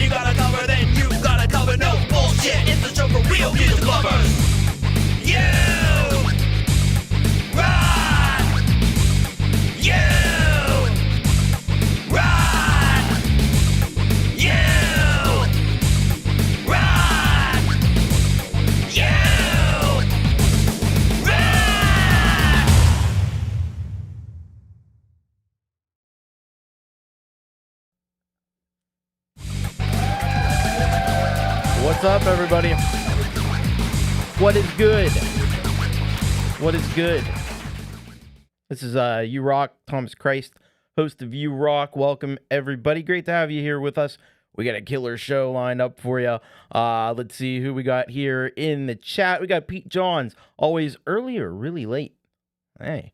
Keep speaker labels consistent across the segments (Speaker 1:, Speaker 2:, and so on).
Speaker 1: you gotta cover, then you gotta cover. No bullshit, it's a show for real music lovers. You ride. You ride. You ride. You ride.
Speaker 2: What's up, everybody? What is good? What is good? This is You Rock, Thomas Christ, host of You Rock. Welcome, everybody. Great to have you here with us. We got a killer show lined up for you. Let's see who we got here in the chat. We got Pete Johns, always early or really late. Hey,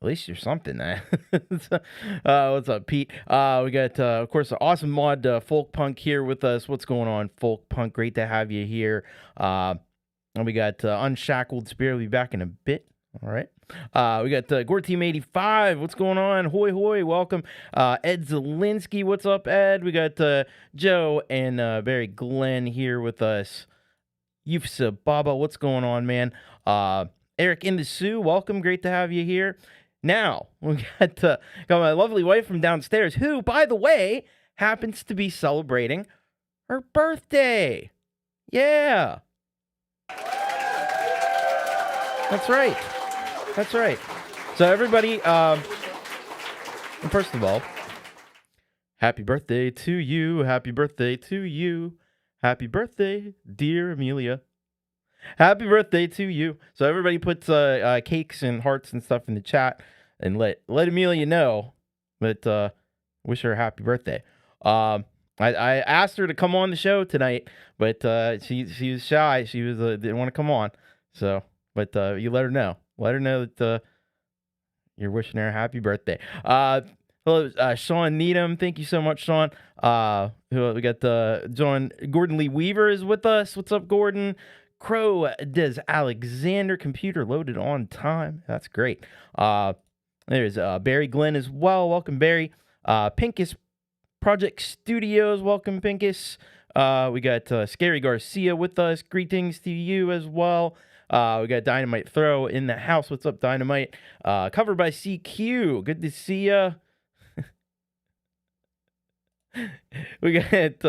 Speaker 2: at least you're something, man. What's up, Pete? We got, of course, the awesome mod Folkpunk here with us. What's going on, Folkpunk? Great to have you here. And we got Unshackled Spear. Will be back in a bit. All right. We got Gore Team 85. What's going on? Hoy, hoy. Welcome. Ed Zelinsky. What's up, Ed? We got Joe and Barry Glenn here with us. Yufsa Baba. What's going on, man? Eric in the Sioux. Welcome. Great to have you here. Now, we got my lovely wife from downstairs, who, by the way, happens to be celebrating her birthday. Yeah. That's right. That's right. So everybody, first of all, happy birthday to you. Happy birthday to you. Happy birthday, dear Amelia. Happy birthday to you. So everybody puts cakes and hearts and stuff in the chat and let Amelia know that wish her a happy birthday. I asked her to come on the show tonight, but she was shy. She was didn't want to come on. So, but you let her know. Let her know that you're wishing her a happy birthday. Hello, Sean Needham. Thank you so much, Sean. We got Gordon Lee Weaver is with us. What's up, Gordon? Crow Des Alexander. Computer loaded on time. That's great. There's Barry Glenn as well. Welcome, Barry. Pinkus Project Studios. Welcome, Pinkus. We got Scarry Garcia with us. Greetings to you as well. We got Dynamite Throw in the house. What's up, Dynamite? Covered by CQ. Good to see ya. we got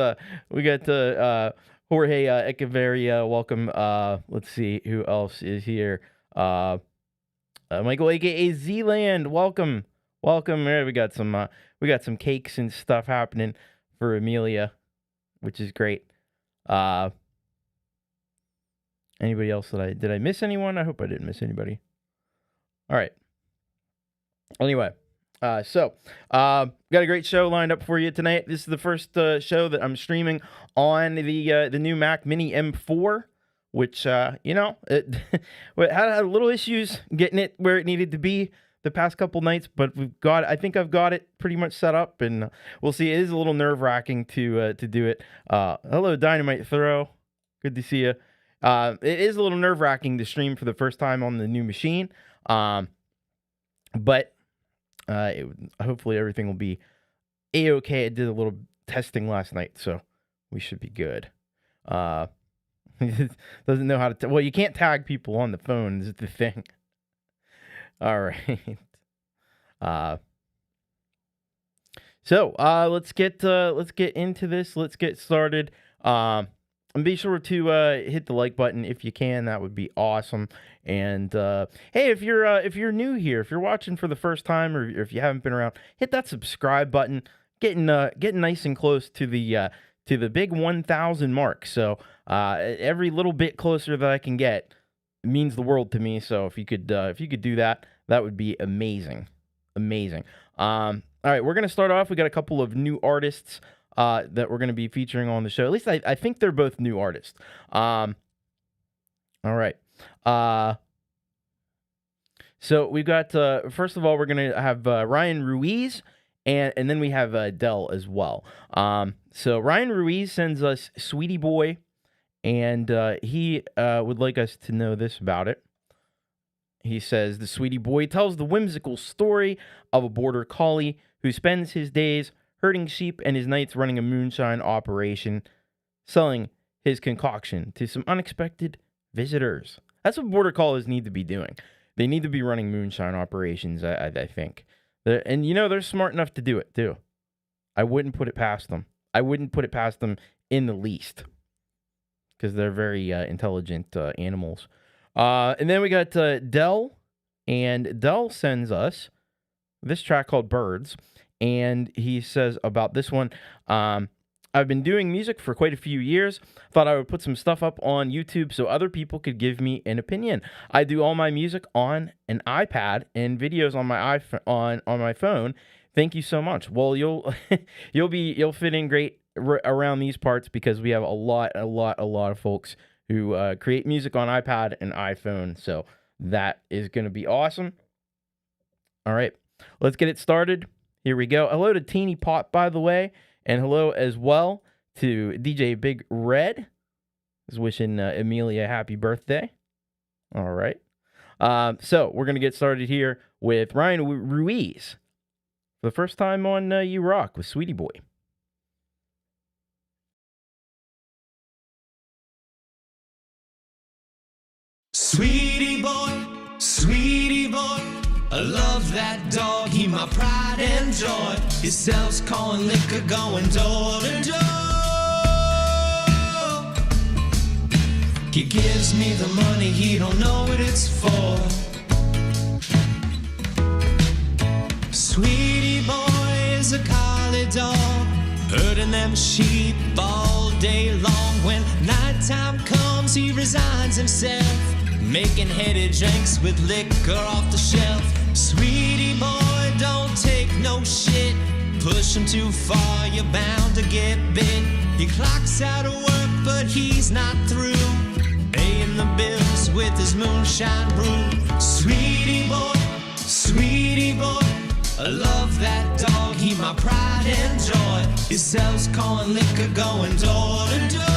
Speaker 2: Jorge Echeverria. Welcome. Let's see who else is here. Michael, aka Zland. Welcome. There we got some cakes and stuff happening for Amelia, which is great. Anybody else did I miss anyone? I hope I didn't miss anybody. All right. Anyway, so got a great show lined up for you tonight. This is the first show that I'm streaming on the new Mac Mini M4, which it had little issues getting it where it needed to be the past couple nights, but I think I've got it pretty much set up, and we'll see. It is a little nerve-wracking to do it. Hello, Dynamite Throw. Good to see you. It is a little nerve-wracking to stream for the first time on the new machine, but hopefully everything will be A-okay. I did a little testing last night, so we should be good. Doesn't know how to... well, you can't tag people on the phone is the thing. All right. So let's get into this. Let's get started. And be sure to hit the like button if you can. That would be awesome. And hey, if you're new here, if you're watching for the first time, or if you haven't been around, hit that subscribe button. Getting nice and close to the big 1,000 mark. So every little bit closer that I can get means the world to me. So if you could do that, that would be amazing. All right, we're gonna start off. We got a couple of new artists that we're going to be featuring on the show. At least I think they're both new artists. All right. So we've got, first of all, we're going to have Ryan Ruiz, and then we have Dell as well. So Ryan Ruiz sends us Sweetie Boy, and he would like us to know this about it. He says, the Sweetie Boy tells the whimsical story of a border collie who spends his days herding sheep and his nights running a moonshine operation, selling his concoction to some unexpected visitors. That's what border collies need to be doing. They need to be running moonshine operations, I think. And, they're smart enough to do it, too. I wouldn't put it past them. I wouldn't put it past them in the least, because they're very intelligent animals. And then we got Dell, and Dell sends us this track called Birds, and he says about this one, I've been doing music for quite a few years. Thought I would put some stuff up on YouTube so other people could give me an opinion. I do all my music on an iPad and videos on my on my phone. Thank you so much. Well, you'll fit in great around these parts, because we have a lot of folks who create music on iPad and iPhone. So that is going to be awesome. All right, let's get it started. Here we go. Hello to Teeny Pot, by the way. And hello as well to DJ Big Red. Is wishing Amelia happy birthday. All right. So we're going to get started here with Ryan Ruiz for the first time on You Rock with Sweetie Boy.
Speaker 1: Sweetie boy, I love that dog, he my pride and joy. He sells corn liquor going door to door. He gives me the money, he don't know what it's for. Sweetie boy is a collie dog, herding them sheep all day long. When nighttime comes, he resigns himself, making heady drinks with liquor off the shelf. Sweetie boy, don't take no shit. Push him too far, you're bound to get bit. He clocks out of work, but he's not through, paying the bills with his moonshine brew. Sweetie boy, I love that dog, he my pride and joy. He sells corn liquor going door to door.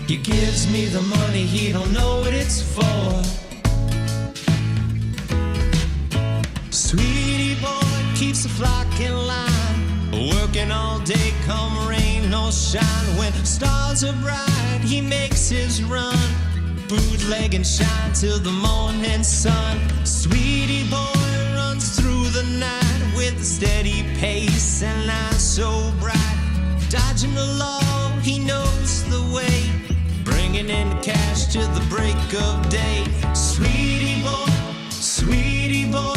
Speaker 1: He gives me the money, he don't know what it's for. Sweetie boy keeps the flock in line, working all day, come rain or shine. When stars are bright, he makes his run, bootleg and shine till the morning sun. Sweetie boy runs through the night with a steady pace and eyes so bright, dodging the law, he knows the way, bringing in cash to the break of day. Sweetie boy,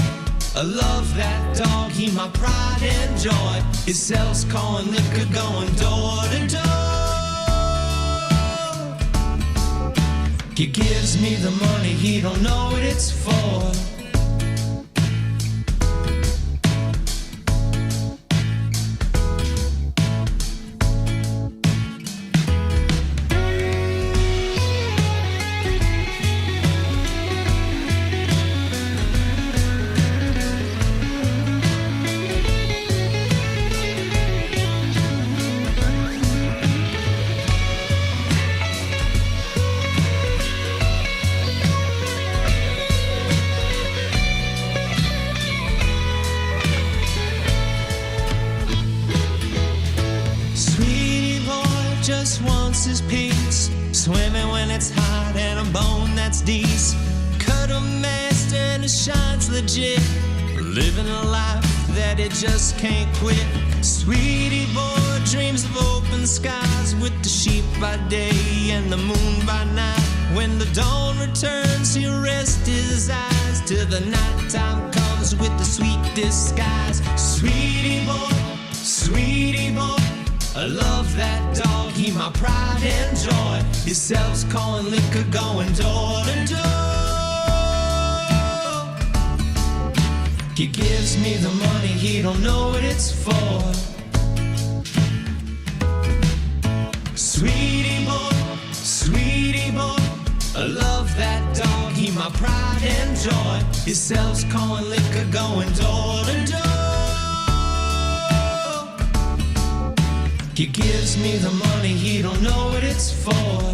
Speaker 1: I love that dog, he my pride and joy. He sells corn liquor going door to door. He gives me the money, he don't know what it's for. His piece, swimming when it's hot and a bone that's decent. Cut a master and it shines legit, living a life that it just can't quit. Sweetie boy dreams of open skies with the sheep by day and the moon by night. When the dawn returns, he'll rest his eyes till the nighttime comes with the sweet disguise. Sweetie boy, I love that dog, he my pride and joy. He sells corn liquor going door to door. He gives me the money, he don't know what it's for. Sweetie boy, I love that dog, he my pride and joy. He sells corn liquor going door to door. He gives me the money, he don't know what it's for.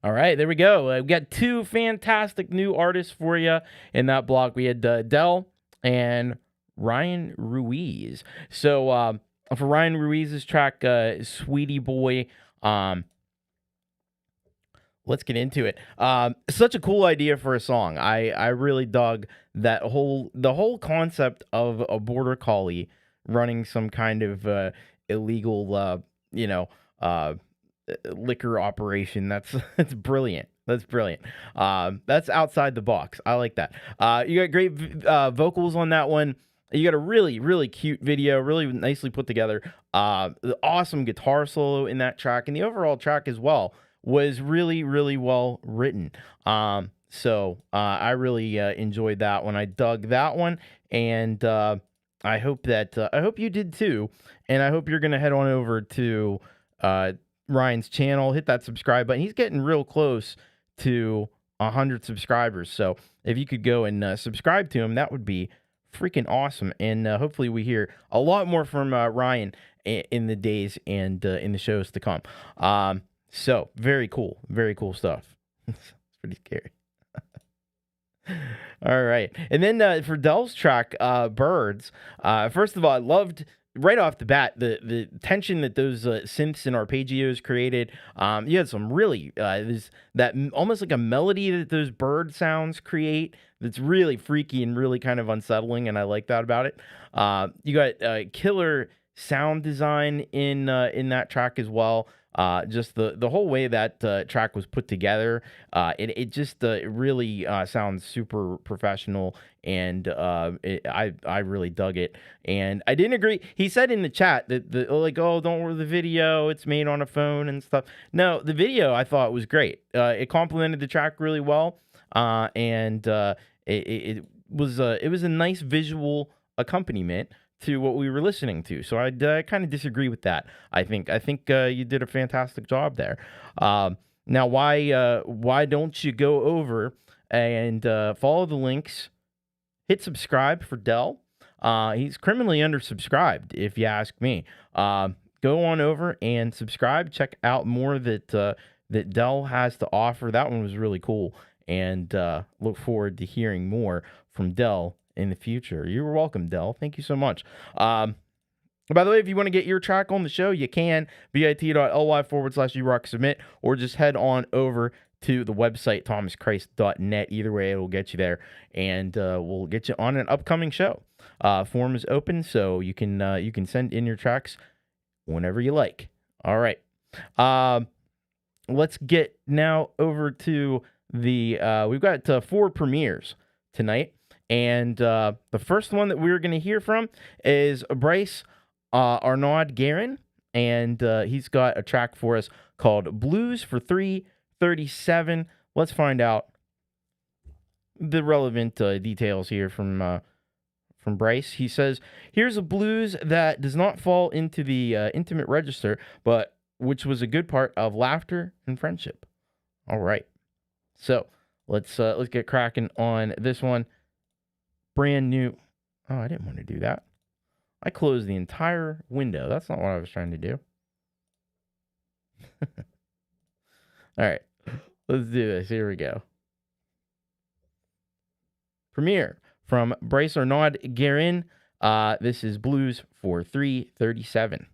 Speaker 2: All right, there we go. We got two fantastic new artists for you in that block. We had Dell and Ryan Ruiz. So for Ryan Ruiz's track, Sweetie Boy, let's get into it. Such a cool idea for a song. I really dug the whole concept of a border collie running some kind of illegal, liquor operation. That's brilliant. That's brilliant. That's outside the box. I like that. You got great vocals on that one. You got a really, really cute video, really nicely put together. The awesome guitar solo in that track, and the overall track as well was really, really well written. So I really enjoyed that one. I dug that one, and I hope you did too. And I hope you're gonna head on over to Ryan's channel, hit that subscribe button. He's getting real close to 100 subscribers. So if you could go and subscribe to him, that would be freaking awesome. And hopefully we hear a lot more from Ryan in the days and in the shows to come. So very cool stuff. It's pretty scary. All right. And then for Dell's track, Birds, first of all, I loved right off the bat the tension that those synths and arpeggios created. You had some really there's that almost like a melody that those bird sounds create that's really freaky and really kind of unsettling, and I like that about it. You got killer sound design in that track as well. Just the whole way that track was put together, it just really sounds super professional, and I really dug it. And I didn't agree. He said in the chat that don't worry, the video, it's made on a phone and stuff. No, the video I thought was great. It complemented the track really well, and it was a nice visual accompaniment to what we were listening to. So I kind of disagree with that. I think you did a fantastic job there. Now, why don't you go over and follow the links, hit subscribe for Dell. He's criminally undersubscribed, if you ask me. Go on over and subscribe. Check out more that Dell has to offer. That one was really cool, and look forward to hearing more from Dell in the future. You're welcome, Dell. Thank you so much. By the way, if you want to get your track on the show, you can. bit.ly/urocksubmit, or just head on over to the website, thomaschrist.net. Either way, it'll get you there, and we'll get you on an upcoming show. Form is open, so you can send in your tracks whenever you like. All right. Let's get now over to we've got 4 premieres tonight. And the first one that we're going to hear from is Brice-Arnaud Guerin, and he's got a track for us called Blues for 337. Let's find out the relevant details here from Brice. He says, "Here's a blues that does not fall into the intimate register, but which was a good part of laughter and friendship." All right, so let's get cracking on this one. Brand new. Oh, I didn't want to do that. I closed the entire window. That's not what I was trying to do. All right, let's do this. Here we go. Premiere from Brice-Arnaud Guerin. This is Blues for 337.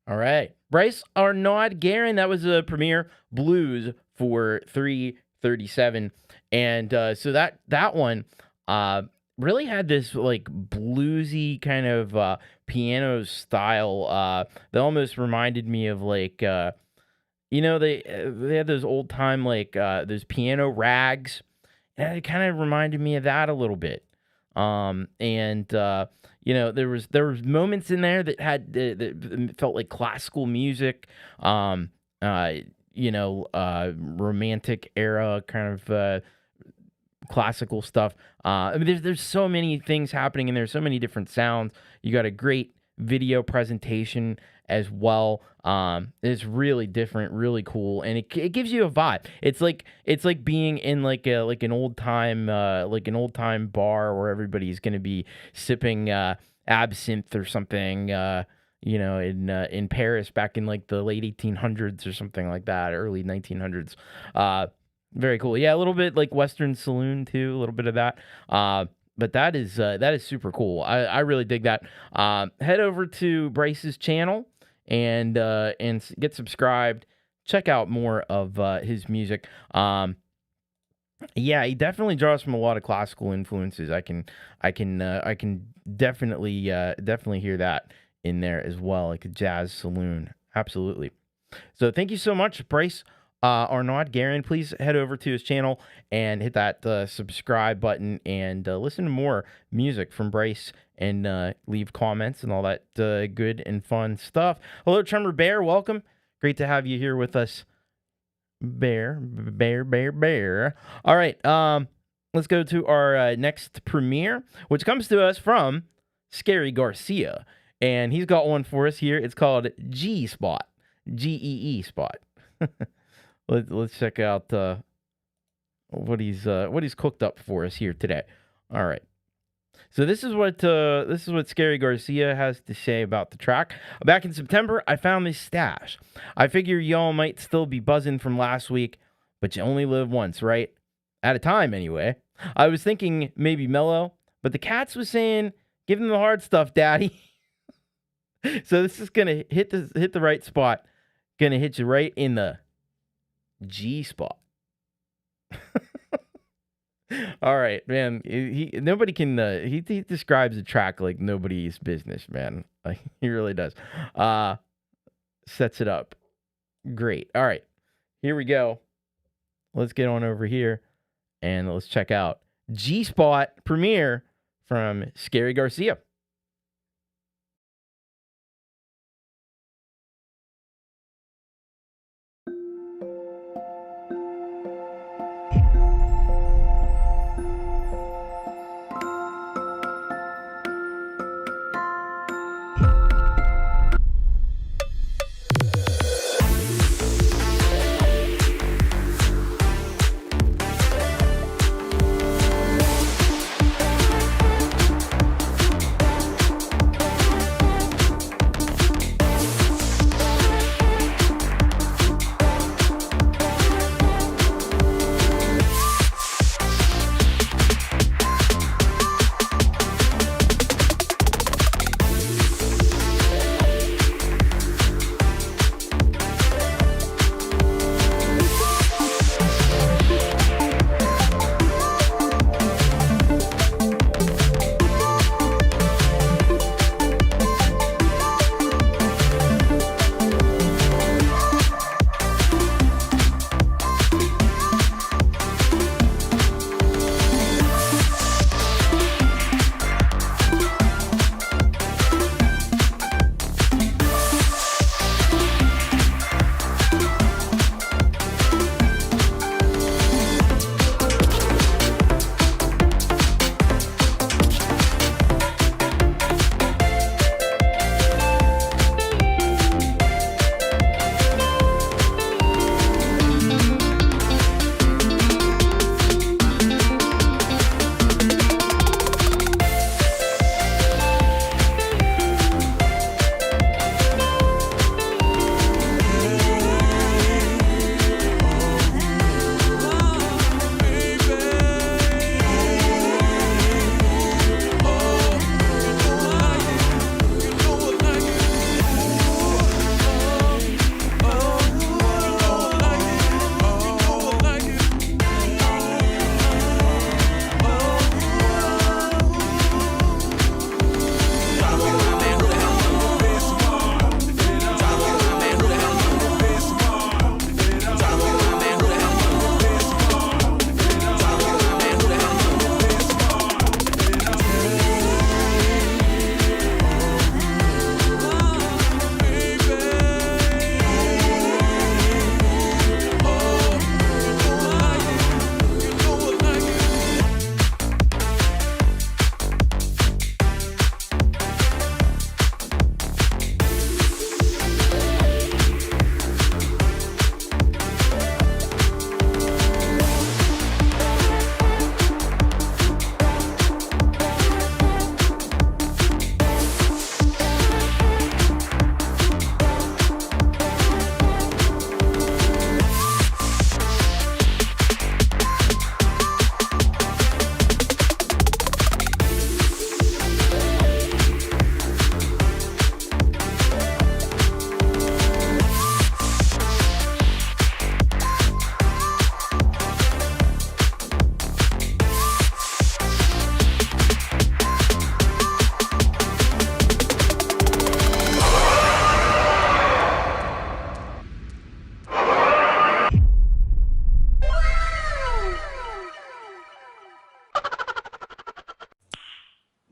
Speaker 2: All right. Brice-Arnaud Guerin, that was a premiere blues for 337. And so that one really had this like bluesy kind of piano style that almost reminded me of like they had those old time like those piano rags, and it kind of reminded me of that a little bit. There was moments in there that had that felt like classical music, romantic era kind of classical stuff. I mean, there's so many things happening, and there's so many different sounds. You got a great video presentation as well. It's really different, really cool, and it gives you a vibe. It's like being in like an old time bar where everybody's gonna be sipping absinthe or something. In Paris back in like the late 1800s or something like that, early 1900s. Very cool. Yeah, a little bit like Western Saloon too, a little bit of that. But that is super cool. I really dig that. Head over to Brice's channel and get subscribed. Check out more of his music. Yeah, he definitely draws from a lot of classical influences. I can definitely hear that in there as well, like a jazz saloon. Absolutely. So thank you so much, Brice-Arnaud Guerin. Please head over to his channel and hit that subscribe button and listen to more music from Brice and leave comments and all that good and fun stuff. Hello, Tremor Bear. Welcome. Great to have you here with us. Bear. All right, let's go to our next premiere, which comes to us from Scarry Garcia, and he's got one for us here. It's called G Spot, G-E-E Spot. Let's check out what he's cooked up for us here today. All right. So this is what Scarry Garcia has to say about the track. Back in September, I found this stash. I figure y'all might still be buzzing from last week, but you only live once, right? At a time, anyway. I was thinking maybe mellow, but the cats was saying, give them the hard stuff, daddy. So this is gonna hit the right spot. Gonna hit you right in the G spot. All right, man. Nobody can. He describes the track like nobody's business, man. Like he really does. Sets it up. Great. All right, here we go. Let's get on over here and let's check out G Spot premiere from Scarry Garcia.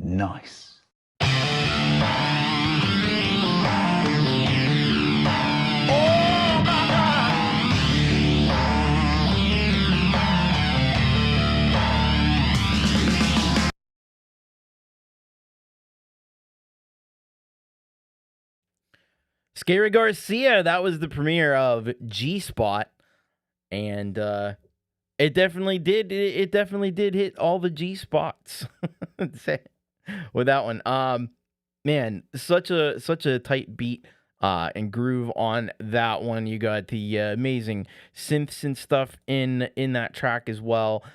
Speaker 3: Nice.
Speaker 2: Scarry Garcia, that was the premiere of G-Spot, and it definitely did hit all the G-spots with that one. Man, such a tight beat and groove on that one. You got the amazing synths and stuff in that track as well.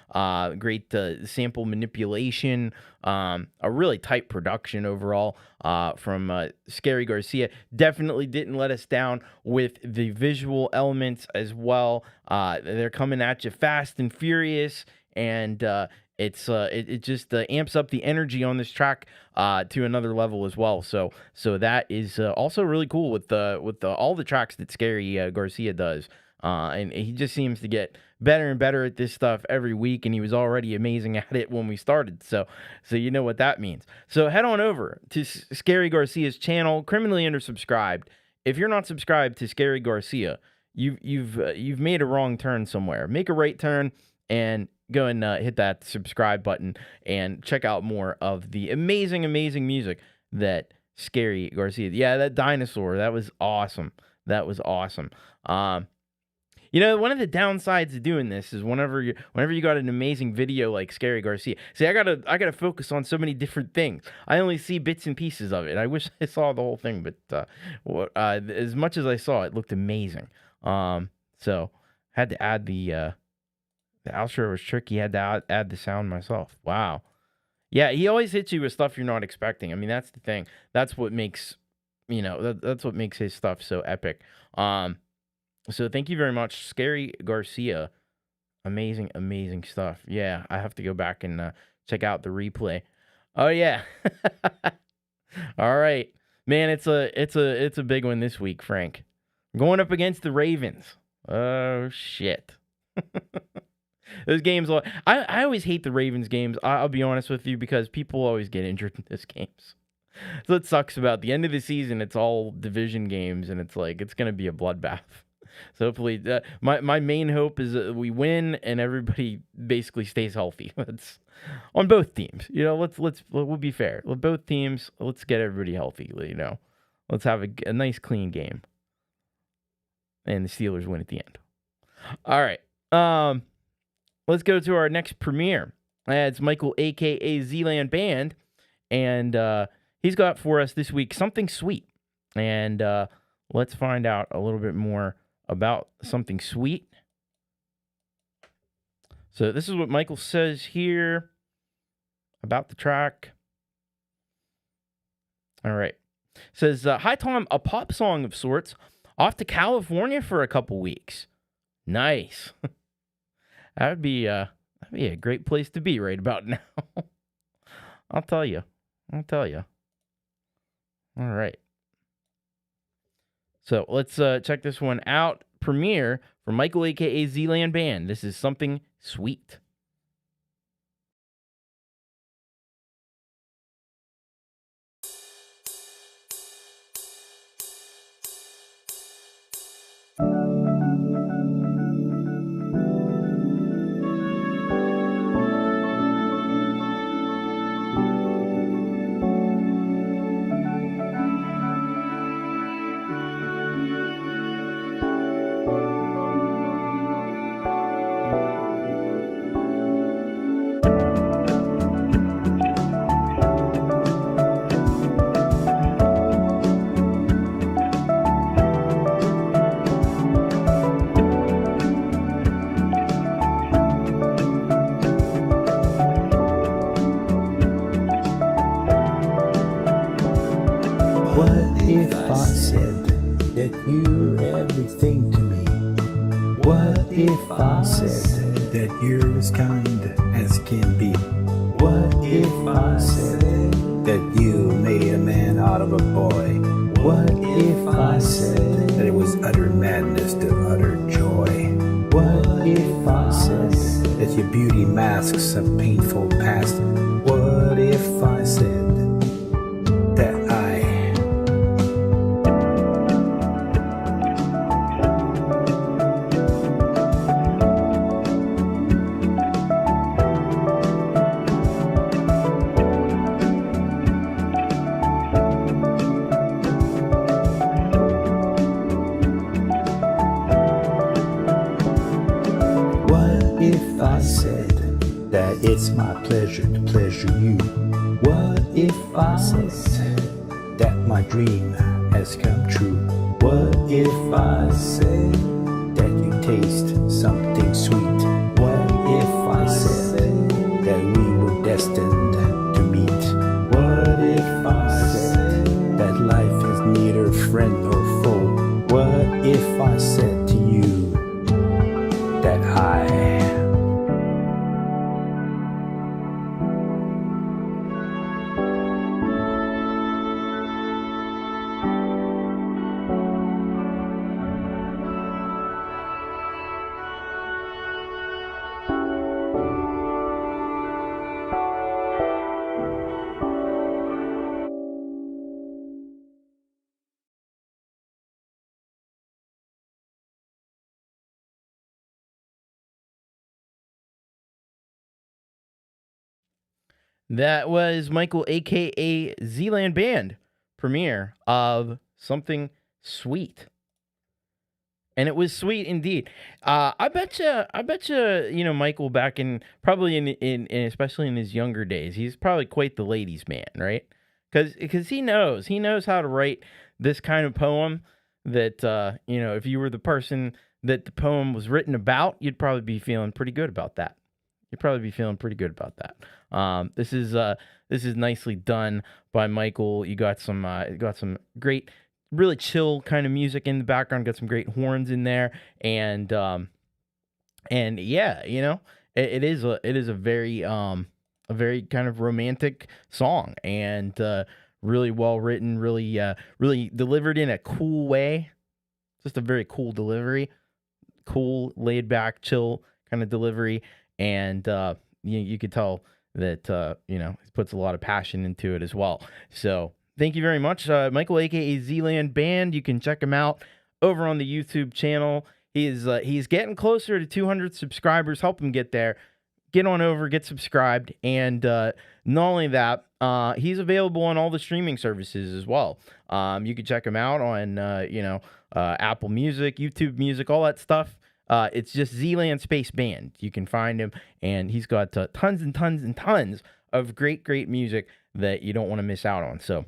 Speaker 2: Great sample manipulation. A really tight production overall from Scarry Garcia. Definitely didn't let us down with the visual elements as well. They're coming at you fast and furious, and it just amps up the energy on this track to another level as well. So that is also really cool with all the tracks that Scarry Garcia does. And he just seems to get better and better at this stuff every week, and he was already amazing at it when we started. So you know what that means. So head on over to Scarry Garcia's channel, criminally undersubscribed. If you're not subscribed to Scarry Garcia, you've made a wrong turn somewhere. Make a right turn and go and hit that subscribe button and check out more of the amazing music that Scarry Garcia. Yeah, that dinosaur, that was awesome. That was awesome. You know, one of the downsides of doing this is whenever you got an amazing video like Scarry Garcia. See, I gotta focus on so many different things. I only see bits and pieces of it. I wish I saw the whole thing, but as much as I saw, it looked amazing. So had to add the outro was tricky. Had to add the sound myself. Wow. Yeah, he always hits you with stuff you're not expecting. I mean, that's the thing. That's what makes, that's what makes his stuff so epic. So thank you very much, Scarry Garcia. Amazing stuff. Yeah, I have to go back and check out the replay. Oh yeah. All right, man. It's a big one this week, Frank. Going up against the Ravens. Oh shit. Those games, I always hate the Ravens games. I'll be honest with you, because people always get injured in those games. So it sucks about the end of the season. It's all division games, and it's like it's gonna be a bloodbath. So hopefully, my main hope is that we win and everybody basically stays healthy. That's on both teams. We'll be fair. With both teams, let's get everybody healthy. Let's have a nice clean game, and the Steelers win at the end. All right. Let's go to our next premiere. It's Michael, aka Zland Band, and he's got for us this week Something Sweet. And let's find out a little bit more about Something Sweet. So this is what Michael says here about the track. All right. Says, hi, Tom, a pop song of sorts. Off to California for a couple weeks. Nice. That'd be a great place to be right about now. I'll tell you. All right. So let's check this one out. Premiere from Michael, a.k.a. Zland Band. This is Something Sweet.
Speaker 3: everything to me. What if I said that you're as kind as can be? What if I said that you made a man out of a boy? What if I said that it was utter madness to utter joy? What if I said that your beauty masks a painful past? What if I said It's my pleasure to pleasure you. What if I said that my dream has come true? What if I said that you taste something sweet? What if I said that we were destined to meet? What if I said that life is neither friend nor foe? What if I said to you that
Speaker 2: That was Michael, aka Zland Band, premiere of Something Sweet. And it was sweet indeed. I bet you, Michael back in, probably in especially in his younger days, he's probably quite the ladies' man, right? Because he knows how to write this kind of poem that, if you were the person that the poem was written about, you'd probably be feeling pretty good about that. This is nicely done by Michael. You got some great, really chill kind of music in the background. Got some great horns in there, and yeah, it is a very kind of romantic song, and really well written, really delivered in a cool way. Just a very cool delivery, cool, laid back, chill kind of delivery. And you could tell that he puts a lot of passion into it as well. So thank you very much, Michael, aka Zland Band. You can check him out over on the YouTube channel. He's getting closer to 200 subscribers. Help him get there. Get on over, get subscribed, and not only that, he's available on all the streaming services as well. You can check him out on Apple Music, YouTube Music, all that stuff. It's just Zland Space Band. You can find him, and he's got tons and tons and tons of great music that you don't want to miss out on. So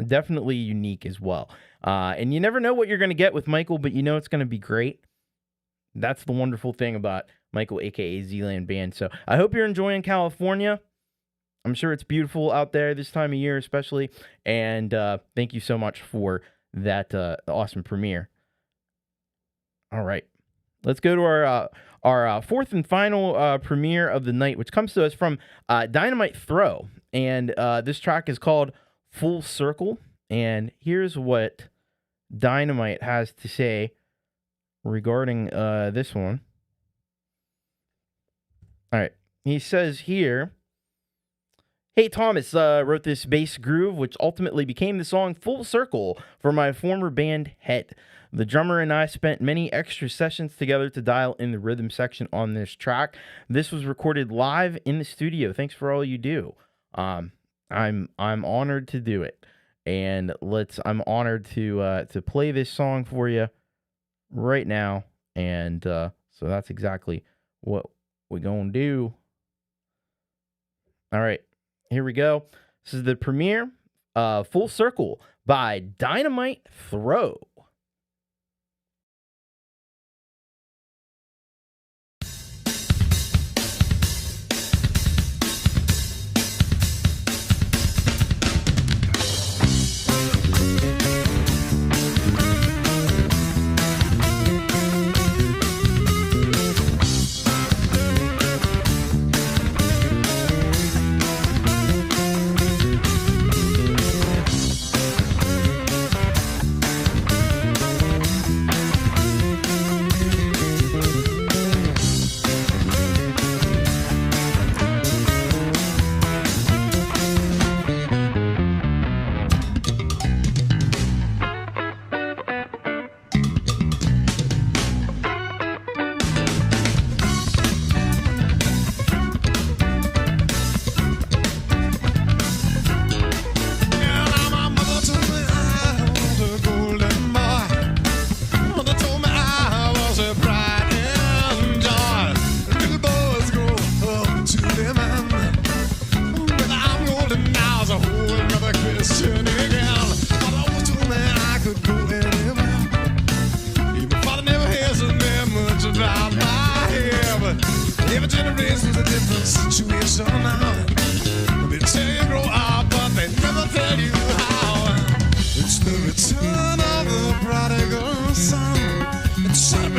Speaker 2: definitely unique as well. And you never know what you're going to get with Michael, but it's going to be great. That's the wonderful thing about Michael, aka Zland Band. So I hope you're enjoying California. I'm sure it's beautiful out there this time of year, especially. And thank you so much for that awesome premiere. All right. Let's go to our fourth and final premiere of the night, which comes to us from Dynamite Throw. And this track is called Full Circle. And here's what Dynamite has to say regarding this one. All right. He says here, "Hey, Thomas wrote this bass groove, which ultimately became the song Full Circle for my former band, Head. The drummer and I spent many extra sessions together to dial in the rhythm section on this track. This was recorded live in the studio. Thanks for all you do. I'm honored to do it, and I'm honored to play this song for you right now. And so that's exactly what we're gonna do. All right, here we go. This is the premiere, Full Circle by Dynamite Throw."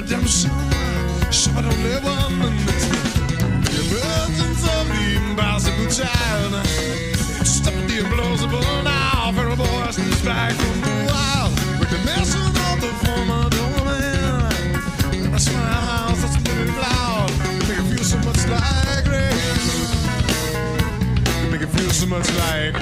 Speaker 1: redemption. Sure, I don't live on the emergence of the impossible child. Stop the implausible now. For a voice that's back from the wild. Recognition of the former domain. That's my house, that's living loud. You make it feel so much like rain. You make it feel so much like.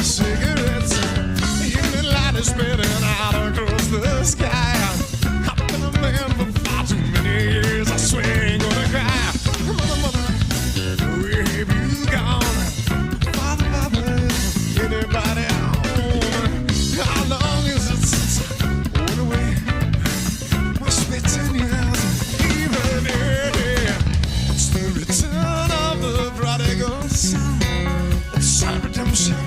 Speaker 1: Cigarettes, evening light is spreading out across the sky. I've been a man for far too many years. I swear I ain't gonna cry. Mother, where have you gone? Father, anybody home? How long is it since I went away? Must be 10 years. Even it's the return of the prodigal son. It's a redemption.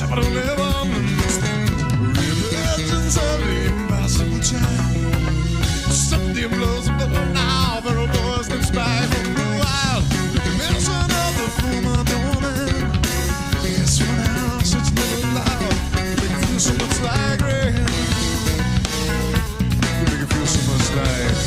Speaker 1: I don't live on the legends of the impossible child. Stop the implausible now. For a voice that's back from the wild. The dimension of the former domain. Yes, one house, it's never loud. Make it feel so much like rain. Make it feel so much like rain.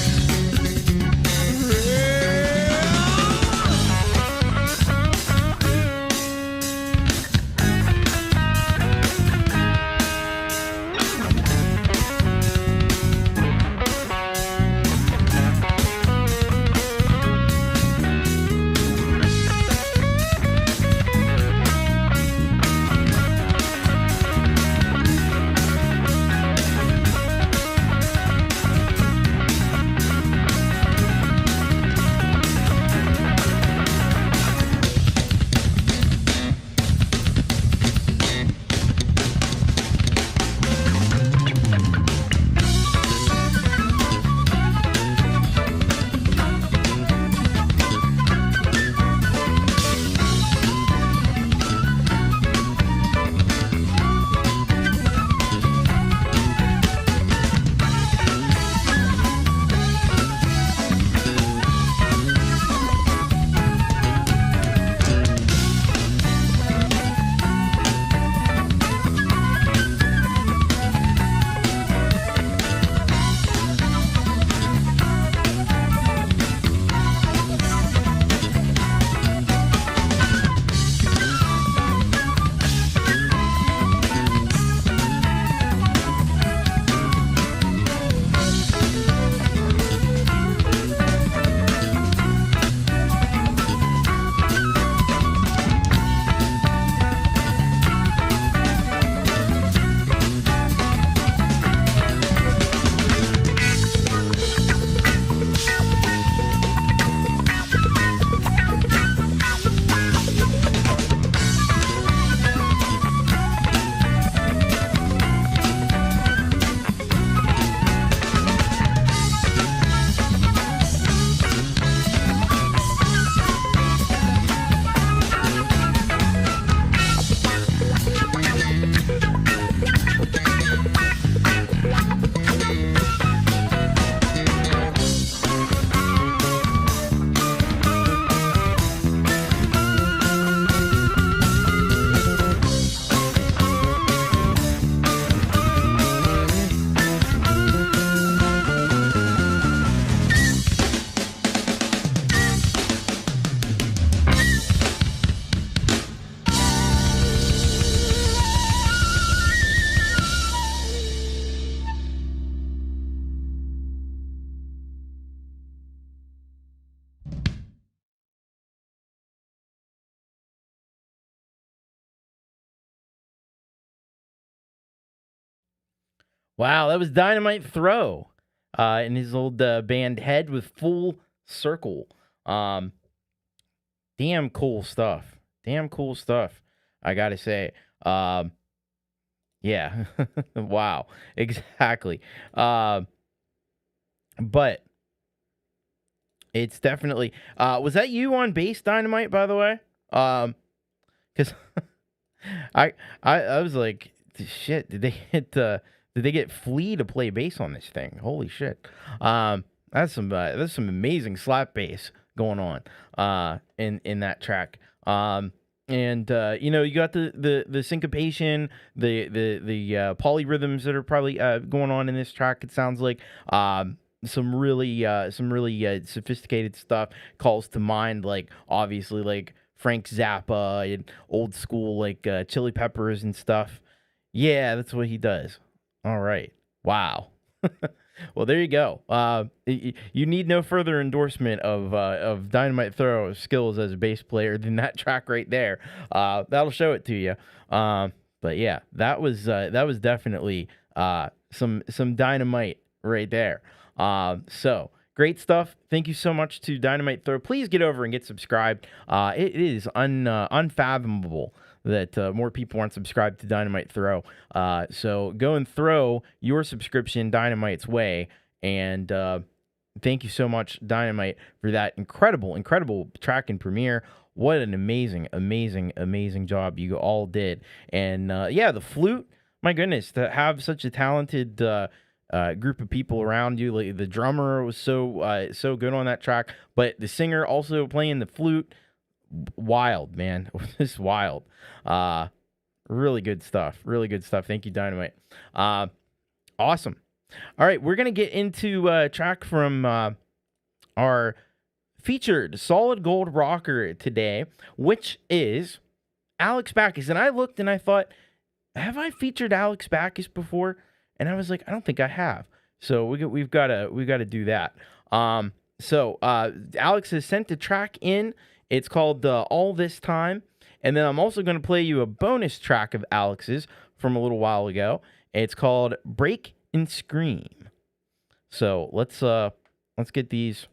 Speaker 2: Wow, that was Dynamite Throw in his old band Head with Full Circle. Damn cool stuff. Damn cool stuff, I gotta say. Yeah. Wow. Exactly. But it's definitely... was that you on bass, Dynamite, by the way? Because I was like, shit, did they get Flea to play bass on this thing? Holy shit. I That's some amazing slap bass going on in that track. And you got the syncopation, the polyrhythms that are probably going on in this track. It sounds like some really sophisticated stuff calls to mind, like obviously like Frank Zappa and old school like Chili Peppers and stuff. Yeah, that's what he does. All right. Wow. Well, there you go. You need no further endorsement of Dynamite Thro's skills as a bass player than that track right there. That'll show it to you. But yeah, that was definitely some dynamite right there. So great stuff. Thank you so much to Dynamite Thro. Please get over and get subscribed. It is unfathomable that more people aren't subscribed to Dynamite Thro. So go and throw your subscription Dynamite's way. And thank you so much, Dynamite, for that incredible track and premiere. What an amazing job you all did. And yeah, the flute, my goodness, to have such a talented group of people around you. Like, the drummer was so good on that track, but the singer also playing the flute, wild, man. This is wild. Really good stuff. Thank you, Dynamite. Awesome. All right, we're gonna get into a track from our featured solid gold rocker today, which is Alex Baccus. And I looked and I thought, have I featured Alex Baccus before? And I was like, I don't think I have. So we've got to do that. So Alex has sent a track in. It's called All This Time. And then I'm also going to play you a bonus track of Alex's from a little while ago. It's called Break and Scream. So let's get these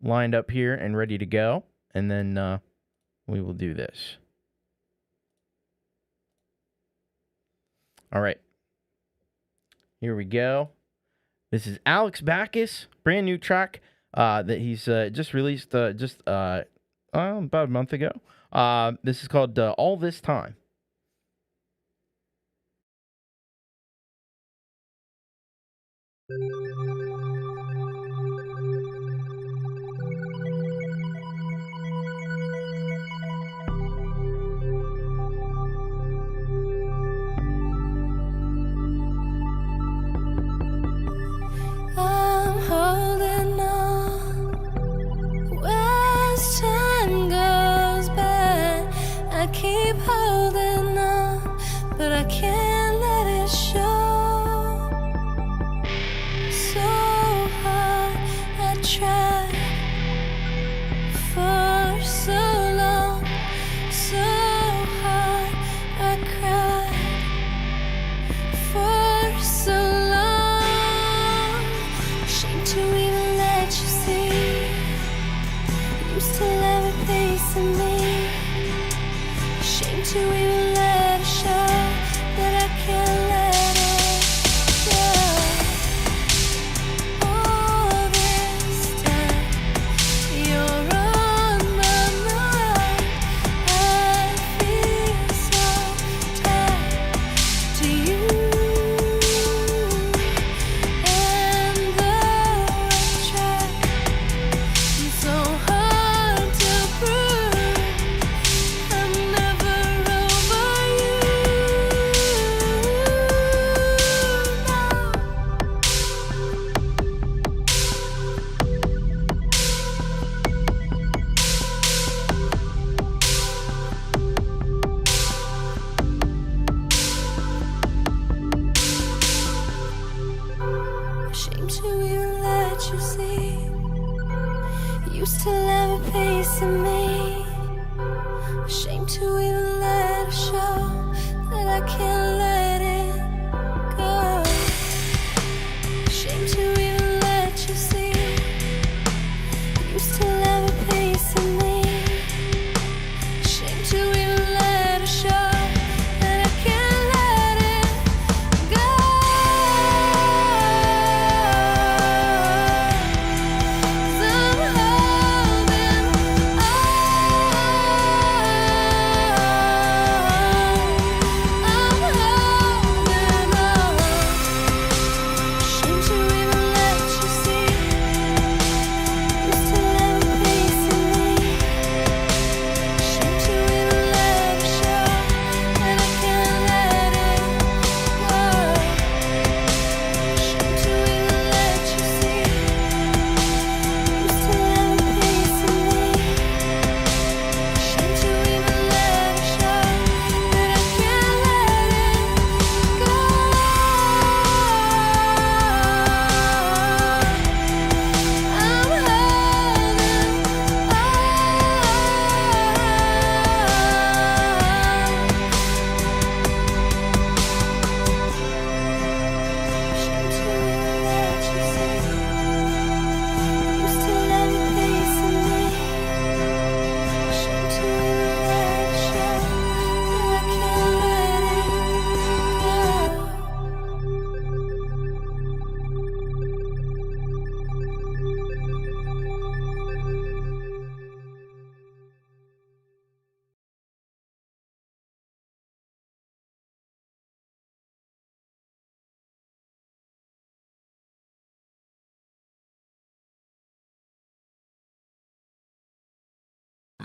Speaker 2: lined up here and ready to go. And then we will do this. All right. Here we go. This is Alex Baccus, brand new track that he's just released about a month ago. This is called All This Time.
Speaker 4: I'm holding on. As time goes by, I keep holding on, but I can't let it show. So hard I tried for so long, so hard I cried for so long. Shame to even let you see. Used to love a piece of me. Shame to even let it show that I can't let it go. All this time, you're on my mind. I feel so tied to you. And though I try so hard to prove I'm never over you now. Shame to even let you see. Used to love a piece of me. Shame to even let it show that I can't let it go. Shame to even let you see. Used to love a piece of me. Shame to even let it show that I can't let it go. I'm holding on. I'm holding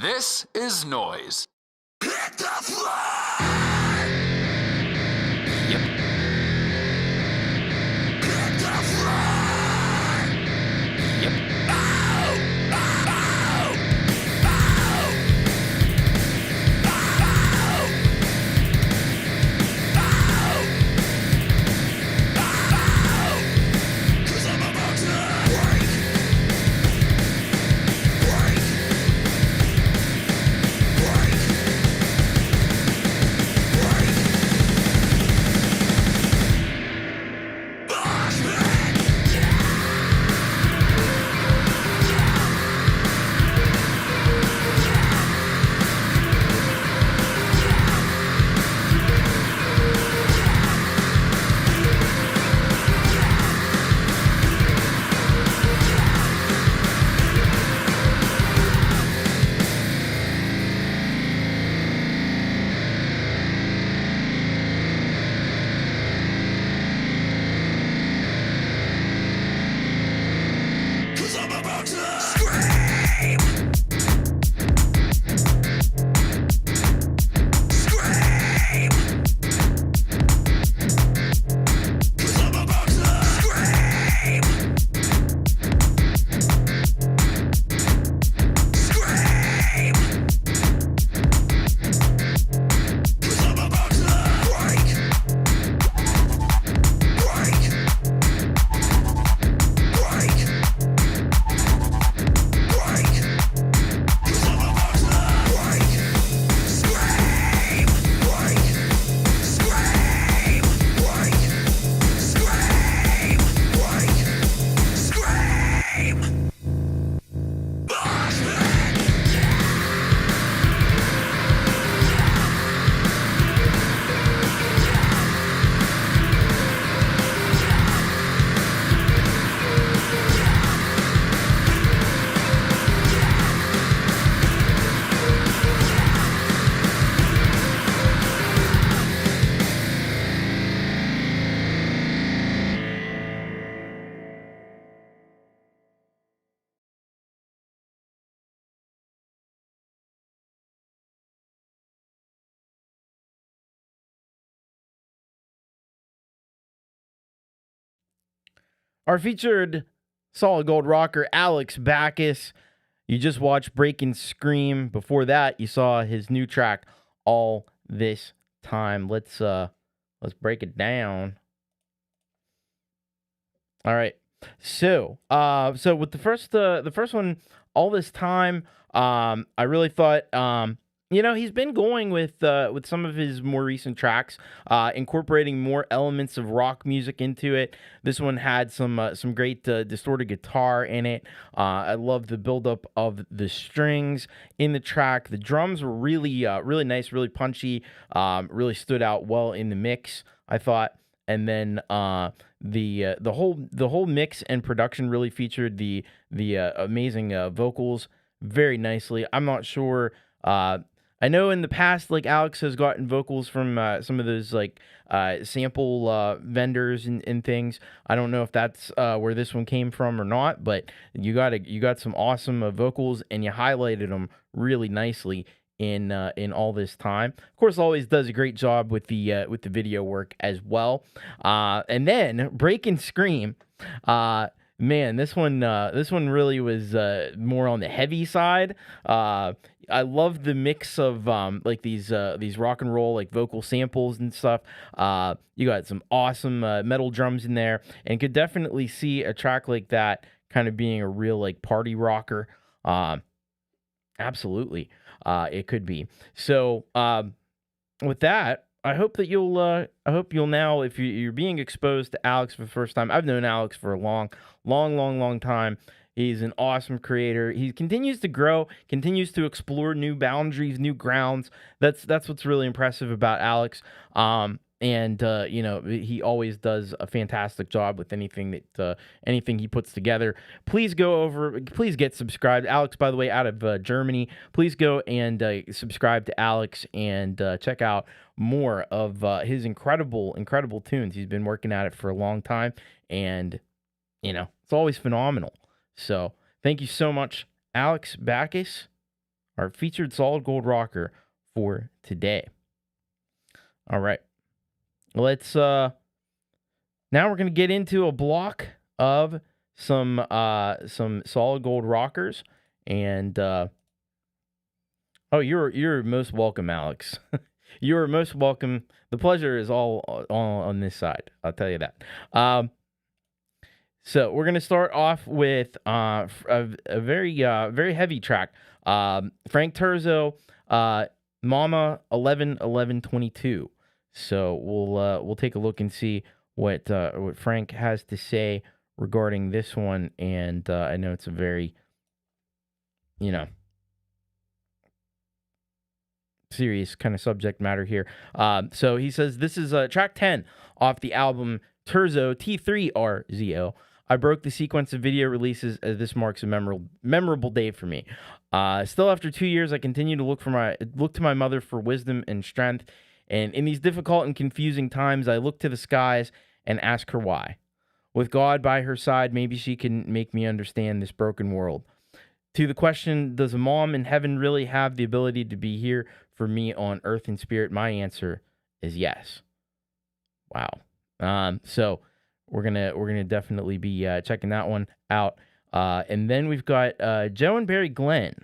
Speaker 5: This is noise. Hit the floor! Yep. Hit the floor! Yep. Bow! Bow! Bow! Bow! Bow! Bow! 'Cause I'm about to break! Break! Break! Break! Bossman! Cause I'm about to scream! Scream! Cause I'm about to scream! Scream! Cause I'm about to break! Break! Break! Break! 'Cause I'm about to break! Scream! Break! Scream! Break! Scream! Break! Scream! Bossman!
Speaker 2: Our featured solid gold rocker, Alex Baccus. You just watched Break and Scream. Before that, you saw his new track, All This Time. Let's break it down. All right. So with the first one, All This Time, I really thought, he's been going with some of his more recent tracks, incorporating more elements of rock music into it. This one had some great distorted guitar in it. I love the buildup of the strings in the track. The drums were really nice, really punchy. Really stood out well in the mix, I thought. And then the whole mix and production really featured the amazing vocals very nicely. I'm not sure. I know in the past, like, Alex has gotten vocals from some of those sample vendors and things. I don't know if that's where this one came from or not, but you got some awesome vocals, and you highlighted them really nicely in All This Time. Of course, always does a great job with the video work as well. And then Break and Scream. Man, this one really was more on the heavy side. I love the mix of these rock and roll like vocal samples and stuff. You got some awesome metal drums in there, and could definitely see a track like that kind of being a real like party rocker. Absolutely, it could be. So with that, I hope that you'll now, if you're being exposed to Alex for the first time. I've known Alex for a long time. He's an awesome creator. He continues to grow, continues to explore new boundaries, new grounds. That's what's really impressive about Alex. He always does a fantastic job with anything he puts together. Please get subscribed. Alex, by the way, out of Germany. Please go and subscribe to Alex and check out more of his incredible tunes. He's been working at it for a long time, and it's always phenomenal. So thank you so much, Alex Baccus. our featured solid gold rocker for today. All right. Let's now we're going to get into a block of some solid gold rockers, and you're most welcome, Alex. You're most welcome. The pleasure is all on this side. I'll tell you that. So we're gonna start off with a very heavy track. Frank Terzo, Mama 11-11-22. So we'll take a look and see what Frank has to say regarding this one. And I know it's a very serious kind of subject matter here. So he says this is track 10 off the album Terzo T3RZO. I broke the sequence of video releases as this marks a memorable day for me. Still, after 2 years, I continue to look to my mother for wisdom and strength. And in these difficult and confusing times, I look to the skies and ask her why. With God by her side, maybe she can make me understand this broken world. To the question, does a mom in heaven really have the ability to be here for me on earth in spirit? My answer is yes. Wow. So we're gonna definitely be checking that one out. And then we've got Joe and Barry Glenn,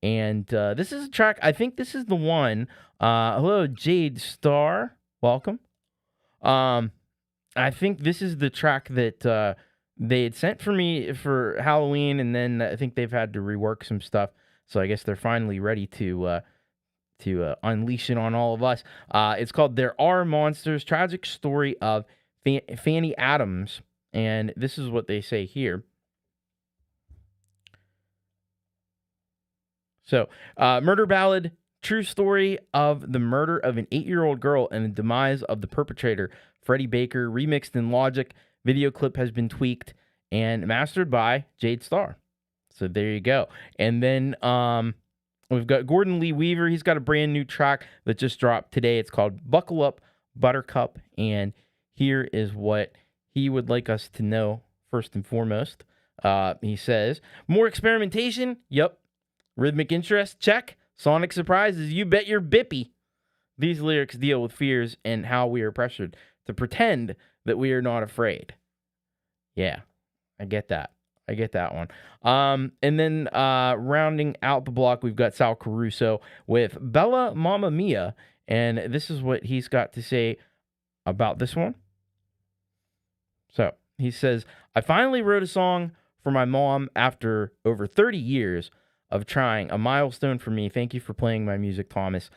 Speaker 2: and this is a track. I think this is the one. Hello, Jade Star. Welcome. I think this is the track that they had sent for me for Halloween, and then I think they've had to rework some stuff. So I guess they're finally ready to unleash it on all of us. It's called "There Are Monsters: Tragic Story of Fanny Adams," and this is what they say here. So, murder ballad, true story of the murder of an 8-year-old girl and the demise of the perpetrator, Freddie Baker, remixed in Logic. Video clip has been tweaked and mastered by Jade Star. So there you go. And then we've got Gordon Lee Weaver. He's got a brand new track that just dropped today. It's called Buckle Up, Buttercup. And here is what he would like us to know first and foremost. He says, more experimentation? Yep. Rhythmic interest? Check. Sonic surprises? You bet your bippy. These lyrics deal with fears and how we are pressured to pretend that we are not afraid. Yeah, I get that. I get that one. And then rounding out the block, we've got Sal Caruso with Bella Mamma Mia. And this is what he's got to say about this one. So he says, I finally wrote a song for my mom after over 30 years of trying. A milestone for me. Thank you for playing my music, Thomas.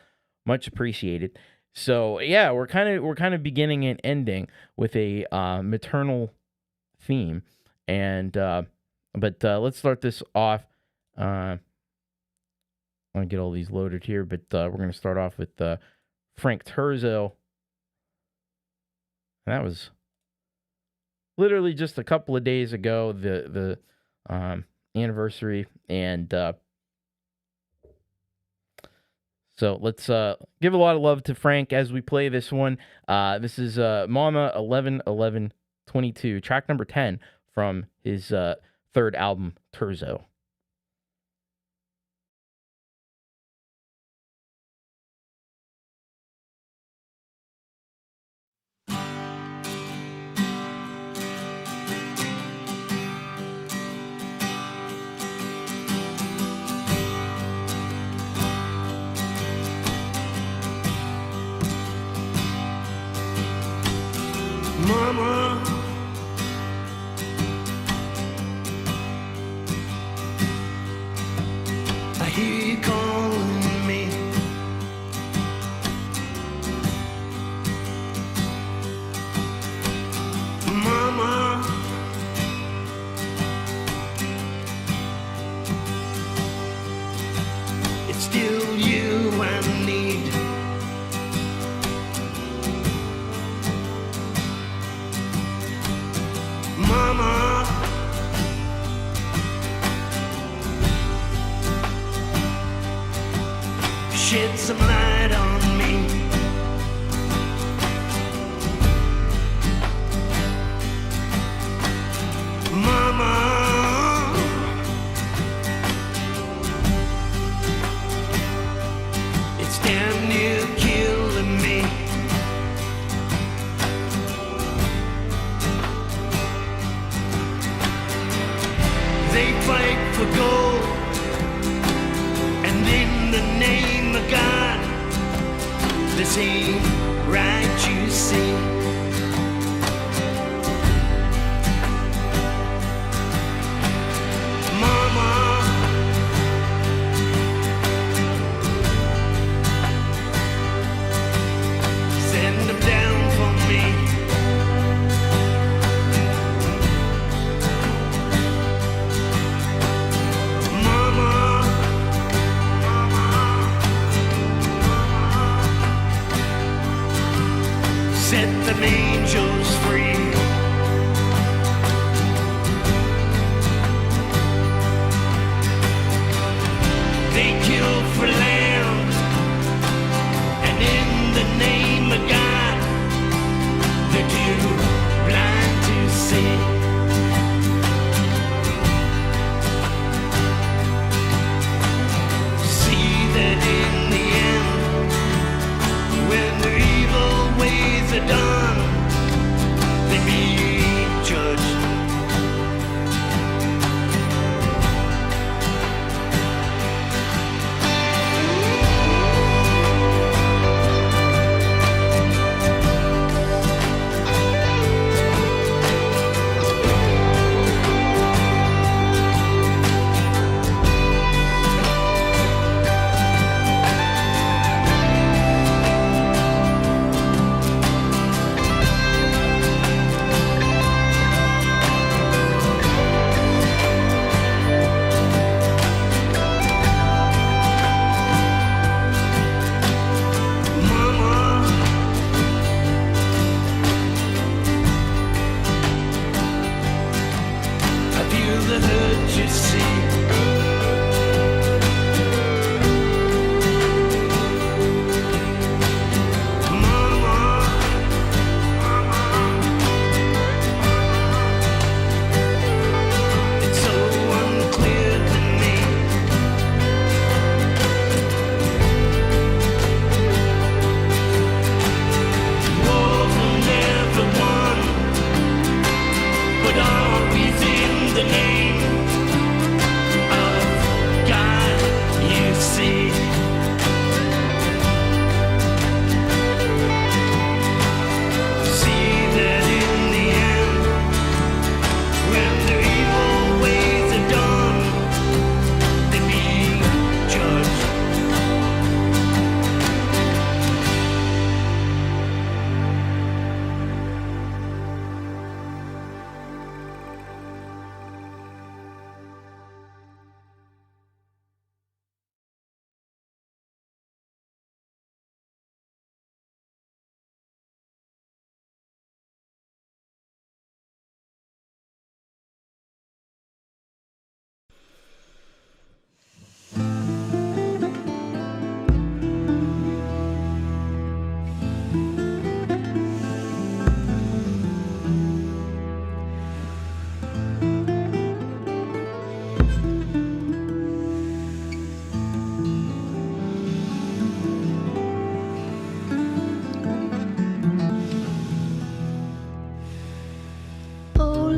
Speaker 2: Much appreciated. So yeah, we're kind of beginning and ending with a maternal theme, and but let's start this off. I'm gonna get all these loaded here, but we're gonna start off with Frank Terzo, and that was literally just a couple of days ago, the anniversary, and so let's give a lot of love to Frank as we play this one. This is Mama 11-11-22, track number 10 from his third album, Terzo.
Speaker 5: Mama, I hear you calling me. Mama, it's still you I need. Mama, for gold, and in the name of God, this ain't right, you see. Mama, send them down for me. Set them angels free. They kill for land, and in the name of God, they're too blind to see. See that in the end, when their evil ways are done, they be judged.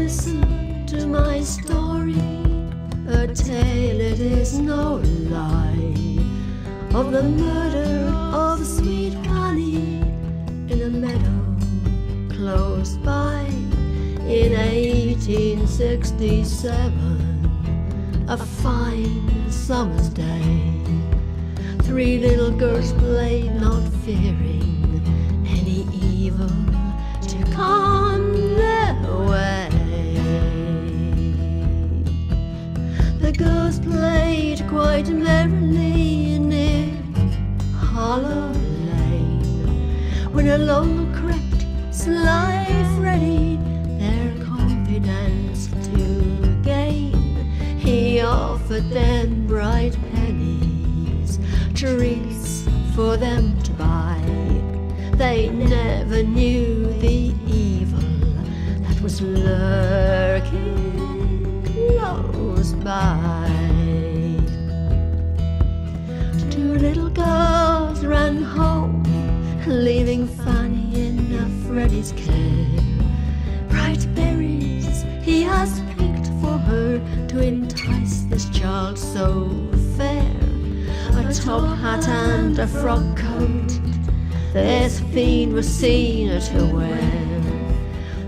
Speaker 4: Listen to my story, a tale it is no lie, of the murder of sweet honey in a meadow close by in 1867, a fine summer's day. Three little girls played, not fearing any evil to come their way. The girls played quite merrily near Hollow Lane, when along crept sly Freddy, their confidence to gain. He offered them bright pennies, treats for them to buy. They never knew the evil that was lurking close by. Two little girls ran home, leaving Fanny in Freddy's care. Bright berries he has picked for her to entice this child.
Speaker 6: not so fair, a top hat and a frock coat, this fiend was seen to wear.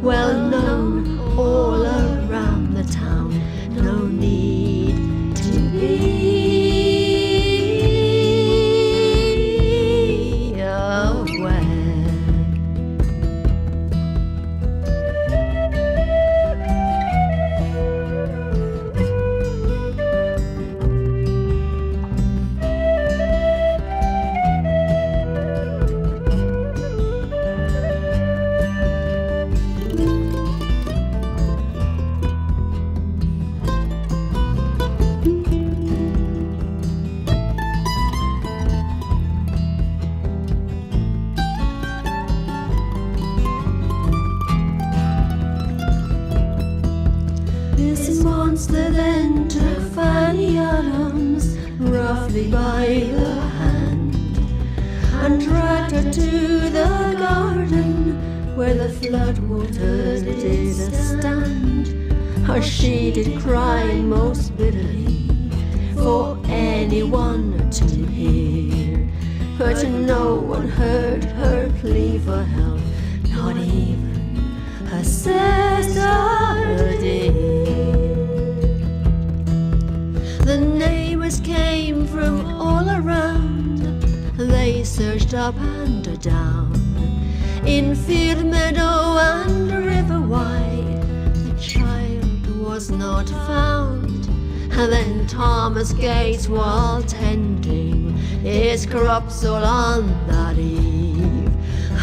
Speaker 6: Well known all around the town, no need to be aware. Then took Fanny Adams roughly by the hand and dragged her to the garden where the floodwaters did stand. Her she did cry most bitterly for anyone to hear, but no one heard her plea for help, not even her sister did. The neighbors came from all around, they searched up and down, in field, meadow and river wide, the child was not found. And then Thomas Gates, while tending his crops all on that eve,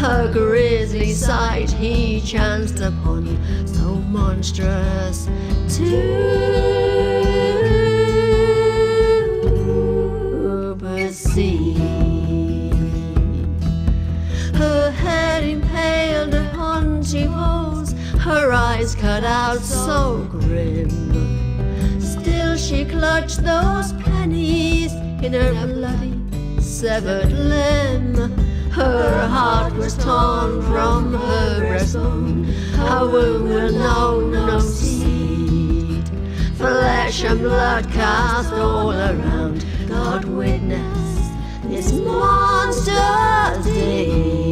Speaker 6: a grisly sight he chanced upon, so monstrous to perceive. Her head impaled upon T-poles, her eyes cut out so grim, still she clutched those pennies in her bloody severed limb. Her heart was torn from her breastbone, her wound will know no seed, flesh and blood cast all around, God witness this monster's deed.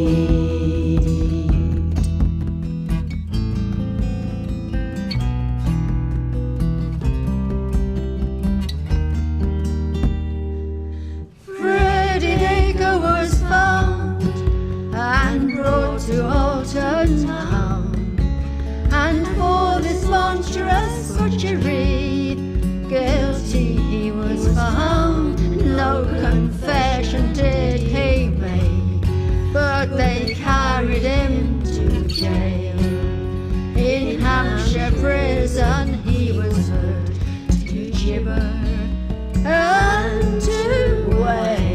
Speaker 6: Freddie Baker was found and brought to Alton Town, and for this monstrous butchery guilty he was found. No confession did he make, but they carried him to jail. In Hampshire prison he was heard to gibber and to wail.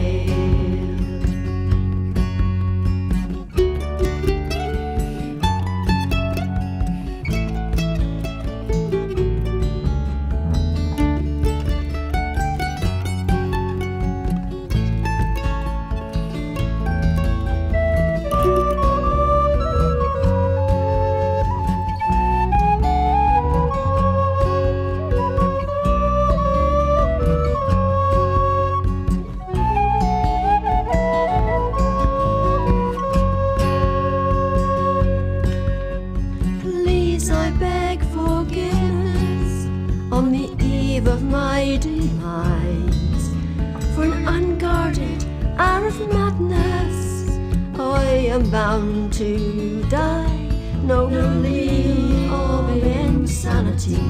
Speaker 6: Bound to die, no plea of insanity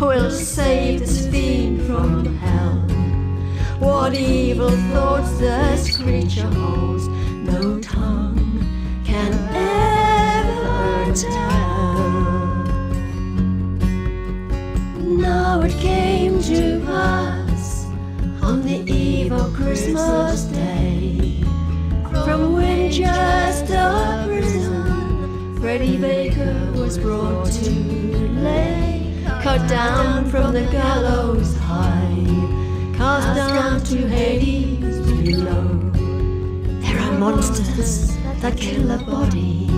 Speaker 6: will save this fiend from hell. What evil thoughts this creature holds, no tongue can ever tell. Now it came to pass on the eve of Christmas Day, from Winchester prison, Freddie Baker was brought to lay, cut down from the gallows high, cast down to Hades below. There are monsters that kill a body,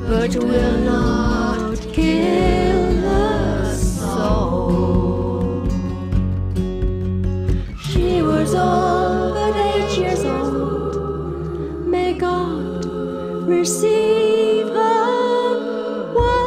Speaker 6: but will not kill the soul. receive her word.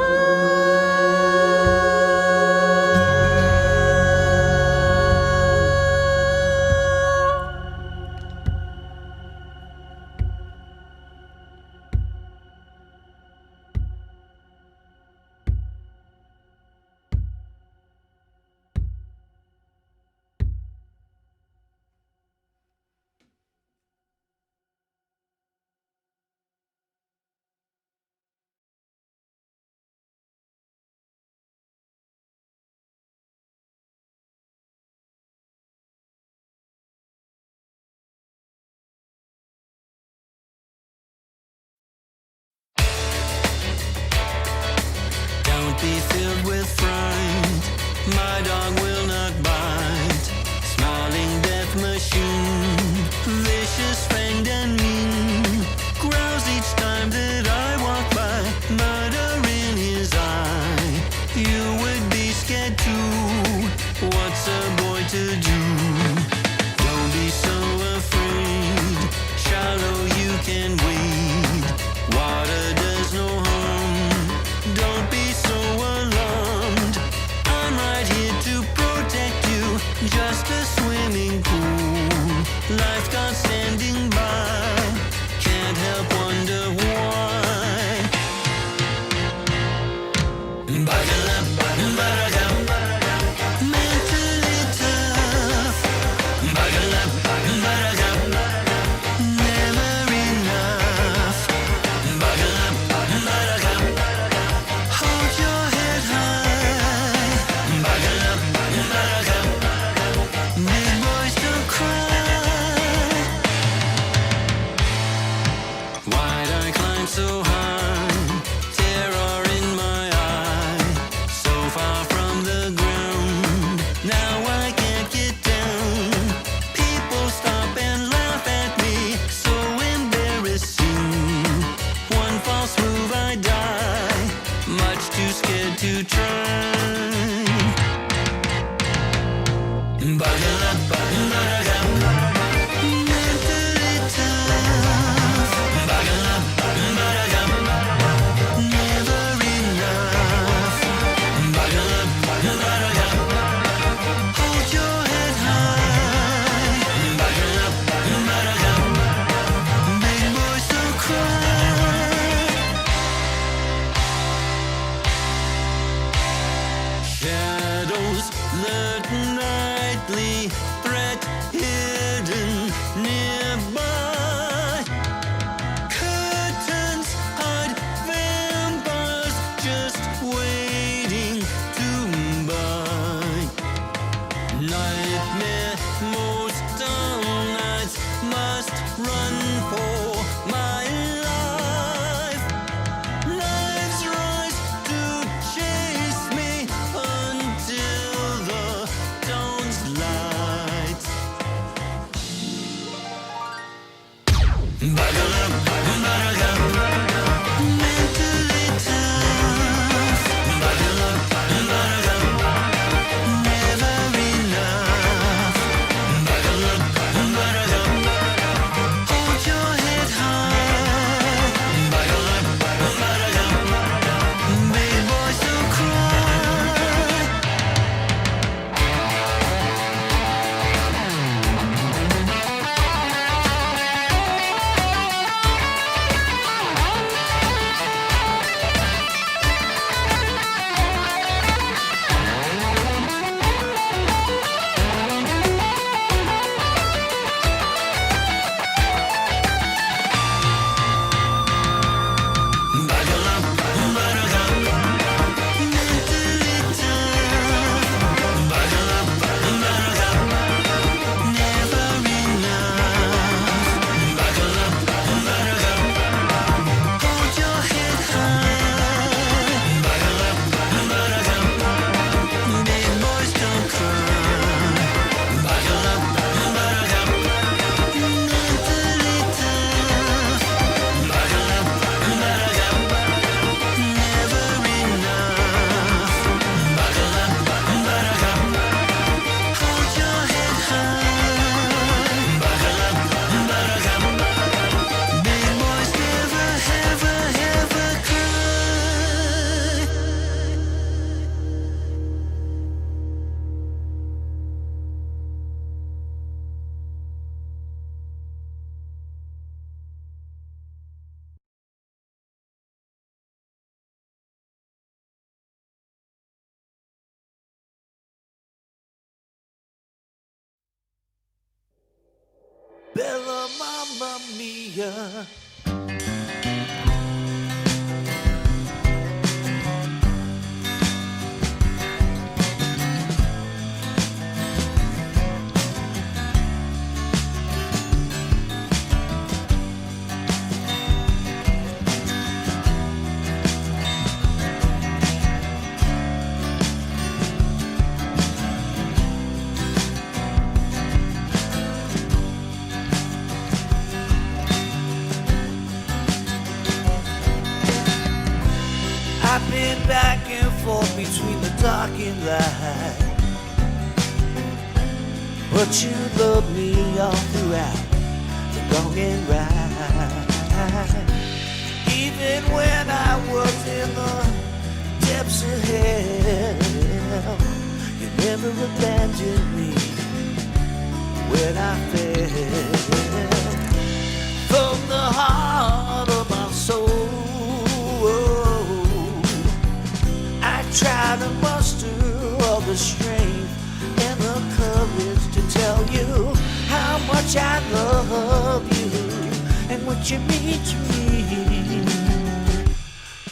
Speaker 1: Don't be filled with fright. My dog will not bite. Snarling death machine, vicious, fanged and mean. Growls each time that I walk by, murder in his eye. You would be scared too. What's a boy to do? Don't be so afraid. Shallow you can wade. Water does no harm. Don't be so alarmed. I'm right here to protect you. Just a swimming pool. Lifeguard standing by. Can't help wonder why. Buckle up, buttercup. Mentally tough. Buckle up, buttercup. Never enough. Buckle up, buttercup. Hold your head high. Buckle up, buttercup. Big boys don't cry. Why'd I climb so high? Terror in my eye. So far from the ground. Now I can't get down. People stop and laugh at me. So embarrassing. One false move I die. Much too scared to try. Buckle up, buttercup. Mentally tough. Buckle up, buttercup. Never enough. Buckle up, buttercup. Hold your head high. Buckle up, buttercup. Big boys don't cry.
Speaker 5: Mamma Mia. I've been back and forth between the dark and light, but you loved me all throughout the long and right. Even when I was in the depths of hell, you never abandoned me when I fell. From the heart of my soul, try to muster all the strength and the courage to tell you how much I love you and what you mean to me.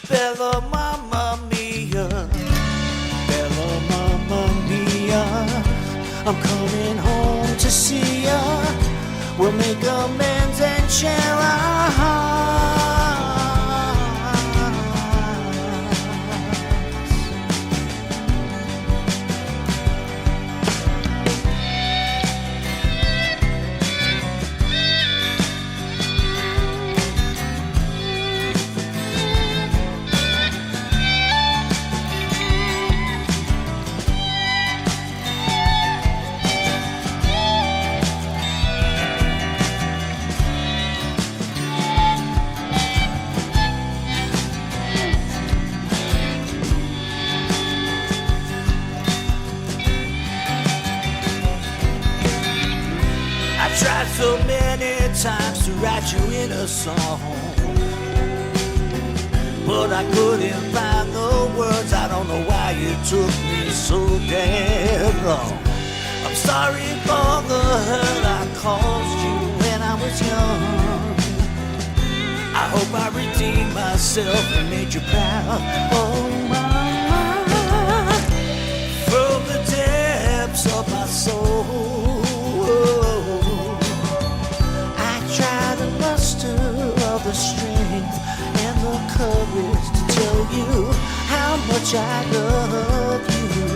Speaker 5: Bella Mamma Mia, Bella Mamma Mia, I'm coming home to see ya. We'll make amends and share our hearts. Tried so many times to write you in a song, but I couldn't find the words. I don't know why it took me so damn long. I'm sorry for the hurt I caused you when I was young. I hope I redeemed myself and made you proud. Oh my, from the depths of my soul, try to muster all the strength and the courage to tell you how much I love you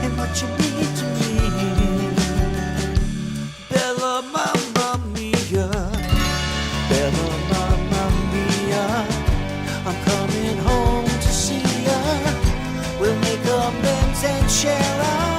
Speaker 5: and what you mean to me. Bella Mamma Mia, Bella Mamma Mia, I'm coming home to see ya. We'll make amends and share our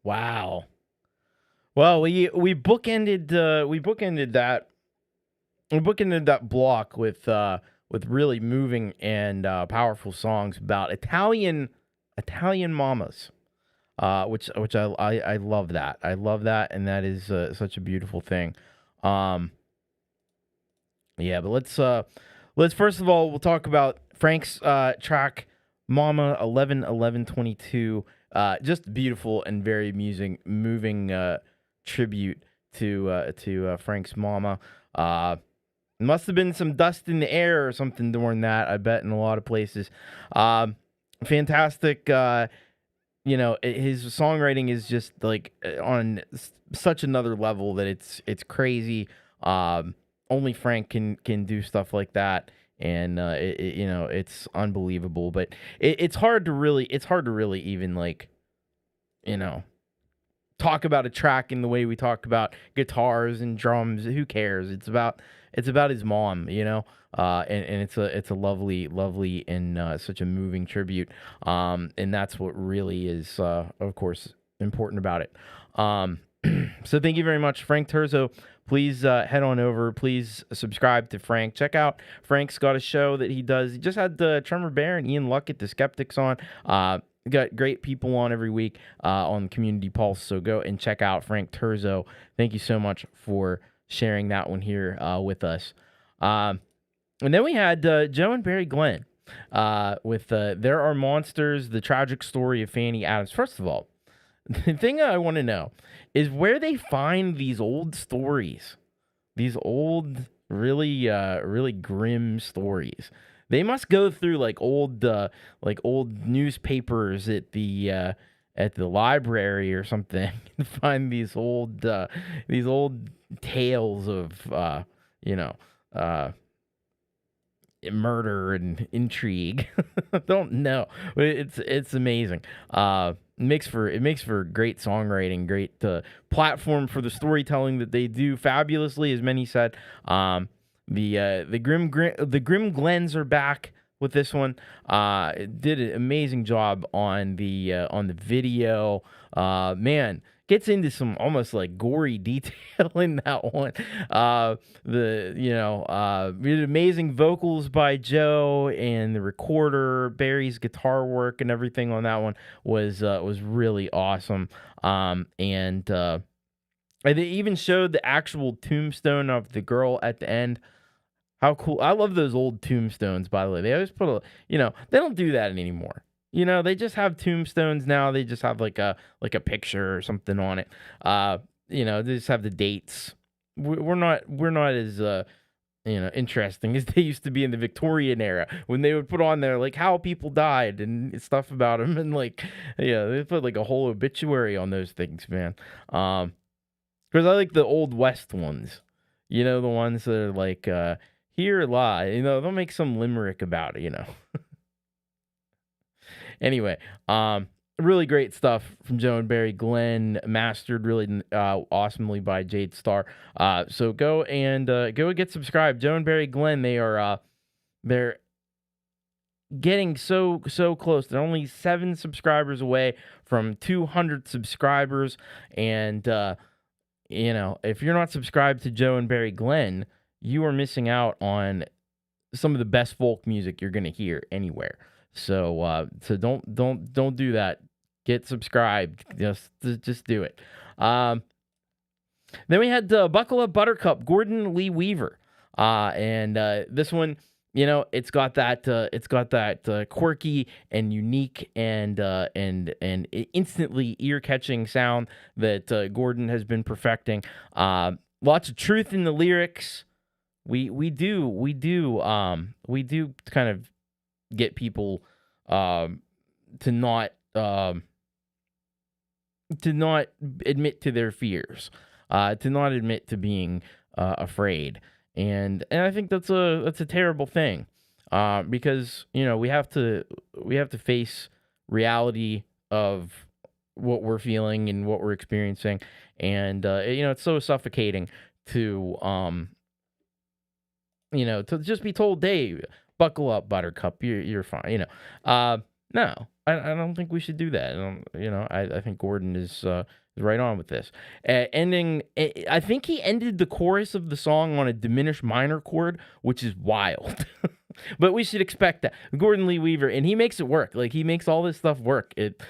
Speaker 2: Wow. Well, we bookended that block with really moving and powerful songs about Italian mamas, which I love that. I love that, and that is such a beautiful thing. Yeah, but let's first of all, we'll talk about Frank's track Mama 11-11-22. Just beautiful and very moving tribute to Frank's mama. Must have been some dust in the air or something during that, I bet, in a lot of places. Fantastic. His songwriting is just like on such another level that it's crazy. Only Frank can do stuff like that, and it's unbelievable. But it's hard to really even like, talk about a track in the way we talk about guitars and drums. Who cares? It's about his mom, and it's a lovely and such a moving tribute. And that's what really is, of course, important about it. So thank you very much, Frank Terzo. Please head on over. Please subscribe to Frank. Check out Frank's got a show that he does. He just had Tremor Bear and Ian Luckett, the Skeptics, on. Got great people on every week on Community Pulse. So go and check out Frank Terzo. Thank you so much for sharing that one here with us. And then we had Joe and Barry Glenn with There Are Monsters, the tragic story of Fanny Adams. First of all, the thing I want to know is where they find these old stories, these old, really grim stories. They must go through like old newspapers at the library or something and find these old tales of murder and intrigue. I don't know. It's amazing. It makes for great songwriting, great platform for the storytelling that they do fabulously, as many said. The Grim Glens are back with this one. Did an amazing job on the video. Man, gets into some almost like gory detail in that one. We did amazing vocals by Joe, and the recorder, Barry's guitar work and everything on that one was really awesome. And they even showed the actual tombstone of the girl at the end. How cool. I love those old tombstones, by the way. They always put they don't do that anymore. They just have tombstones now. They just have like a picture or something on it. They just have the dates. We're not as interesting as they used to be in the Victorian era, when they would put on there like how people died and stuff about them, and they put like a whole obituary on those things, man. Because I like the old West ones. The ones that are like here lie. They'll make some limerick about it. Anyway, really great stuff from Joe and Barry Glenn, mastered really awesomely by Jade Starr. So go and get subscribed. Joe and Barry Glenn, they're getting so close. They're only 7 subscribers away from 200 subscribers, and if you're not subscribed to Joe and Barry Glenn, you are missing out on some of the best folk music you're going to hear anywhere. So don't do that. Get subscribed. Just do it. Then we had Buckle Up Buttercup, Gordon Lee Weaver, and this one, it's got that quirky and unique and instantly ear-catching sound that Gordon has been perfecting. Lots of truth in the lyrics. We do kind of get people to not admit to their fears, to not admit to being afraid, and I think that's a terrible thing, because we have to face reality of what we're feeling and what we're experiencing, and it's so suffocating to to just be told, hey, buckle up, Buttercup, you're fine. No, I don't think we should do that. I think Gordon is right on with this. I think he ended the chorus of the song on a diminished minor chord, which is wild. But we should expect that. Gordon Lee Weaver, and he makes it work. Like, he makes all this stuff work. It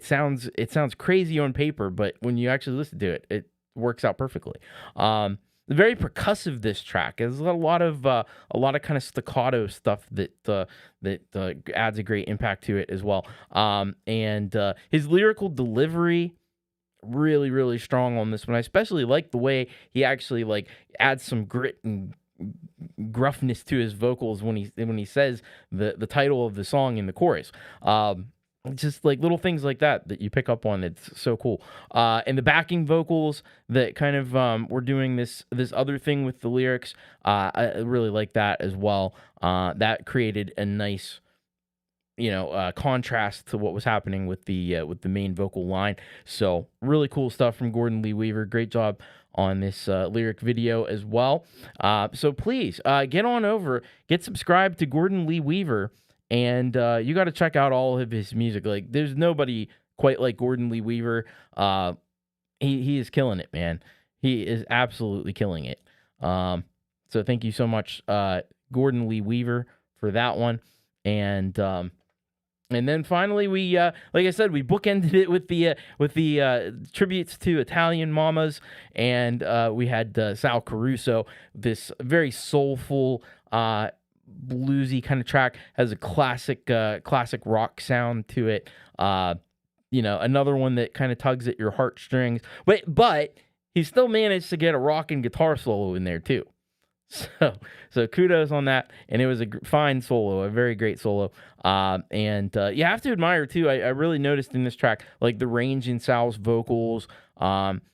Speaker 2: sounds crazy on paper, but when you actually listen to it, it works out perfectly. Very percussive, this track. There's a lot of kind of staccato stuff that adds a great impact to it as well. And his lyrical delivery really, really strong on this one. I especially like the way he actually like adds some grit and gruffness to his vocals when he says the title of the song in the chorus. Just like little things like that you pick up on. It's so cool. And the backing vocals that kind of were doing this other thing with the lyrics. I really like that as well. That created a nice, contrast to what was happening with the main vocal line. So really cool stuff from Gordon Lee Weaver. Great job on this lyric video as well. So please get on over, get subscribed to Gordon Lee Weaver. And you got to check out all of his music. Like, there's nobody quite like Gordon Lee Weaver. He is killing it, man. He is absolutely killing it. So thank you so much, Gordon Lee Weaver, for that one. And then finally, we like I said, we bookended it with the tributes to Italian mamas, and we had Sal Caruso, this very soulful, bluesy kind of track, has a classic rock sound to it. Another one that kind of tugs at your heartstrings, but he still managed to get a rockin' guitar solo in there too. So kudos on that, and it was a fine solo, a very great solo. And you have to admire too. I really noticed in this track, like the range in Sal's vocals.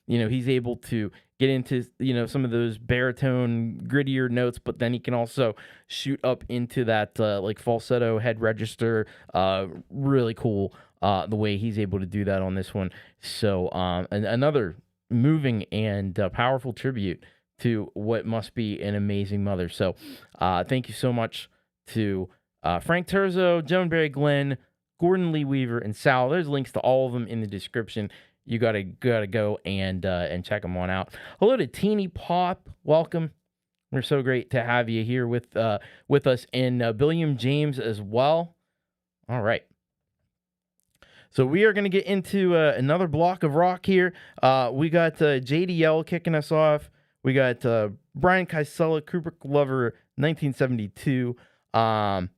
Speaker 2: He's able to get into some of those baritone, grittier notes, but then he can also shoot up into that like falsetto head register. Really cool the way he's able to do that on this one. So another moving and powerful tribute to what must be an amazing mother. So thank you so much to Frank Terzo, Joan Barry Glenn, Gordon Lee Weaver, and Sal. There's links to all of them in the description. You gotta go and check them on out. Hello to Teeny Pop. Welcome. We're so great to have you here with us, and Billiam James as well. All right. So we are going to get into another block of rock here. We got JDL kicking us off. We got Brian Kaisela, Kubrick Lover, 1972. And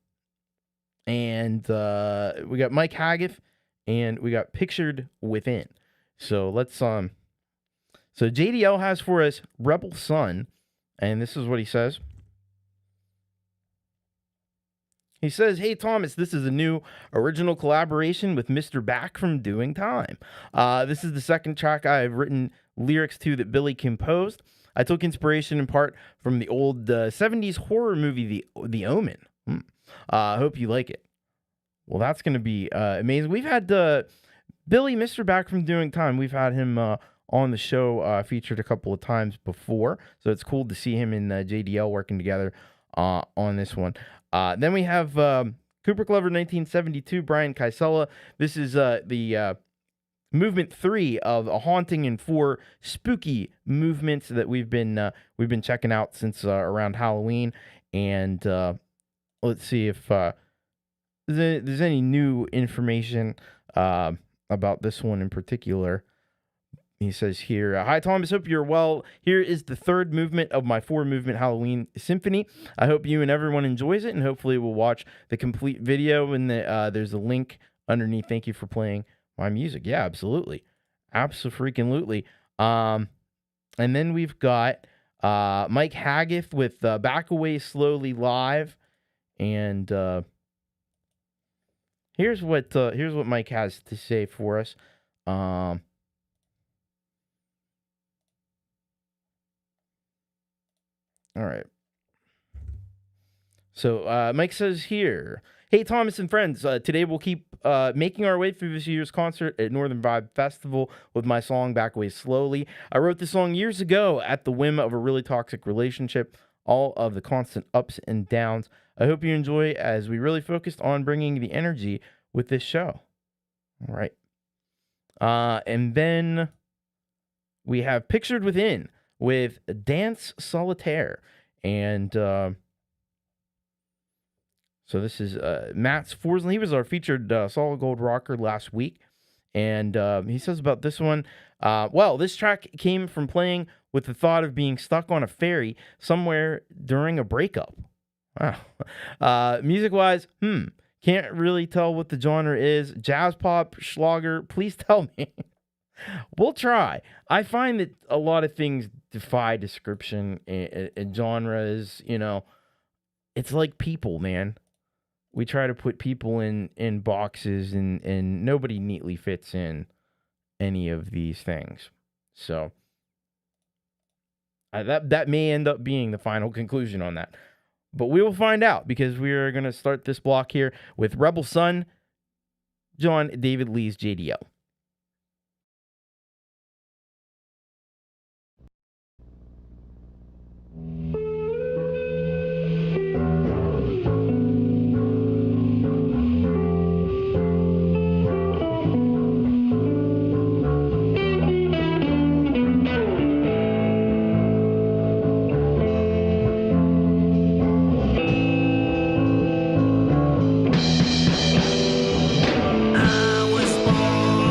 Speaker 2: we got Mike Haggith, and we got Pictured Within. So let's so JDL has for us Rebel Sun, and this is what he says. He says, "Hey Thomas, this is a new original collaboration with Mr. Back from Doing Time. This is the second track I've written lyrics to that Billy composed. I took inspiration in part from the old 70s horror movie, The Omen. Hope you like it." Well, that's going to be amazing. We've had Billy, Mr. Back from Doing Time. We've had him on the show, featured a couple of times before. So it's cool to see him and JDL working together on this one. Then we have Kubrick Lover 1972, Brian Kaisela. This is the movement 3 of a haunting and 4 spooky movements that we've been checking out since around Halloween. And let's see if there's any new information about this one in particular. He says here, "Hi, Thomas. Hope you're well. Here is the third movement of my 4-movement Halloween symphony. I hope you and everyone enjoys it, and hopefully we'll watch the complete video. And there's a link underneath. Thank you for playing my music." Yeah, absolutely. Abso-freaking-lutely. And then we've got Mike Haggith with Back Away Slowly Live. And here's what Mike has to say for us. All right. So Mike says here, "Hey, Thomas and friends, today we'll keep making our way through this year's concert at Northern Vibe Festival with my song Back Away Slowly. I wrote this song years ago at the whim of a really toxic relationship, all of the constant ups and downs. I hope you enjoy as we really focused on bringing the energy with this show." All right. And then we have Pictured Within with Dance Solitaire. And so this is Matt's Forslund. He was our featured Solid Gold rocker last week. And he says about this one, well, this track came from playing with the thought of being stuck on a ferry somewhere during a breakup. Wow. Music-wise, can't really tell what the genre is. Jazz pop, Schlager, please tell me. We'll try. I find that a lot of things defy description and genres, you know. It's like people, man. We try to put people in boxes and nobody neatly fits in any of these things. So that may end up being the final conclusion on that. But we will find out because we are going to start this block here with Rebel Son, John David Lee's JDL.
Speaker 5: I was born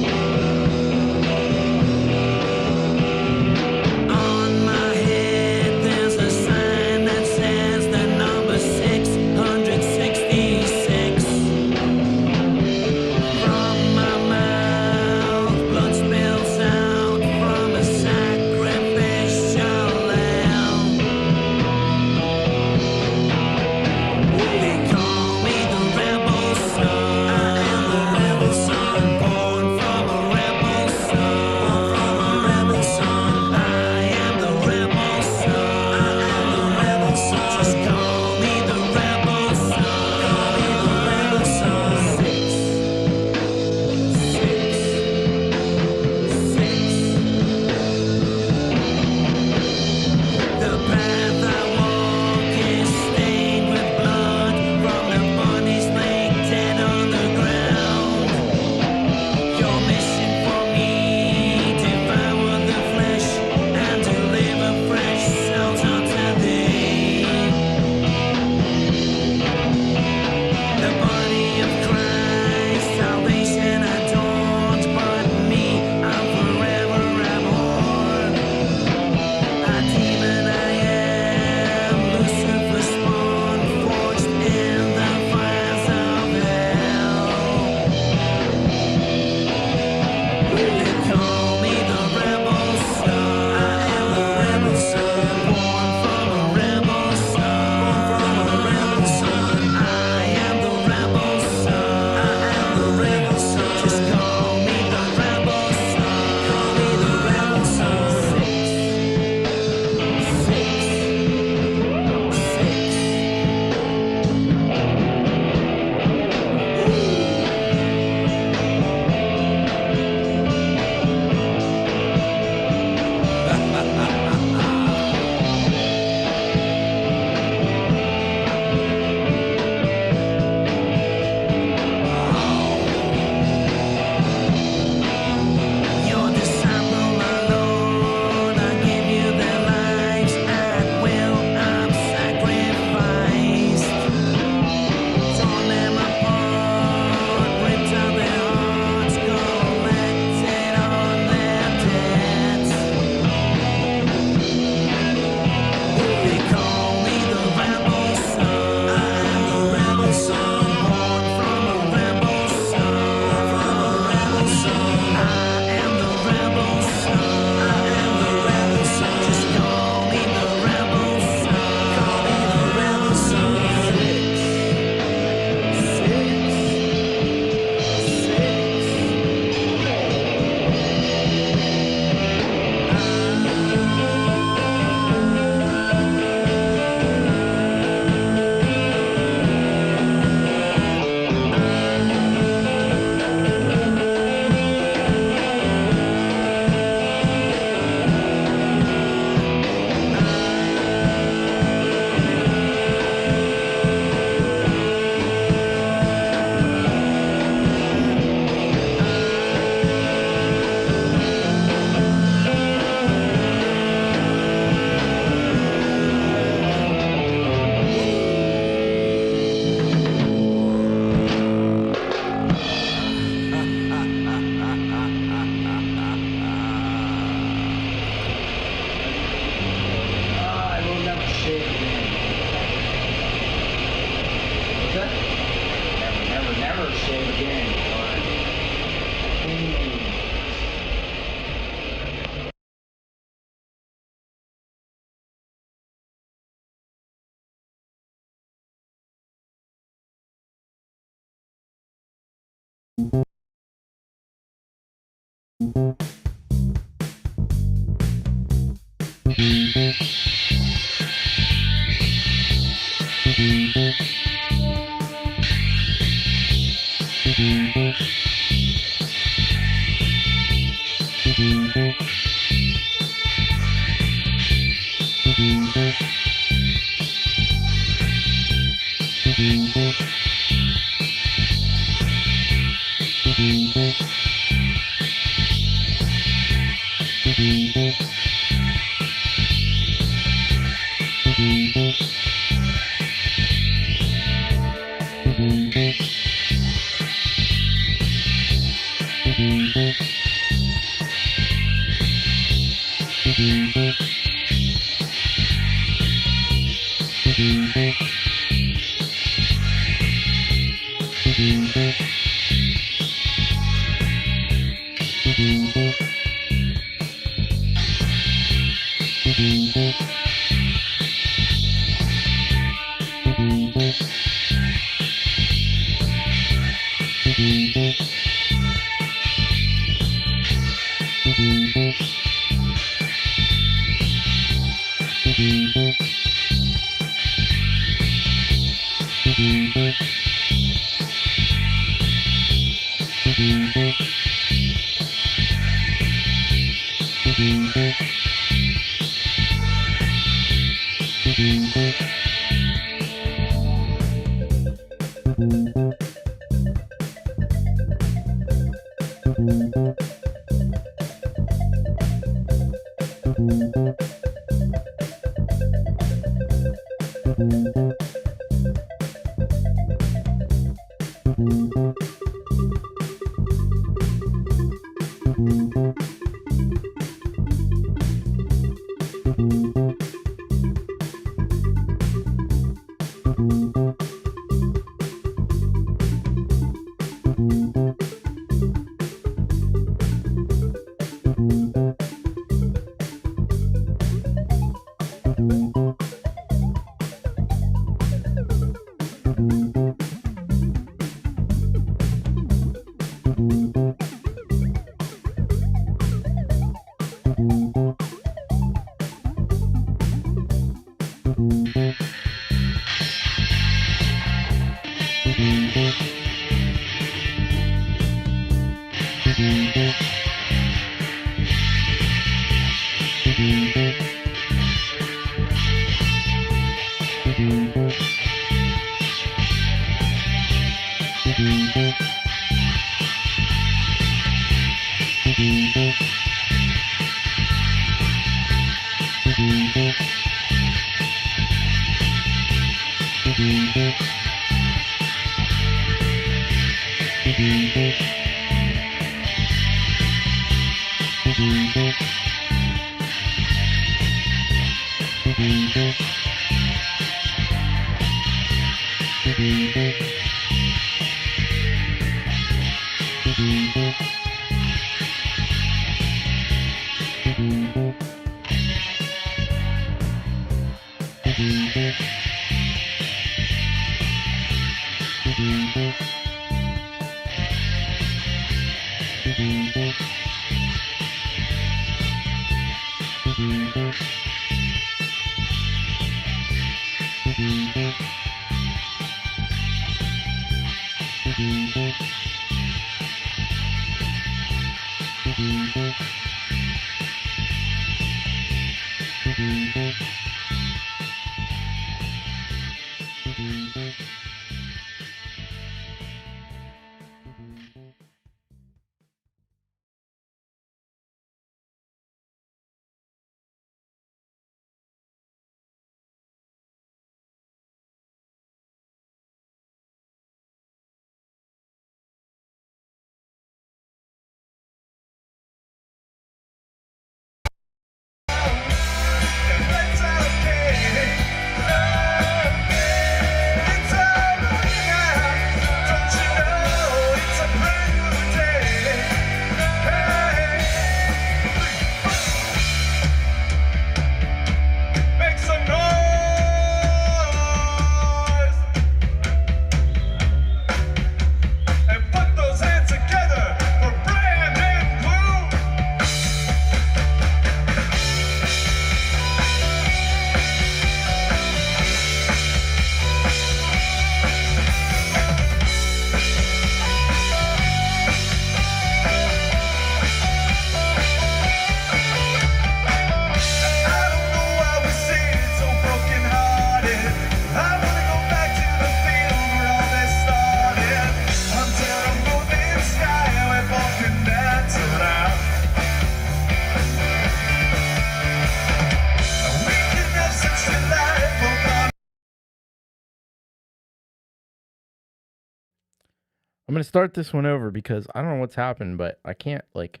Speaker 2: I'm gonna start this one over because I don't know what's happened, but I can't, like,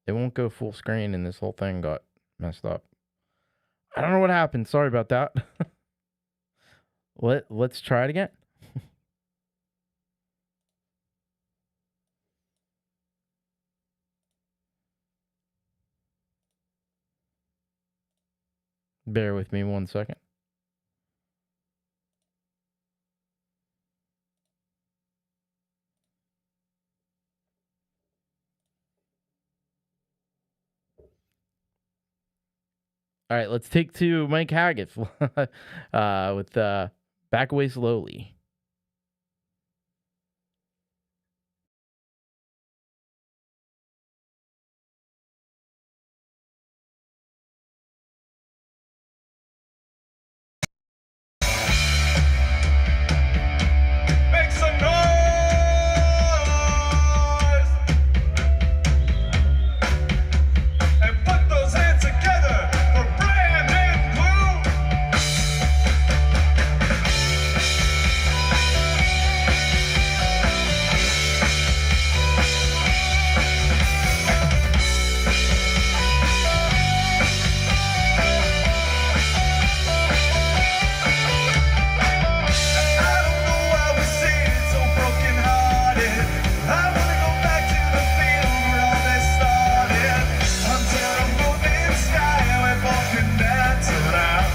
Speaker 2: it won't go full screen and this whole thing got messed up. I don't know what happened. Sorry about that. Let's try it again. Bear with me 1 second. All right, let's take to Mike Haggith with Back Away Slowly.
Speaker 7: Make some noise and put those hands together for Brandon Blue. I don't know why we say it so broken-hearted. I wanna go back to the field where all this started. Until the moon and sky we're both connected out.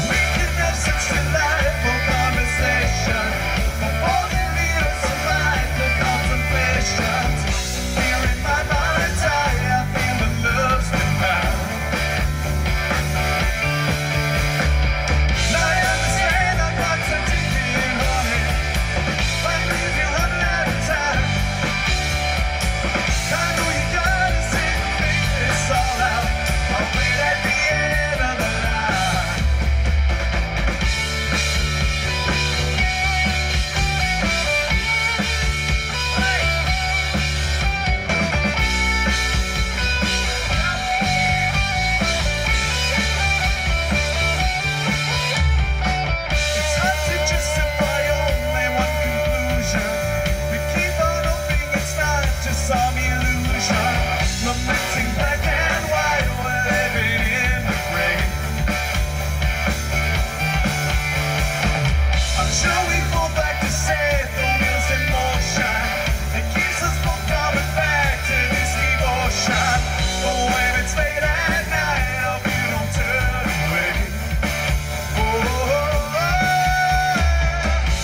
Speaker 7: We can have such delightful conversation. All the leaders survive the contemplations. Here in my mind's eye, I feel the love's been found. Now I understand our clocks are ticking on it. Like we've been running out of time. I know you gotta sit and think this all out. I'll wait at the end of the line. It's hard to justify only one conclusion. We keep on hoping it's not just some illusion. Lamenting black and white, we're living in the gray. I'm sure we fall back to set the wheels in motion. It keeps us both coming back to this devotion. But when it's late at night, I hope you don't turn away. Oh,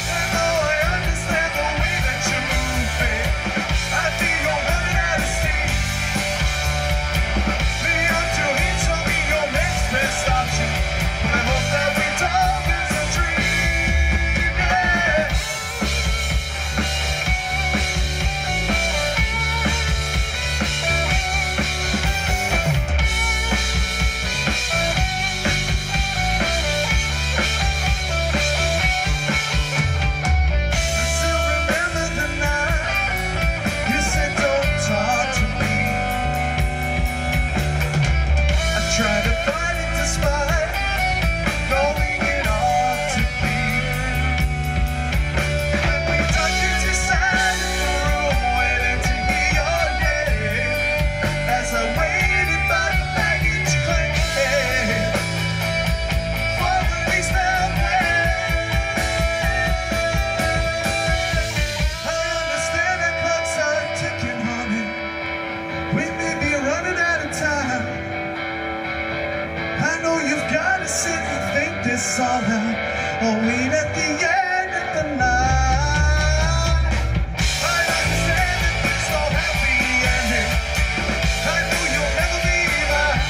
Speaker 7: and though I understand the way that you move, babe, I feel you're running out of steam. Beyond your hits, I'll be your next best option. I hope that we talk as a dream, yeah. I still remember the night you said don't talk to me. I tried to fight it despite knowing it ought to be. When we touched you inside the room, waiting to hear your name. As I waited by the baggage claim for release now there. I understand that clocks are ticking, honey. We may be running out of time. I know you've got to sit and think this all out, or wait at the end of the night. I understand that there's no happy ending. I know you'll never be mine.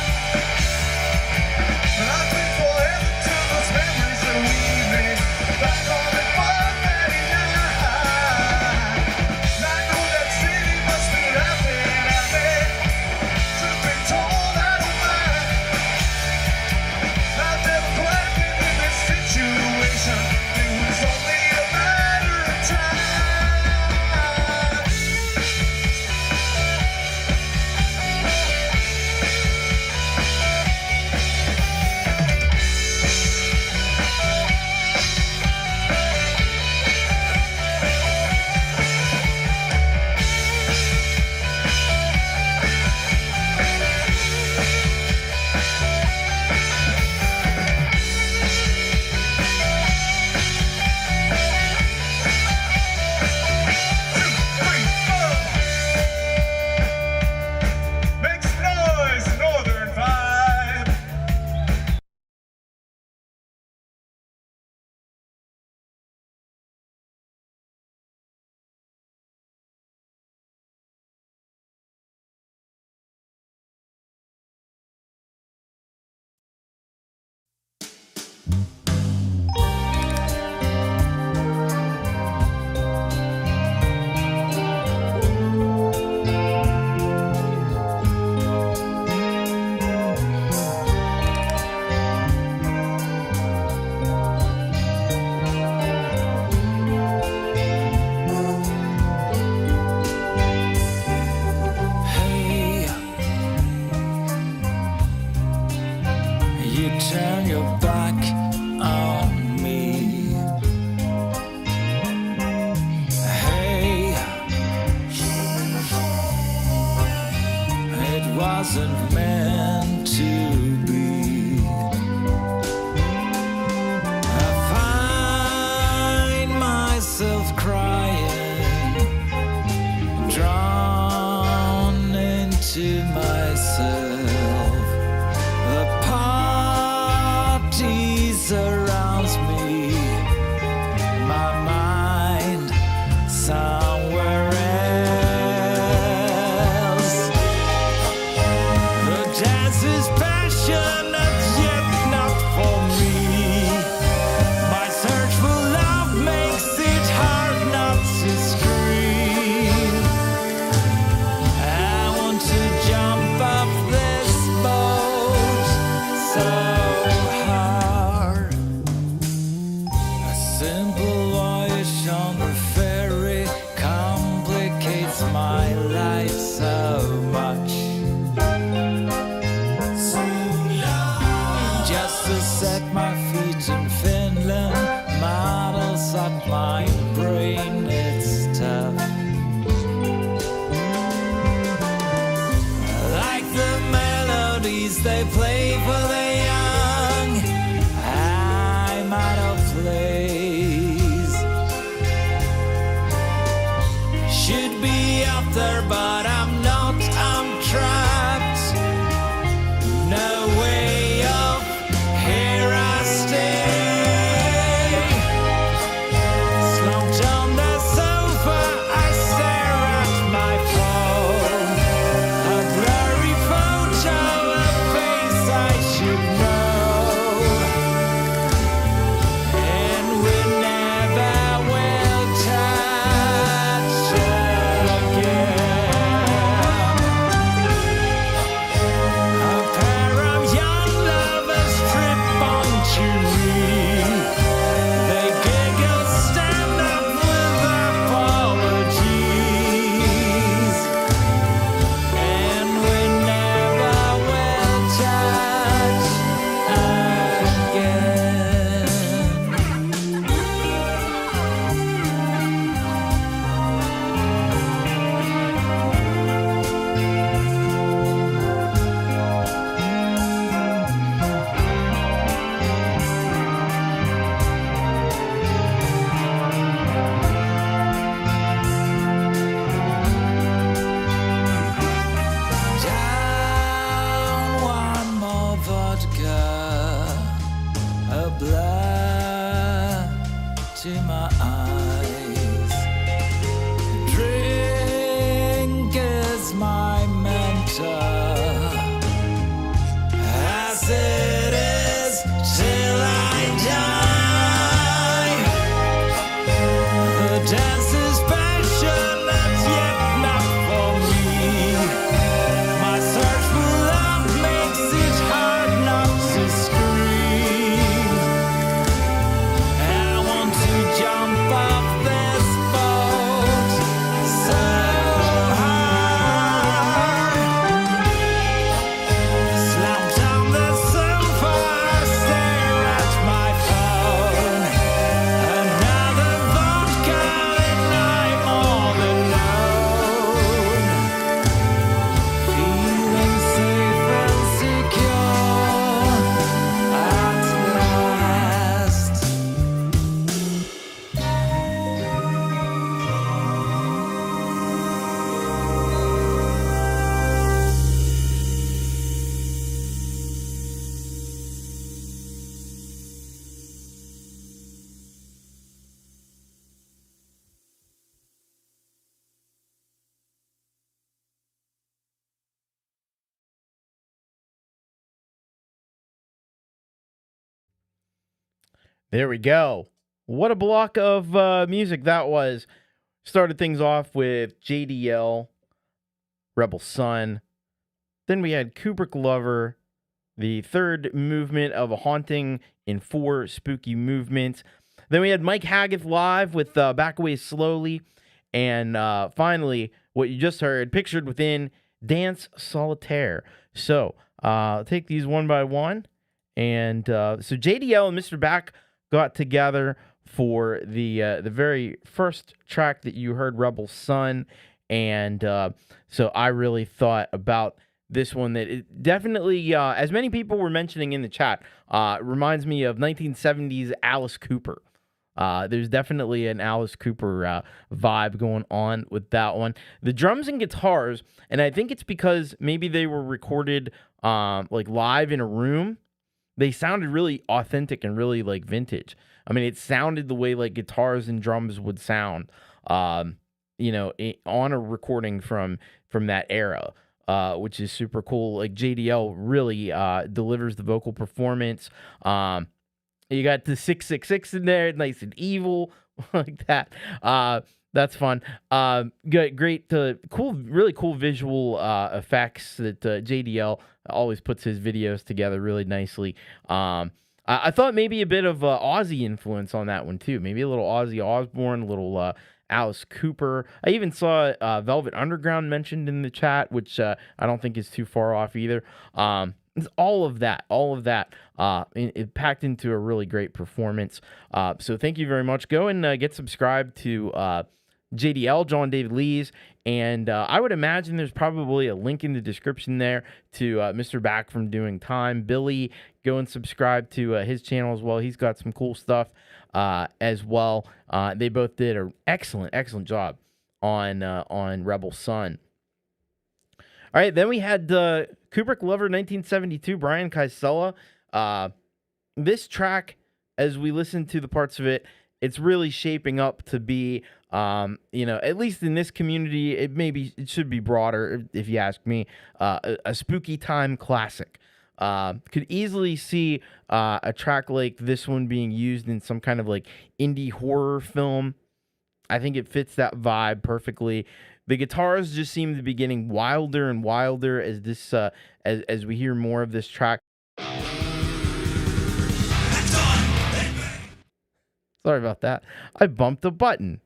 Speaker 7: But I've been forever to those memories that we made back on the farm that night. And I know that city must be laughing at me. Truth be told, I don't mind. I've never quite been in this situation. It was all
Speaker 5: Turn your back on me. Hey, it wasn't meant to be. I find myself crying, drawn into myself. Surrounds me, my mind somewhere else. The dance is passionate, yet not for me. My search for love makes it hard not to scream. I want to jump off this boat, so my life so much. Just to set my feet in Finland, models up my brain, it's tough. Like the melodies they play for the young, I'm out of place. Should be up there, but I'm not, I'm trapped. No way up, here I stay. Slumped on the sofa, I stare at my phone. A blurry photo, a face I should know. And we never will touch again. A pair of young lovers trip onto me. They giggle, stand up with apologies. And we never will touch again. Down one more vodka, a blur to my eyes. Drink is my mentor, as it is till I die. The dance is passionate, yet not for me. My search for love makes it hard not to scream. I want to jump off
Speaker 2: There we go. What a block of music that was. Started things off with JDL, Rebel Sun. Then we had Kubrick Lover, the third movement of A Haunting in 4 spooky movements. Then we had Mike Haggith live with Back Away Slowly. And finally, what you just heard, Pictured Within, Dance Solitaire. So, take these one by one. And so JDL and Mr. Back got together for the very first track that you heard, Rebel Sun. And so I really thought about this one that it definitely, as many people were mentioning in the chat, reminds me of 1970s Alice Cooper. There's definitely an Alice Cooper vibe going on with that one. The drums and guitars, and I think it's because maybe they were recorded like live in a room. They sounded really authentic and really like vintage. I mean, it sounded the way like guitars and drums would sound, on a recording from that era, which is super cool. Like JDL really delivers the vocal performance. You got the 666 in there, nice and evil, like that. That's fun. Great, cool, really cool visual effects that JDL always puts his videos together really nicely. I thought maybe a bit of Ozzy influence on that one too. Maybe a little Ozzy Osbourne, a little Alice Cooper. I even saw Velvet Underground mentioned in the chat, which I don't think is too far off either. It's all of that, it packed into a really great performance. So thank you very much. Go and get subscribed to JDL, John David Lee's, and I would imagine there's probably a link in the description there to Mr. Back from Doing Time. Billy, go and subscribe to his channel as well. He's got some cool stuff as well. They both did an excellent job on Rebel Sun. All right, then we had Kubrick Lover 1972, Brian Kaisela. This track, as we listen to the parts of it, it's really shaping up to be, at least in this community, it should be broader, if you ask me, a spooky time classic. Could easily see a track like this one being used in some kind of like indie horror film. I think it fits that vibe perfectly. The guitars just seem to be getting wilder and wilder as this as we hear more of this track. Sorry about that. I bumped a button.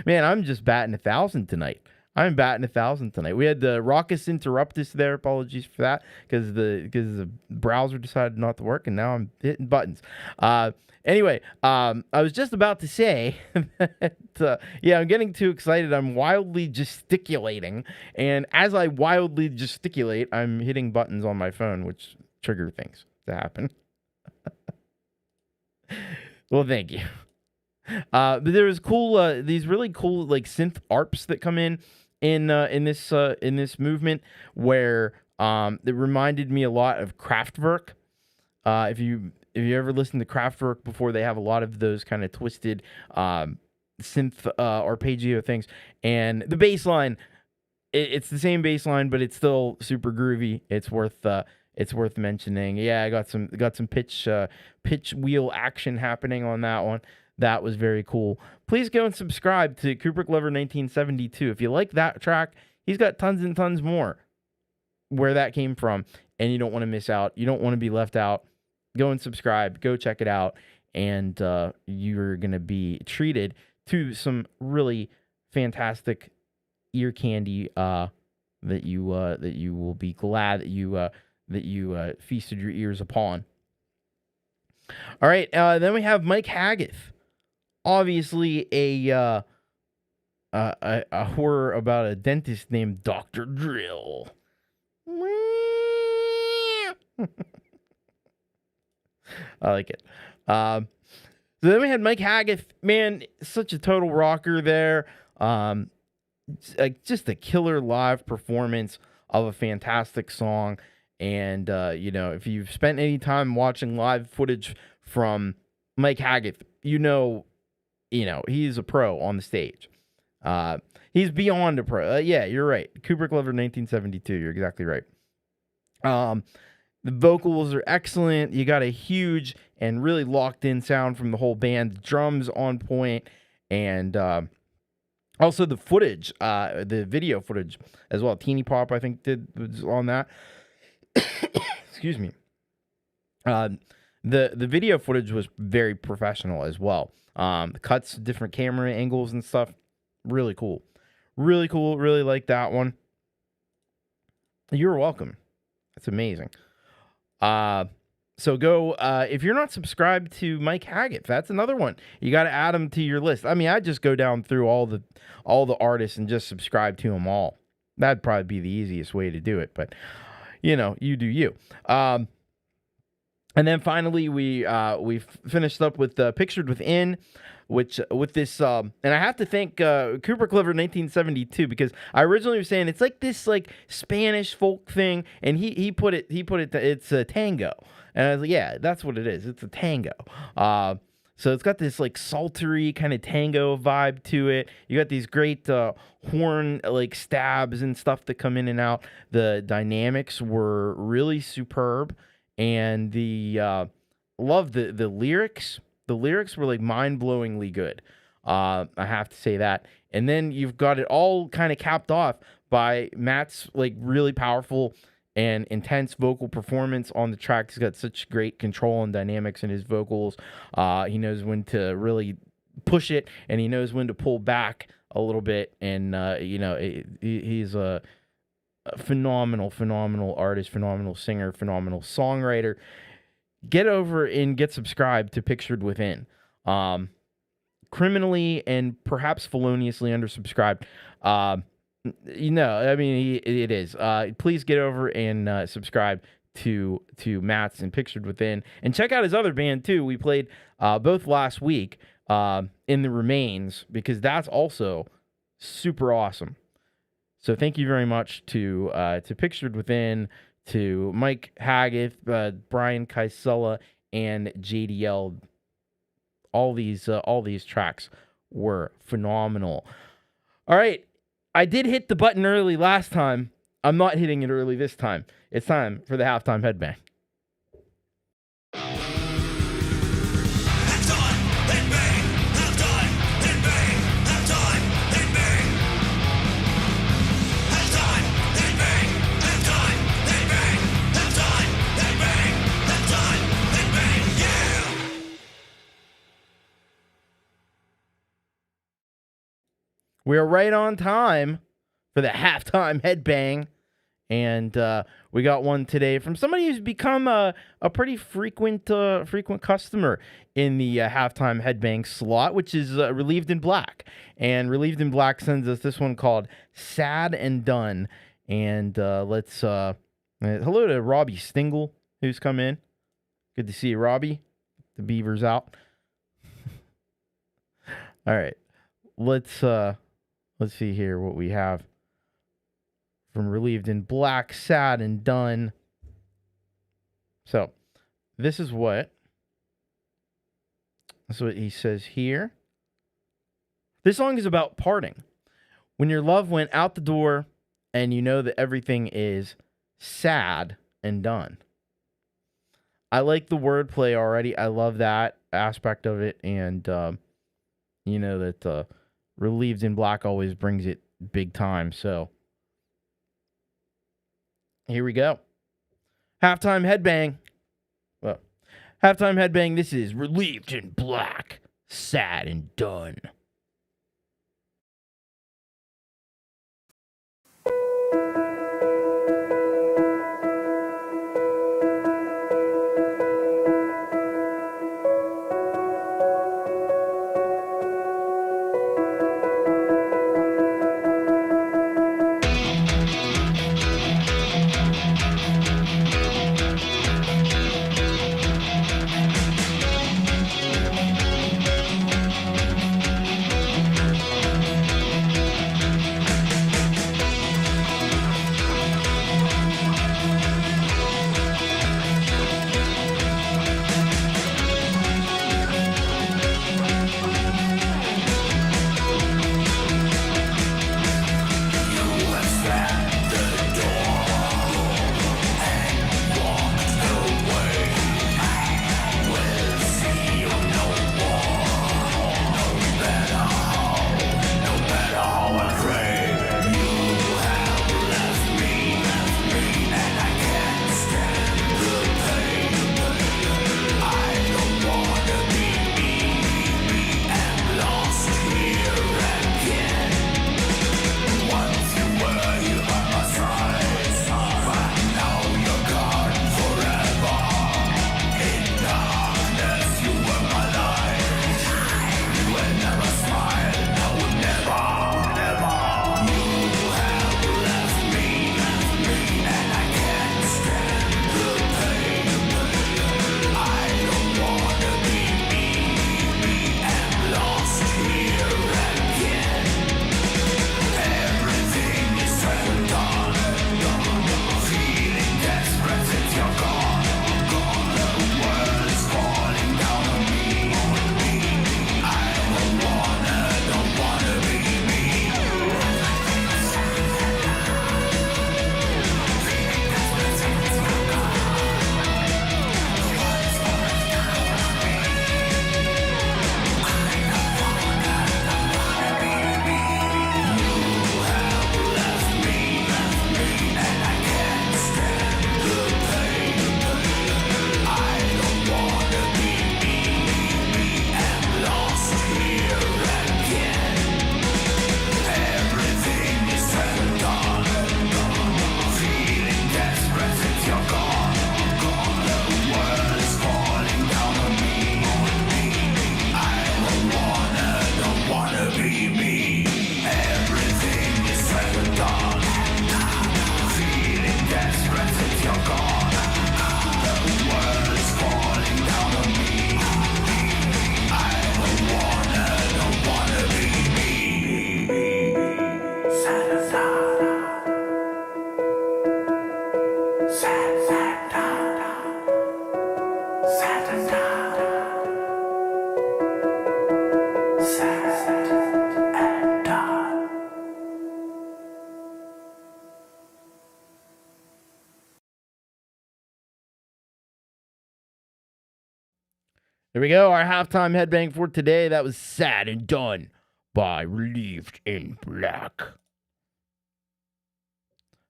Speaker 2: Man, I'm just batting 1,000 tonight. I'm batting 1,000 tonight. We had the Raucous Interruptus there. Apologies for that because the browser decided not to work, and now I'm hitting buttons. Anyway, I was just about to say that, I'm getting too excited. I'm wildly gesticulating, and as I wildly gesticulate, I'm hitting buttons on my phone, which trigger things to happen. Well, thank you. But there was these really cool like synth arps that come in this movement where it reminded me a lot of Kraftwerk. If you ever listened to Kraftwerk before, they have a lot of those kind of twisted synth arpeggio things, and the bass line, it's the same bass line, but it's still super groovy. It's worth mentioning. Yeah, I got some pitch wheel action happening on that one. That was very cool. Please go and subscribe to Kubrick Lover 1972. If you like that track, he's got tons and tons more where that came from, and you don't want to miss out. You don't want to be left out. Go and subscribe. Go check it out, and you're going to be treated to some really fantastic ear candy that you will be glad that you feasted your ears upon. All right, then we have Mike Haggith. Obviously, a horror about a dentist named Dr. Drill. I like it. So then we had Mike Haggith. Man, such a total rocker there. Just a killer live performance of a fantastic song. And, if you've spent any time watching live footage from Mike Haggith, he's a pro on the stage. He's beyond a pro. Yeah, you're right. Kubrick Lover 1972. You're exactly right. The vocals are excellent. You got a huge and really locked in sound from the whole band. The drums on point, and also the footage, the video footage as well. Teeny Pop, I think, was on that. Excuse me. The video footage was very professional as well. The cuts, different camera angles and stuff, really cool. Really cool. Really like that one. You're welcome. That's amazing. So go, if you're not subscribed to Mike Haggith, that's another one. You got to add him to your list. I mean, I just go down through all the artists and just subscribe to them all. That'd probably be the easiest way to do it, but you know, you do you. And then finally, we finished up with Pictured Within, which with this, and I have to thank Cooper Clifford 1972, because I originally was saying it's like this like Spanish folk thing, and he put it it's a tango, and I was like, yeah, that's what it is. It's a tango. So it's got this like sultry kind of tango vibe to it. You got these great horn like stabs and stuff that come in and out. The dynamics were really superb, and the love the lyrics. The lyrics were like mind-blowingly good. I have to say that. And then you've got it all kind of capped off by Matt's like really powerful and intense vocal performance on the track. He's got such great control and dynamics in his vocals. He knows when to really push it, and he knows when to pull back a little bit. And he's a phenomenal artist, phenomenal singer, phenomenal songwriter. Get over and get subscribed to Pictured Within. Criminally and perhaps feloniously undersubscribed. I mean, it is. Please get over and subscribe to Matt's and Pictured Within. And check out his other band, too. We played both last week in the Remains, because that's also super awesome. So thank you very much to Pictured Within, to Mike Haggith, Brian Kaisela, and JDL. All these tracks were phenomenal. All right, I did hit the button early last time. I'm not hitting it early this time. It's time for the halftime headbang. We are right on time for the halftime headbang, and we got one today from somebody who's become a pretty frequent customer in the halftime headbang slot, which is Relieved in Black. And Relieved in Black sends us this one called Sad and Done. And let's hello to Robbie Stingle, who's come in. Good to see you, Robbie. The Beaver's out. All right, let's see here what we have from Relieved in Black, Sad and Done. So, this is what he says here. This song is about parting. When your love went out the door and you know that everything is sad and done. I like the wordplay already. I love that aspect of it, and that Relieved in Black always brings it big time. So here we go. Halftime headbang. Well, halftime headbang. This is Relieved in Black, Sad and Done. we go. Our halftime headbang for today. That was Sad and Done by Relieved in Black.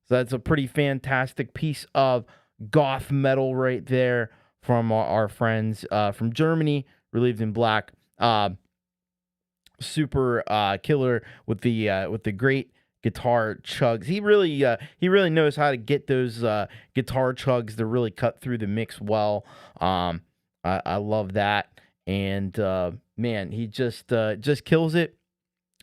Speaker 2: So that's a pretty fantastic piece of goth metal right there from our friends from Germany, Relieved in Black. Super killer with the great guitar chugs. He really knows how to get those guitar chugs to really cut through the mix well. I love that, and man, he just kills it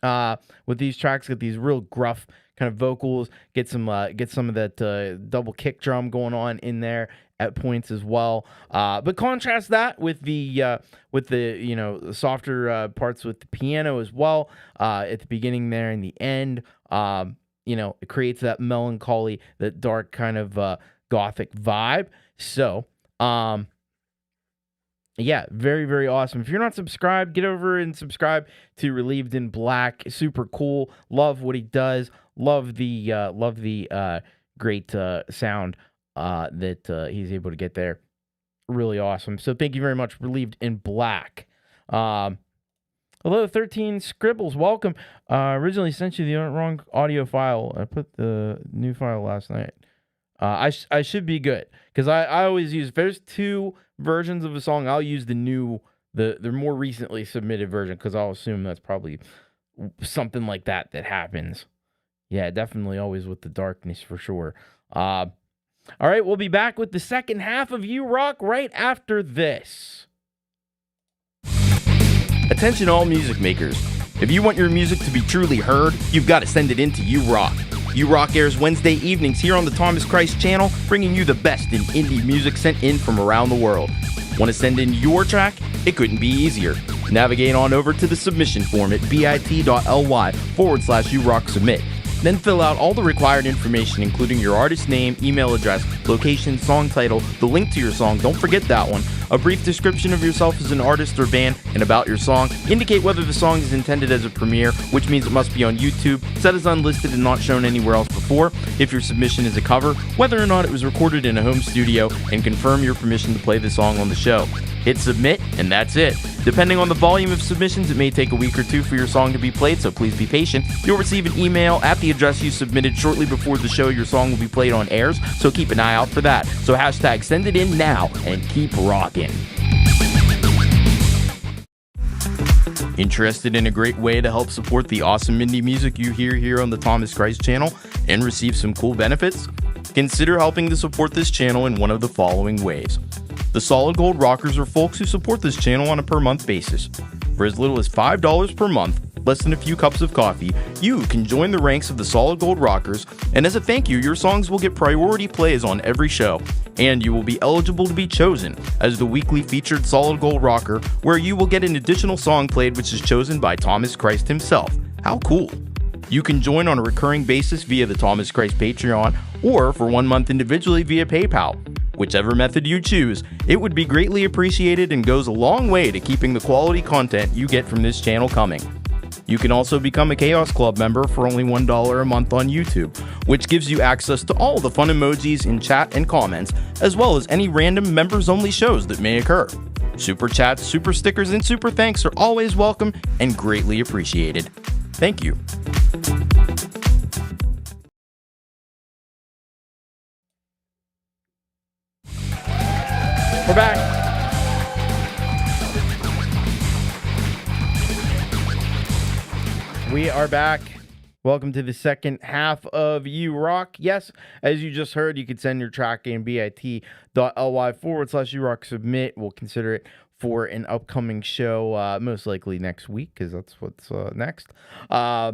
Speaker 2: with these tracks. Get these real gruff kind of vocals. Get some of that double kick drum going on in there at points as well. But contrast that with the softer parts with the piano as well at the beginning there and the end. It creates that melancholy, that dark kind of gothic vibe. So, yeah, very, very awesome. If you're not subscribed, get over and subscribe to Relieved in Black. Super cool. Love what he does. Love the great sound that he's able to get there. Really awesome. So thank you very much, Relieved in Black. Hello, 13 Scribbles. Welcome. Originally sent you the wrong audio file. I put the new file last night. I should be good because I always use, if there's two versions of a song, I'll use the more recently submitted version because I'll assume that's probably something like that happens. Yeah, definitely always with the darkness for sure. All right, we'll be back with the second half of You Rock right after this.
Speaker 8: Attention all music makers. If you want your music to be truly heard, you've got to send it in to You Rock. You Rock airs Wednesday evenings here on the Thomas Christ channel, bringing you the best in indie music sent in from around the world. Want to send in your track? It couldn't be easier. Navigate on over to the submission form at bit.ly/YouRockSubmit. Then fill out all the required information, including your artist name, email address, location, song title, the link to your song, don't forget that one, a brief description of yourself as an artist or band, and about your song. Indicate whether the song is intended as a premiere, which means it must be on YouTube, set as unlisted and not shown anywhere else before. If your submission is a cover, whether or not it was recorded in a home studio, and confirm your permission to play the song on the show. Hit submit, and that's it. Depending on the volume of submissions, it may take a week or two for your song to be played, so please be patient. You'll receive an email at the address you submitted shortly before the show your song will be played on airs, so keep an eye out for that. So hashtag send it in now and keep rocking. Interested in a great way to help support the awesome indie music you hear here on the Thomas Christ channel and receive some cool benefits? Consider helping to support this channel in one of the following ways. The Solid Gold Rockers are folks who support this channel on a per-month basis. For as little as $5 per month, less than a few cups of coffee, you can join the ranks of the Solid Gold Rockers, and as a thank you, your songs will get priority plays on every show, and you will be eligible to be chosen as the weekly featured Solid Gold Rocker, where you will get an additional song played which is chosen by Thomas Christ himself. How cool! You can join on a recurring basis via the Thomas Christ Patreon, or for 1 month individually via PayPal. Whichever method you choose, it would be greatly appreciated and goes a long way to keeping the quality content you get from this channel coming. You can also become a Chaos Club member for only $1 a month on YouTube, which gives you access to all the fun emojis in chat and comments, as well as any random members-only shows that may occur. Super chats, super stickers, and super thanks are always welcome and greatly appreciated. Thank you.
Speaker 2: We're back. We are back. Welcome to the second half of You Rock. Yes, as you just heard, you could send your track in bit.ly/YouRockSubmit. We'll consider it for an upcoming show, most likely next week, because that's what's next. I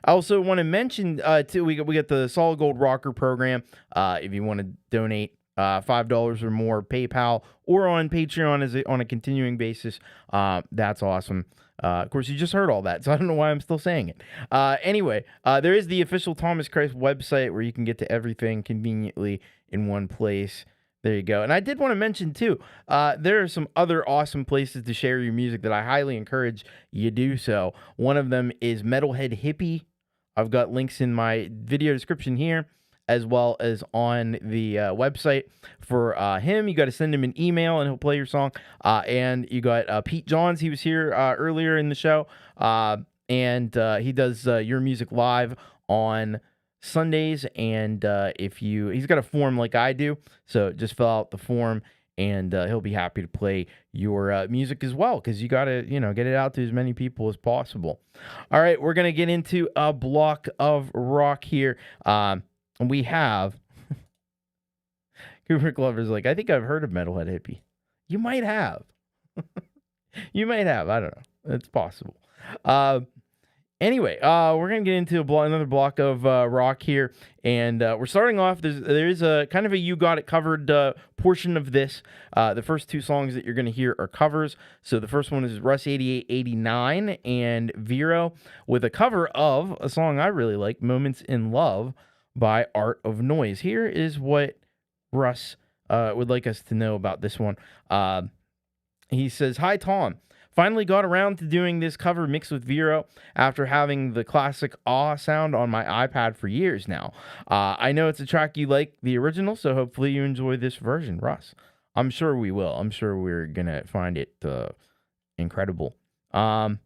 Speaker 2: also want to mention, too, we got the Solid Gold Rocker program. If you want to donate $5 or more, PayPal or on Patreon on a continuing basis, that's awesome. Of course, you just heard all that, so I don't know why I'm still saying it. Anyway, there is the official Thomas Christ website where you can get to everything conveniently in one place. There you go. And I did want to mention, too, there are some other awesome places to share your music that I highly encourage you do so. One of them is Metalhead Hippie. I've got links in my video description here. as well as on the website. For him, you got to send him an email and he'll play your song. And you got Pete Johns. He was here earlier in the show. And he does your music live on Sundays. And he's got a form like I do. So just fill out the form and he'll be happy to play your music as well, because you got to, get it out to as many people as possible. All right, we're going to get into a block of rock here. We have Cooper Glover's like, I think I've heard of Metalhead Hippie. You might have. You might have. I don't know. It's possible. Anyway, we're going to get into another block of rock here, and we're starting off, there's a kind of a You Got It Covered portion of this. The first two songs that you're going to hear are covers. So the first one is Russ 8889 and Vero with a cover of a song I really like, Moments in Love by Art of Noise. Here is what Russ would like us to know about this one. He says, "Hi, Tom. Finally got around to doing this cover mix with Vero after having the classic awe sound on my iPad for years now. I know it's a track you like the original, so hopefully you enjoy this version, Russ." I'm sure we will. I'm sure we're going to find it incredible. Then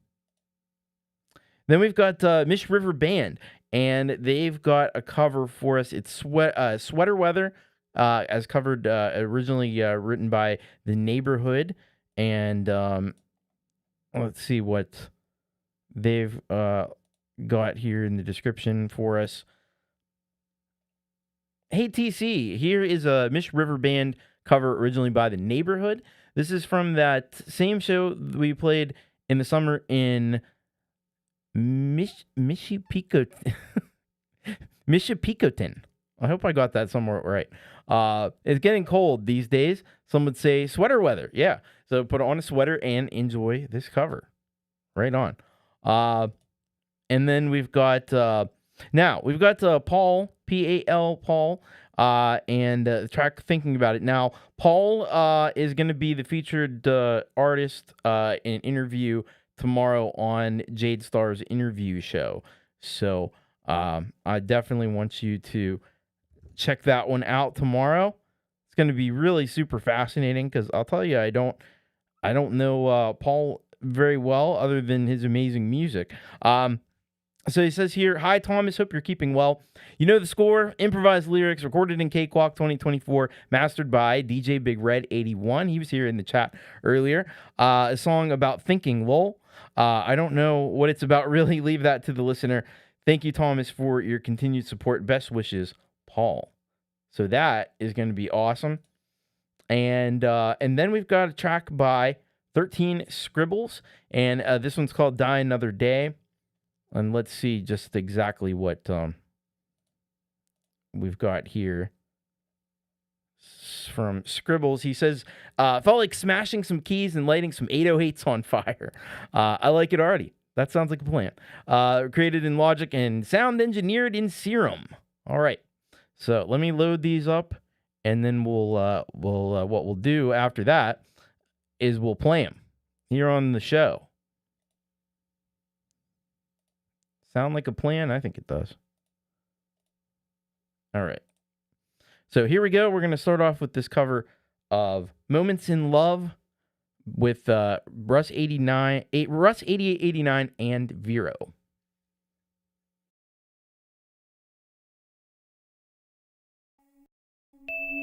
Speaker 2: we've got Mish River Band, and they've got a cover for us. It's Sweater Weather, as covered, originally written by The Neighborhood. And let's see what they've got here in the description for us. Hey, TC, here is a Mish River Band cover originally by The Neighborhood. This is from that same show we played in the summer in Michipicoten. I hope I got that somewhere right. It's getting cold these days. Some would say sweater weather. Yeah. So put on a sweater and enjoy this cover. Right on. And then we've got Paul, P-A-L, Paul, and the track Thinking About It. Now, Paul is going to be the featured artist in interview tomorrow on Jade Starr's interview show. So I definitely want you to check that one out tomorrow. It's going to be really super fascinating, because I'll tell you, I don't know Paul very well other than his amazing music. So he says here, "Hi, Thomas. Hope you're keeping well. You know the score, improvised lyrics, recorded in Cakewalk 2024, mastered by DJ Big Red 81. He was here in the chat earlier. A song about thinking, lol. I don't know what it's about, really. Leave that to the listener. Thank you, Thomas, for your continued support. Best wishes, Paul." So that is going to be awesome. And then we've got a track by 13 Scribbles, and this one's called Die Another Day. And let's see just exactly what we've got here from Scribbles. He says, felt like smashing some keys and lighting some 808s on fire. I like it already. That sounds like a plan. Created in Logic and sound engineered in Serum. All right. So let me load these up, and then what we'll do after that is we'll play them here on the show. Sound like a plan? I think it does. All right. So here we go. We're going to start off with this cover of Moments in Love with Russ 8889 and Vero.
Speaker 4: Moments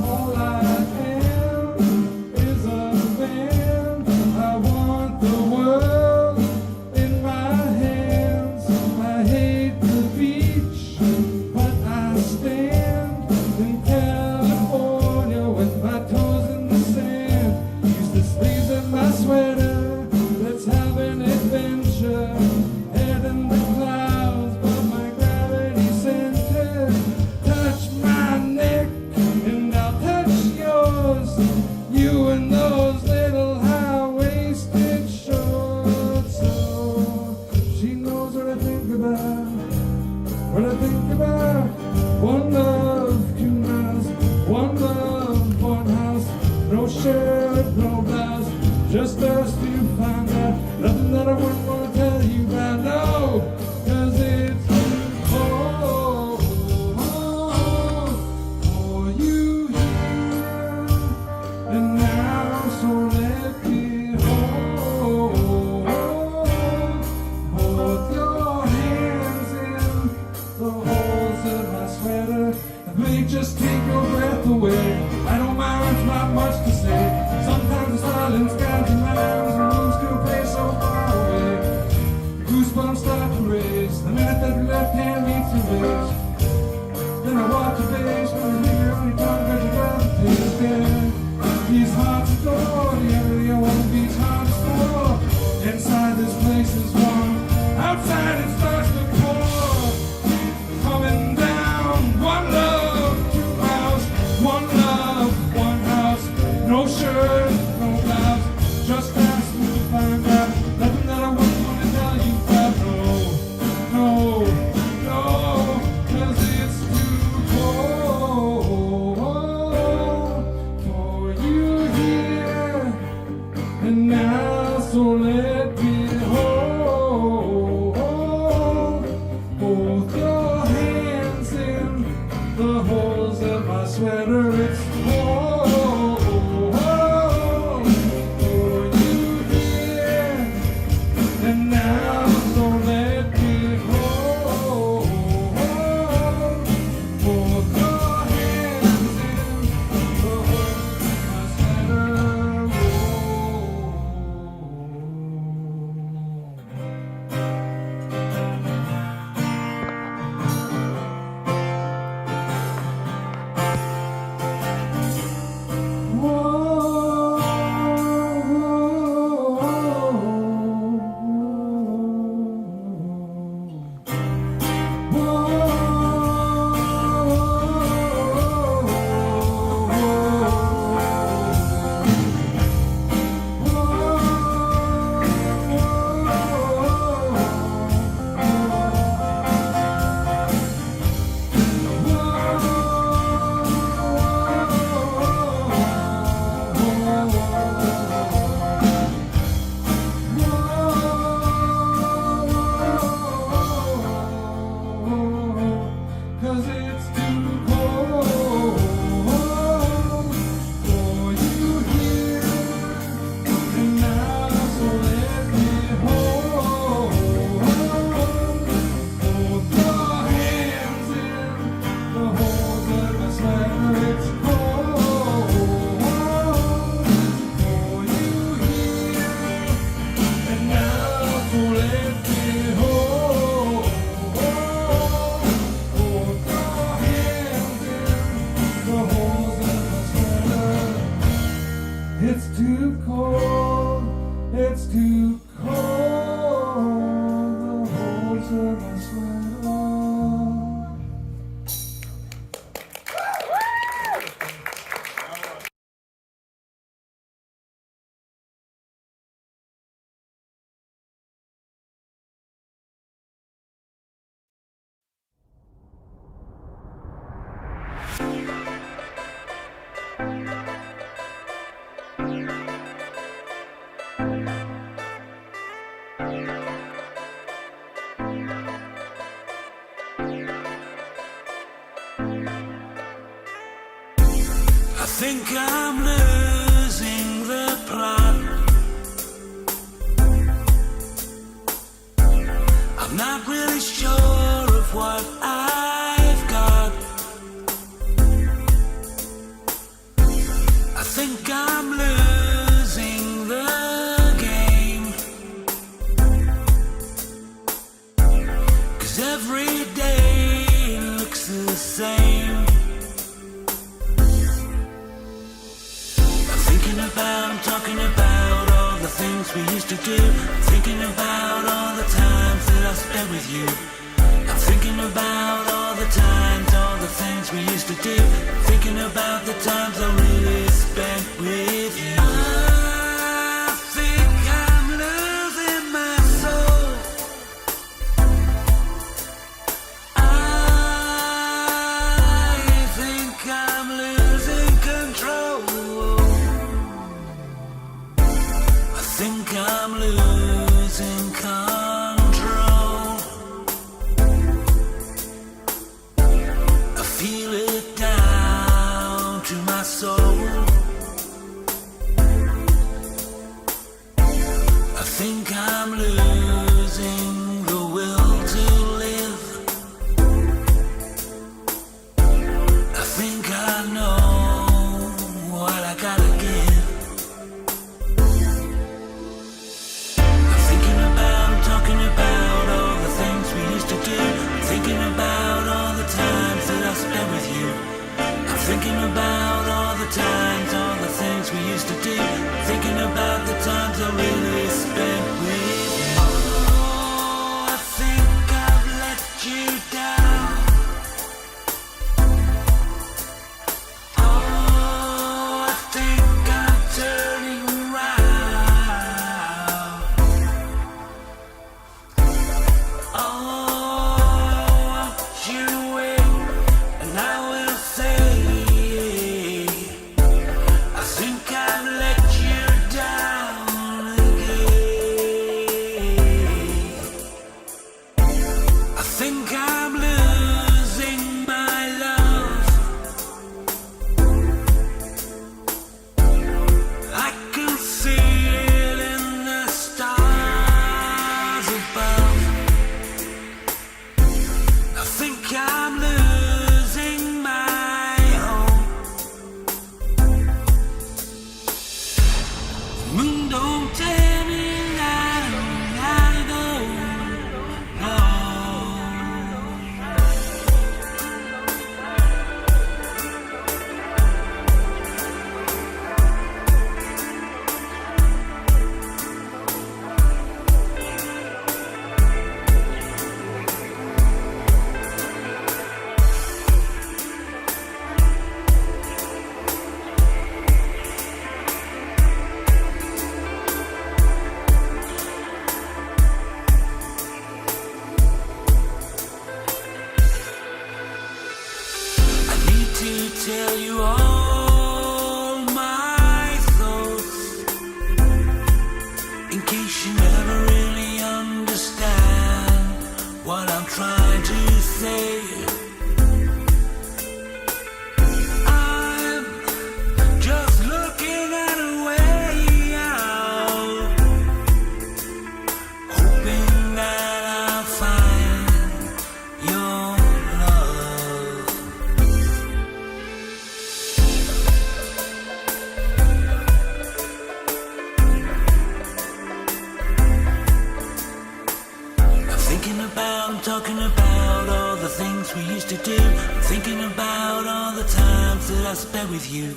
Speaker 7: All I am is a fan. I want the world in my hands. I hate the beach, but I stand in California with my toes in the sand. Use the sleeves of my sweater. Let's have an adventure. Head in the clouds, but my gravity center. Touch my neck and I'll touch yours. You and those little high-waisted shorts. So she knows what I think about. What I think about. One love, 2 miles. One love, 1 house. No shirt, no blouse. Just us to find out. Nothing that I wouldn't want to tell you about. No, 'cause it's too cold for you here and now. So let me hold both your hands in the holes of my sweater. It may just take your breath away. I don't mind, it's not much to say. Sometimes the silence guides the minds and moves to a place so far away. The goosebumps start to race the minute that your left hand meets the waist. Then I watch your face when you linger on your tongue 'cause you love the taste. Yeah, these hearts adore the area one beats hearts for. Inside this place is warm, outside it starts to pour. Coming down, one love, 2 miles. One love, 1 house. No shirt, no blouse. Just ask me to find out. Nothing that I wouldn't want to tell you about. No, no, no, 'cause it's too cold for you here and now. So let me hold both your hands in the holes of my sweater. It's cold for you here and now. So let me hold both your hands in the holes of my sweater.
Speaker 5: think I'm losing the plot. I'm not really sure of what I've got. I think I'm losing the game. 'Cause every day looks the same. I'm talking about all the things we used to do. I'm thinking about all the times that I spent with you. I'm thinking about all the times, all the things we used to do. I'm thinking about the times I really spent with you. I think I'm losing my soul. I think I'm losing control. I think I'm losing control. I feel it down to my soul. I think I'm losing the will to live. I think I know what I gotta give. Talking about all the things we used to do. I'm thinking about all the times that I spent with you. I'm thinking about all the times, all the things we used to do. I'm thinking about the times I really spent with you. Oh, I think I've let you down. Oh, I think I'm turning around. Oh, you wait, and I will say, I think I've let you down again. I think I'm losing my love. I can see it in the stars above. I think I'm losing my home. The moon don't tell me I don't gotta go. No. I need to tell you all my thoughts, in case you never really understand what I'm trying to say. I'm just looking at a way out, hoping that I'll find your love. I'm talking about all the things we used to do. I'm thinking about all the times that I spent with you.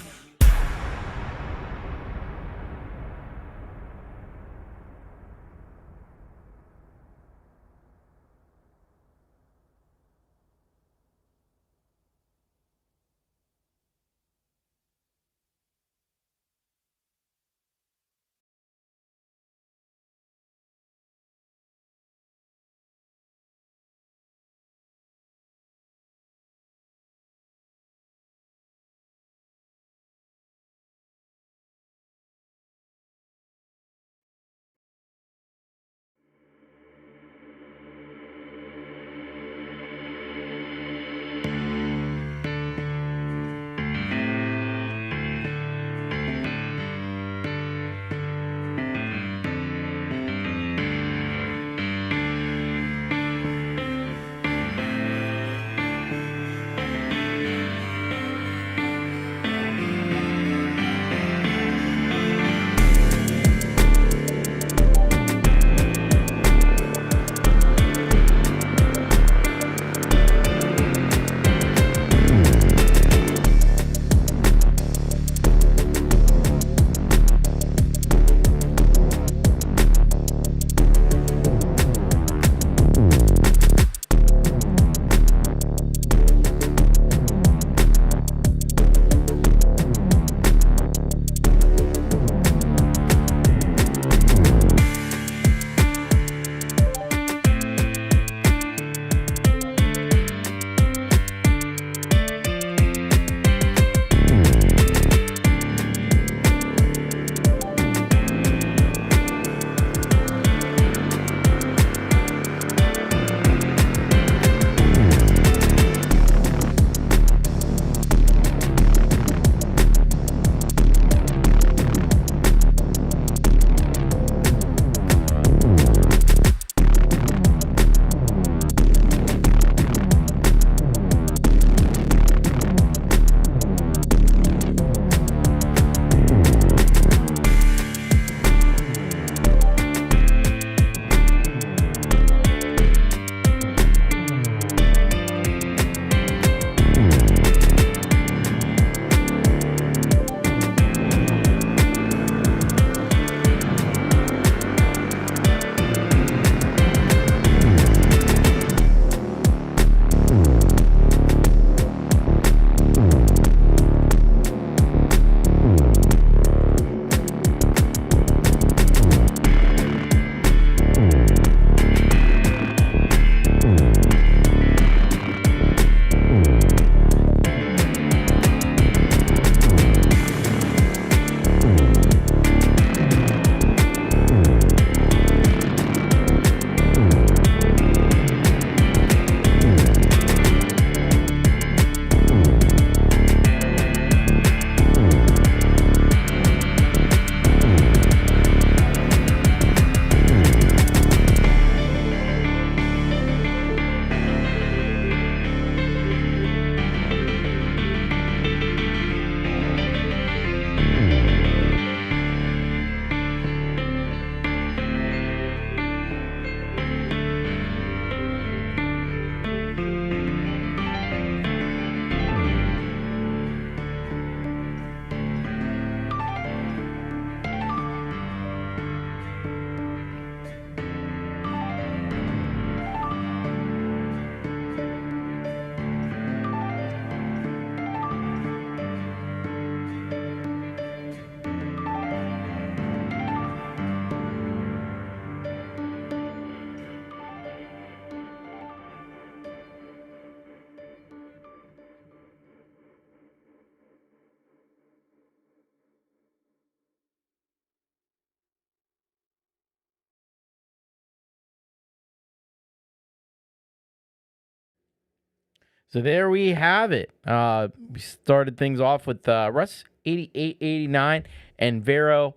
Speaker 2: So there we have it. We started things off with Russ 8889 and Vero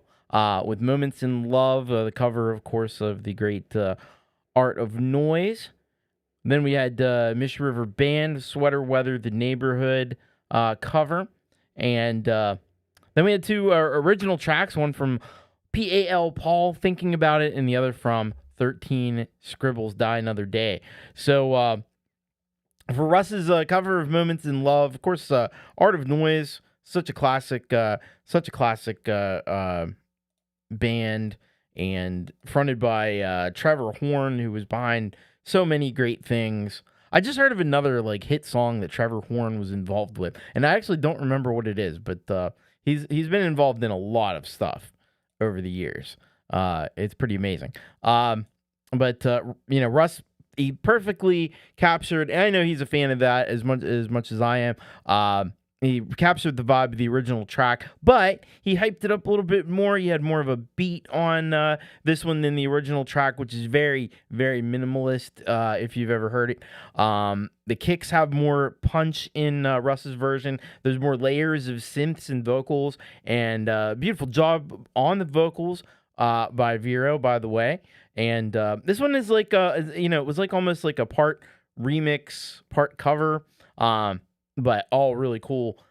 Speaker 2: with Moments in Love, the cover, of course, of the great Art of Noise. Then we had Mish River Band, Sweater Weather, The Neighborhood cover. And then we had two original tracks, one from P.A.L. Paul, Thinking About It, and the other from 13 Scribbles, Die Another Day. So for Russ's cover of Moments in Love, of course, Art of Noise, such a classic band, and fronted by Trevor Horn, who was behind so many great things. I just heard of another hit song that Trevor Horn was involved with, and I actually don't remember what it is, but he's been involved in a lot of stuff over the years. It's pretty amazing. But Russ, he perfectly captured, and I know he's a fan of that as much as I am. He captured the vibe of the original track, but he hyped it up a little bit more. He had more of a beat on this one than the original track, which is very, very minimalist, if you've ever heard it. The kicks have more punch in Russ's version. There's more layers of synths and vocals, and beautiful job on the vocals by Vero, by the way. And this one is it was almost like a part remix, part cover. But all really cool.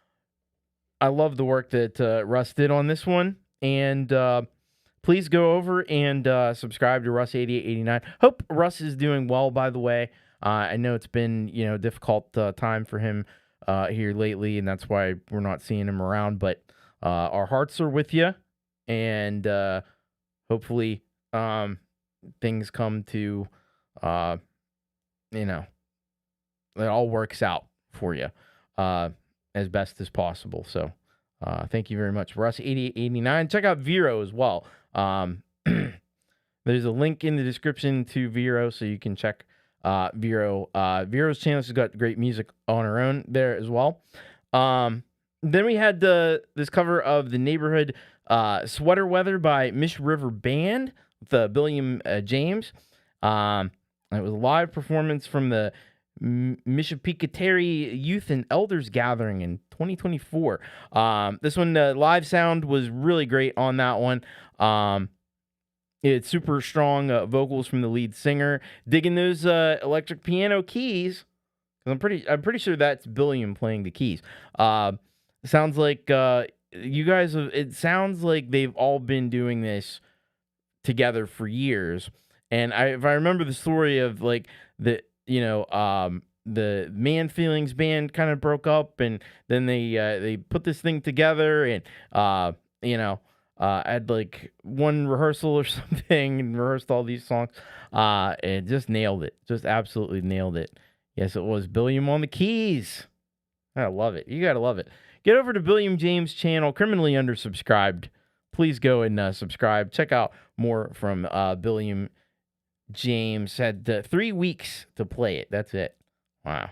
Speaker 2: I love the work that Russ did on this one. And please go over and subscribe to Russ8889. Hope Russ is doing well, by the way. I know it's been, a difficult time for him here lately, and that's why we're not seeing him around. But our hearts are with you. And hopefully things come to, it all works out for you. As best as possible. So thank you very much, Russ8889. Check out Vero as well. There's a link in the description to Vero, so you can check Vero. Vero's channel has got great music on her own there as well. Then we had this cover of The Neighborhood, Sweater Weather by Mish River Band with Billiam James. It was a live performance from the Mishapikateri Youth and Elders Gathering in 2024. This one, live sound was really great on that one. It's super strong vocals from the lead singer. Digging those electric piano keys. I'm pretty sure that's Billiam playing the keys. Sounds like you guys have, it sounds like they've all been doing this together for years. And if I remember the story of the Man Feelings band kind of broke up, and then they put this thing together, and had one rehearsal or something and rehearsed all these songs, and just nailed it, just absolutely nailed it. Yes, it was Billiam on the keys. I love it. You gotta love it. Get over to Billiam James' channel, criminally undersubscribed. Please go and subscribe. Check out more from Billiam James. Had 3 weeks to play it. That's it. Wow.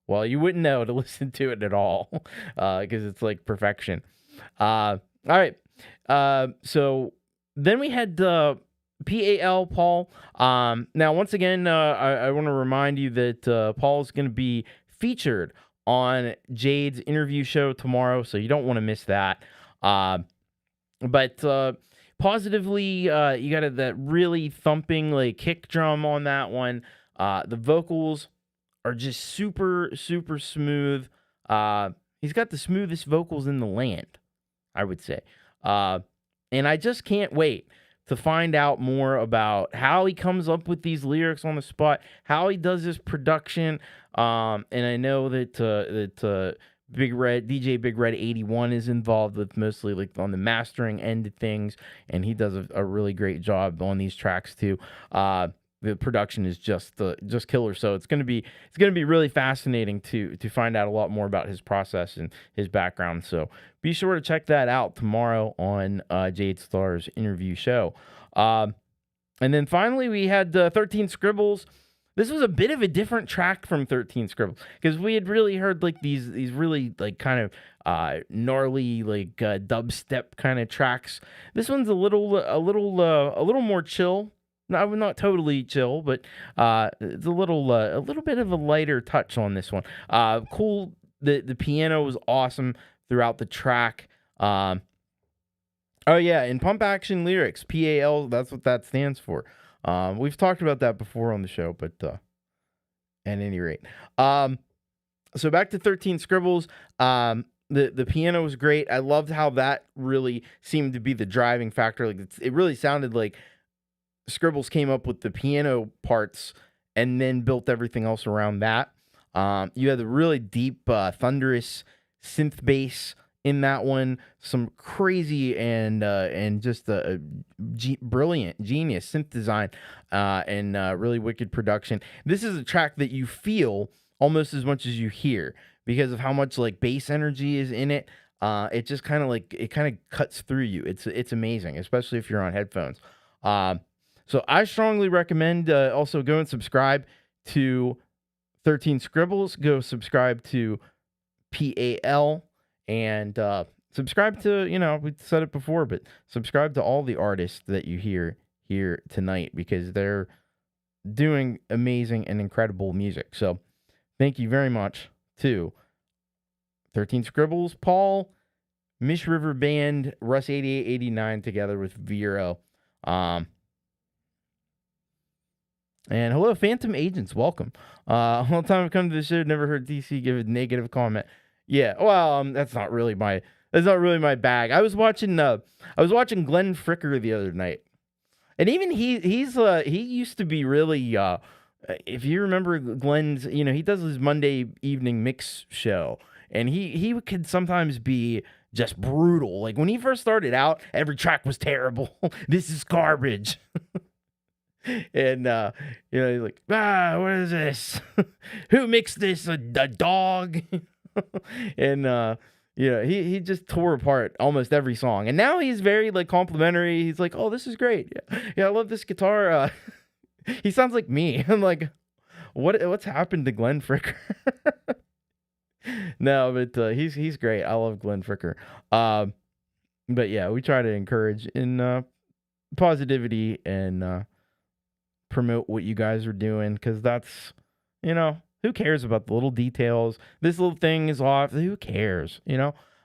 Speaker 2: Well, you wouldn't know to listen to it at all because it's like perfection. All right. So then we had P.A.L. Paul. Now, once again, I want to remind you that Paul is going to be featured on Jade's interview show tomorrow, so you don't want to miss that. But positively, you got that really thumping kick drum on that one. The vocals are just super, super smooth. He's got the smoothest vocals in the land, I would say. And I just can't wait to find out more about how he comes up with these lyrics on the spot, how he does his production. And I know that Big Red, DJ Big Red 81 is involved with mostly on the mastering end of things, and he does a really great job on these tracks too. The production is just killer. So it's gonna be really fascinating to find out a lot more about his process and his background. So be sure to check that out tomorrow on Jade Starr's interview show. And then finally we had 13 Scribbles. This was a bit of a different track from 13 Scribbles because we had really heard these really kind of gnarly dubstep kind of tracks. This one's a little more chill. not totally chill, but it's a little bit of a lighter touch on this one. Cool. The piano was awesome throughout the track. Oh yeah, in pump action lyrics, PAL, that's what that stands for. We've talked about that before on the show, but at any rate. So back to 13 Scribbles. The piano was great. I loved how that really seemed to be the driving factor. Like it really sounded like Scribbles came up with the piano parts and then built everything else around that. You had the really deep, thunderous synth bass in that one. Some crazy and just a brilliant, genius synth design and really wicked production. This is a track that you feel almost as much as you hear because of how much like bass energy is in it. It just kind of cuts through you. It's amazing, especially if you're on headphones. So I strongly recommend also go and subscribe to 13 Scribbles. Go subscribe to PAL and subscribe to, we said it before, but subscribe to all the artists that you hear here tonight because they're doing amazing and incredible music. So thank you very much to 13 Scribbles, Paul, Mish River Band, Russ 8889 together with Vero. And hello, Phantom Agents. Welcome. A long time I've come to the show. Never heard DC give a negative comment. Yeah, well, that's not really my bag. I was watching Glenn Fricker the other night, and even he used to be really. If you remember Glenn's, he does his Monday evening mix show, and he could sometimes be just brutal. Like when he first started out, every track was terrible. This is garbage. And he's like, what is this? Who mixed this? A dog? And he just tore apart almost every song. And now he's very like complimentary. He's like, oh, this is great. Yeah, I love this guitar. He sounds like me. I'm like, what's happened to Glenn Fricker? No, but he's great. I love Glenn Fricker. But yeah, we try to encourage in positivity and promote what you guys are doing because that's, who cares about the little details? This little thing is off. Who cares? I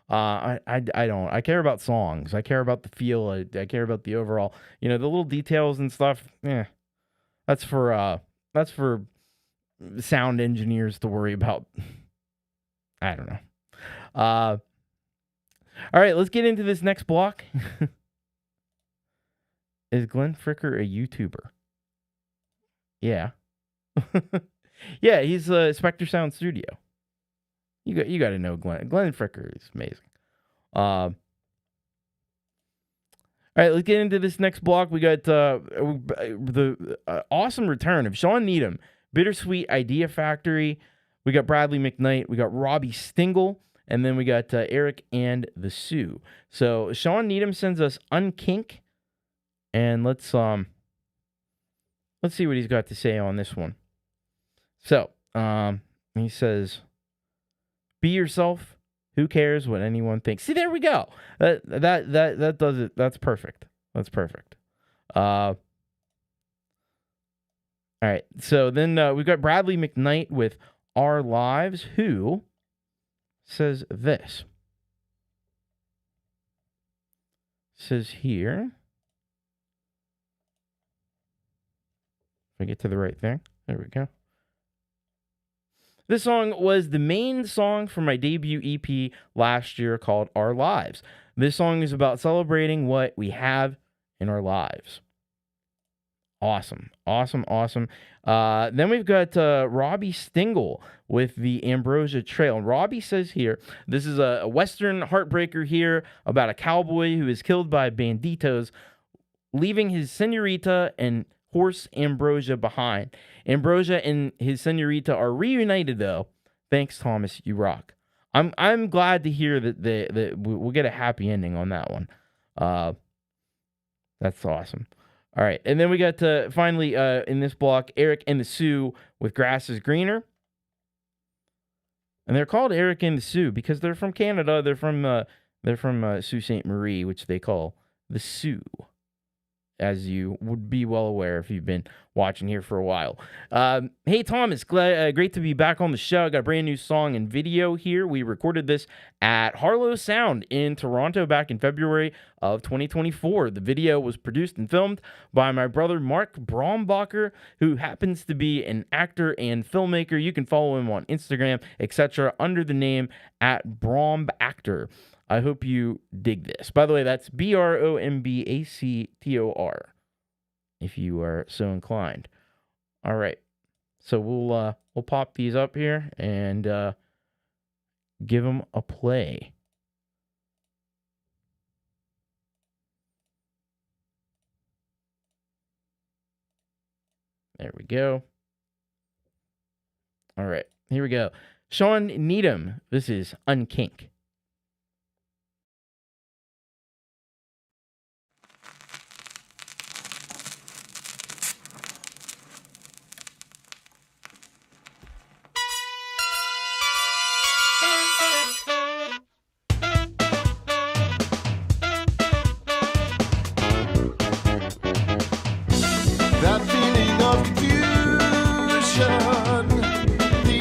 Speaker 2: don't. I care about songs. I care about the feel. I care about the overall. The little details and stuff. That's for sound engineers to worry about. I don't know. All right, let's get into this next block. Is Glenn Fricker a YouTuber? Yeah. Yeah, he's Spectre Sound Studio. You got to know Glenn. Glenn Fricker is amazing. All right, let's get into this next block. We got the awesome return of Sean Needham, Bittersweet Idea Factory. We got Bradley McKnight. We got Robbie Stingle. And then we got Eric and the Sioux. So Sean Needham sends us Unkink. And let's see what he's got to say on this one. So, he says, be yourself. Who cares what anyone thinks? See, there we go. That does it. That's perfect. That's perfect. All right. So then we've got Bradley McKnight with Our Lives, who says this. Says here. If I get to the right thing. There we go. This song was the main song for my debut EP last year called Our Lives. This song is about celebrating what we have in our lives. Awesome. Awesome. Awesome. Then we've got Robbie Stingle with the Ambrosia Trail. And Robbie says here, this is a Western heartbreaker here about a cowboy who is killed by banditos, leaving his senorita and horse Ambrosia behind. Ambrosia and his senorita are reunited though. Thanks, Thomas. You rock. I'm glad to hear that we'll get a happy ending on that one. That's awesome. All right, and then we got finally in this block Eric and the Sioux with Grass is Greener. And they're called Eric and the Sioux because they're from Canada. They're from Sault Ste. Marie, which they call the Sioux. as you would be well aware if you've been watching here for a while. Hey, Thomas, great to be back on the show. I got a brand new song and video here. We recorded this at Harlow Sound in Toronto back in February of 2024. The video was produced and filmed by my brother Marc Brault, who happens to be an actor and filmmaker. You can follow him on Instagram, etc., under the name @BromBactor. I hope you dig this. By the way, that's BROMBACTOR, if you are so inclined. All right, so we'll pop these up here and give them a play. There we go. All right, here we go. Sean Needham, this is Unkink.
Speaker 7: That feeling of confusion, the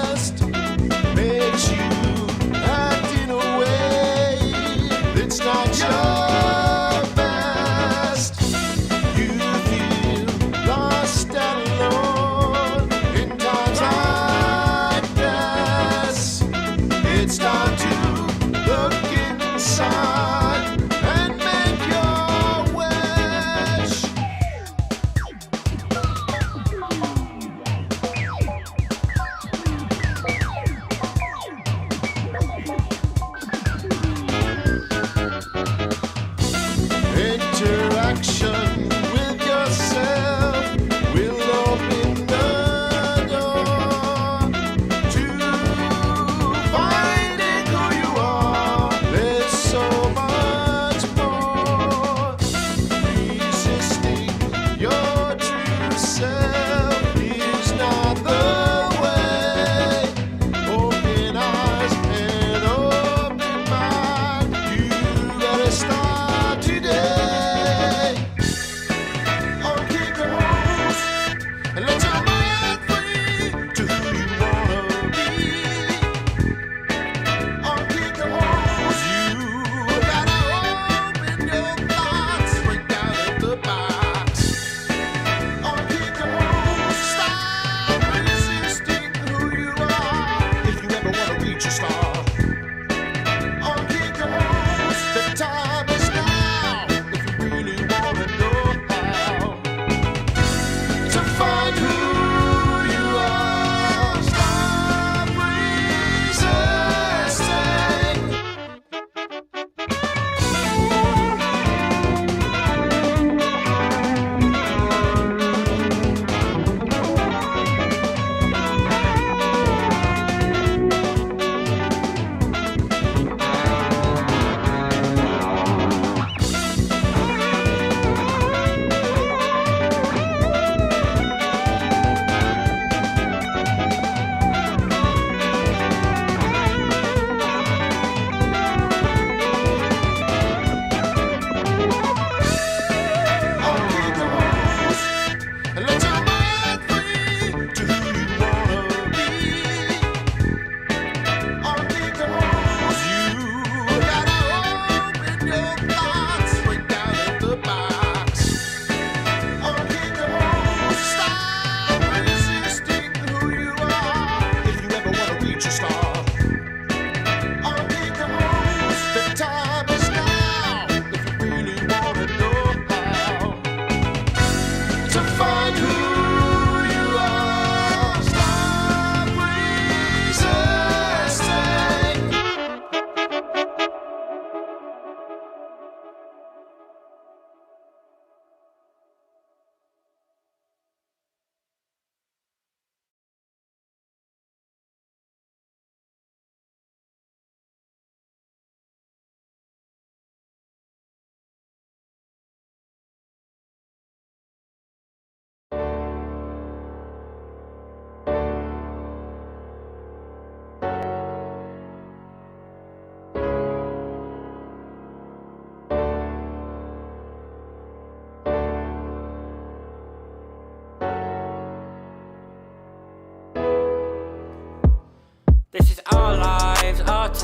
Speaker 7: unrest,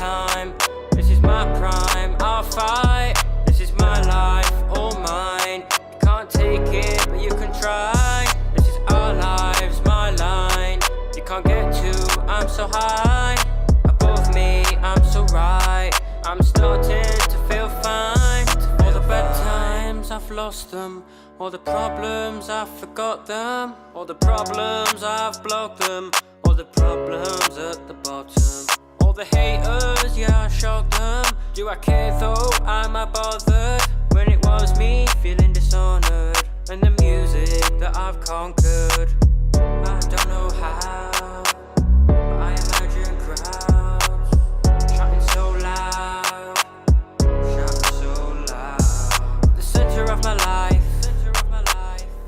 Speaker 9: time. This is my prime, I'll fight. This is my life, all mine. You can't take it, but you can try. This is our lives, my line. You can't get to, I'm so high. Above me, I'm so right. I'm starting to feel fine. All the bad times, I've lost them. All the problems, I've forgot them. All the problems, I've blocked them. All the problems at the bottom. All the haters, yeah, I shocked them. Do I care though? Am I bothered? When it was me feeling dishonored. And the music that I've conquered. I don't know how, but I imagine crowds shouting so loud, shouting so loud. The center of my life,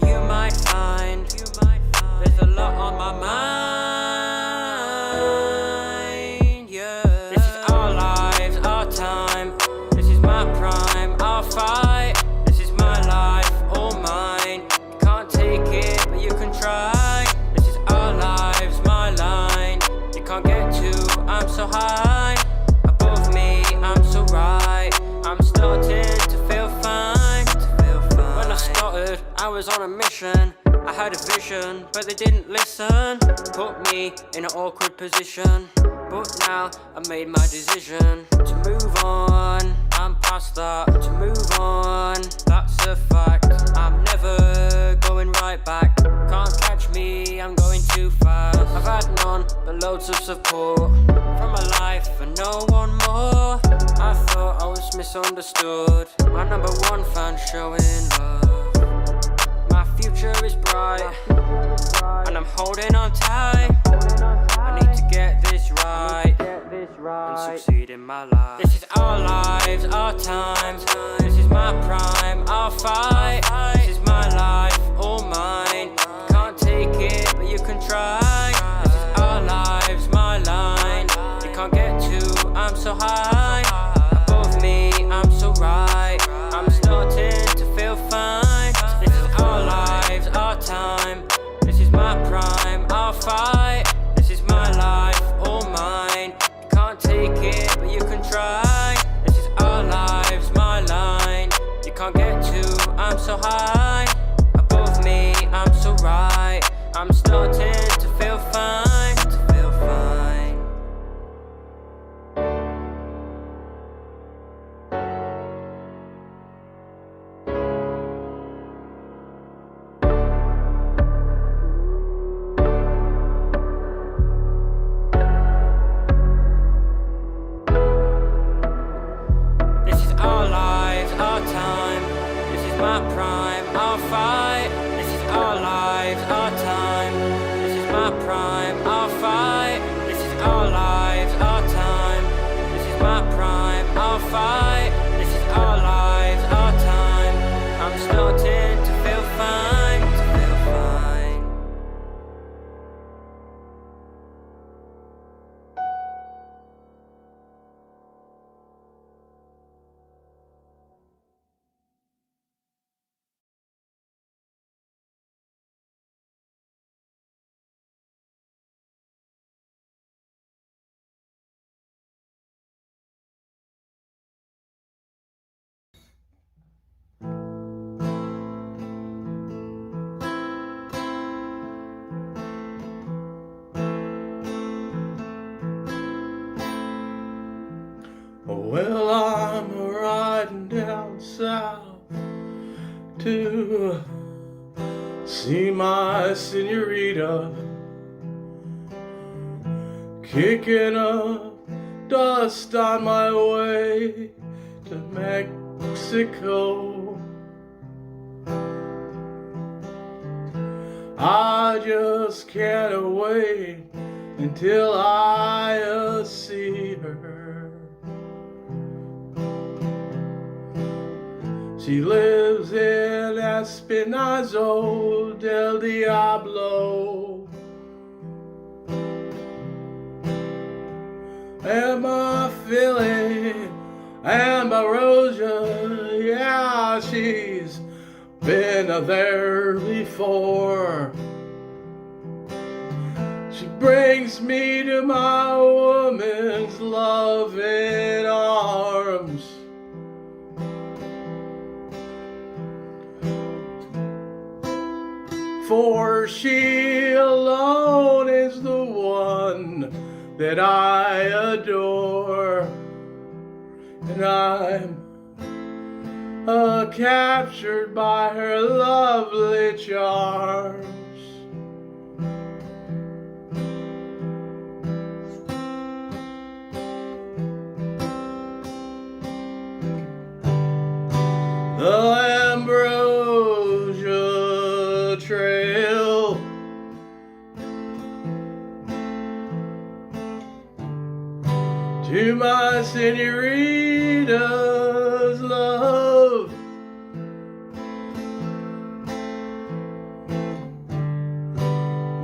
Speaker 9: you might find there's a lot on my mind, yeah. This is our lives, our time. This is my prime, I'll fight. This is my life, all mine. You can't take it, but you can try. This is our lives, my line. You can't get to, I'm so high. Above me, I'm so right. I'm starting to feel fine, When I started, I was on a mission. I had a vision, but they didn't listen. Put me in an awkward position. But now I made my decision to move on. I'm past that, to move on. That's a fact. I'm never going right back. Can't catch me, I'm going too fast. I've had none but loads of support from my life and no one more. I thought I was misunderstood. My number one fan showing love. My future is bright, and I'm holding on tight. I need to get this right and succeed in my life. This is our lives, our time. This is my prime, I'll fight. This is my life, all mine. You can't take it, but you can try. This is our lives, my line. You can't get to, I'm so high. Above me, I'm so right. I'm starting to feel fine. This is our lives, our time. This is my prime, I'll fight. This is my life, all mine. You can't take it, but you can try. This is our lives, my line. You can't get to, I'm so high. Above me, I'm so right. I'm starting to feel fine, to feel fine. This is our lives, our time. This is my prime, I'll fight. This is our lives, our time. This is my prime, I'll fight. This is our lives, our time. This is my prime, I'll fight. This is our lives, our time. I'm starting to feel fine, to feel fine.
Speaker 10: Well, I'm riding down south to see my senorita, kicking up dust on my way to Mexico. I just can't wait until I see her. She lives in Espinazo del Diablo. Emma Philly, Ambrosia, yeah, she's been there before. She brings me to my woman's his loving arms. For she alone is the one that I adore, and I'm captured by her lovely charms. The Ambrosia Trail to my senorita's love.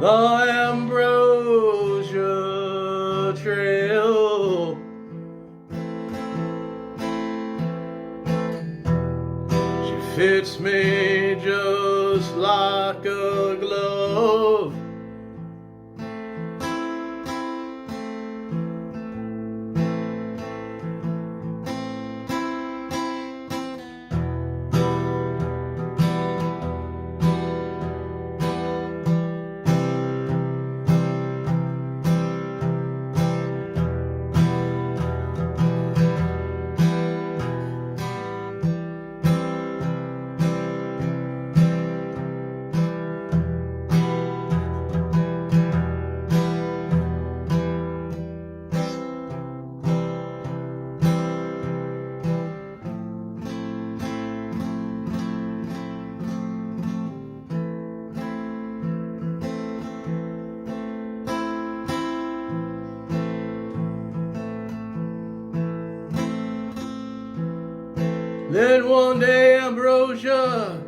Speaker 10: The Ambrosia Trail fits me just like a glove. Then one day Ambrosia,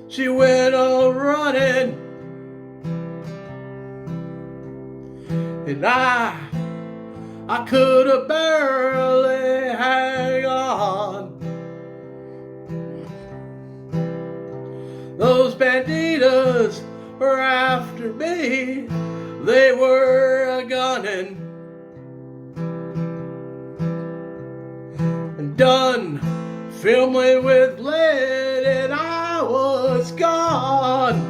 Speaker 10: she went on running, and I could have barely hang on. Those banditas were after me, they were a-gunning, and done filled me with lead and I was gone.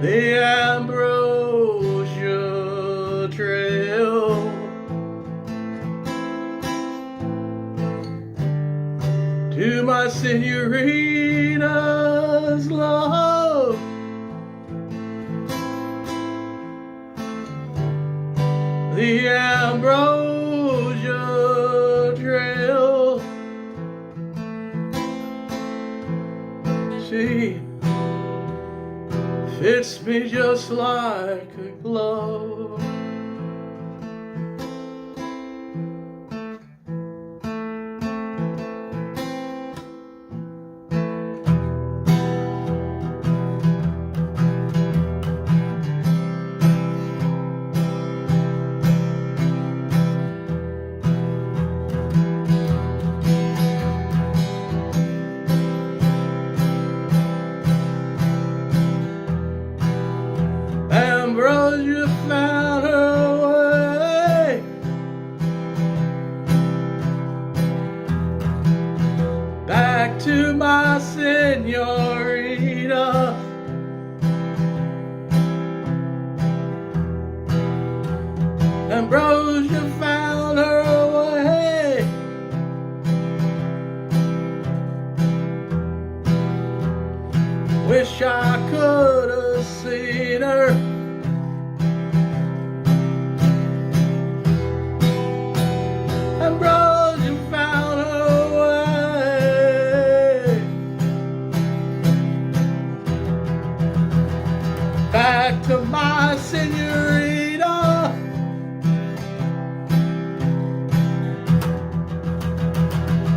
Speaker 10: The Ambrosia Trail to my senorita's love. The Ambrosia Trail, she fits me just like a glove. Ambrosia found her way back to my senorita. Ambrosia found her way wish I could have seen her. Ambrosia found her way back to my senorita.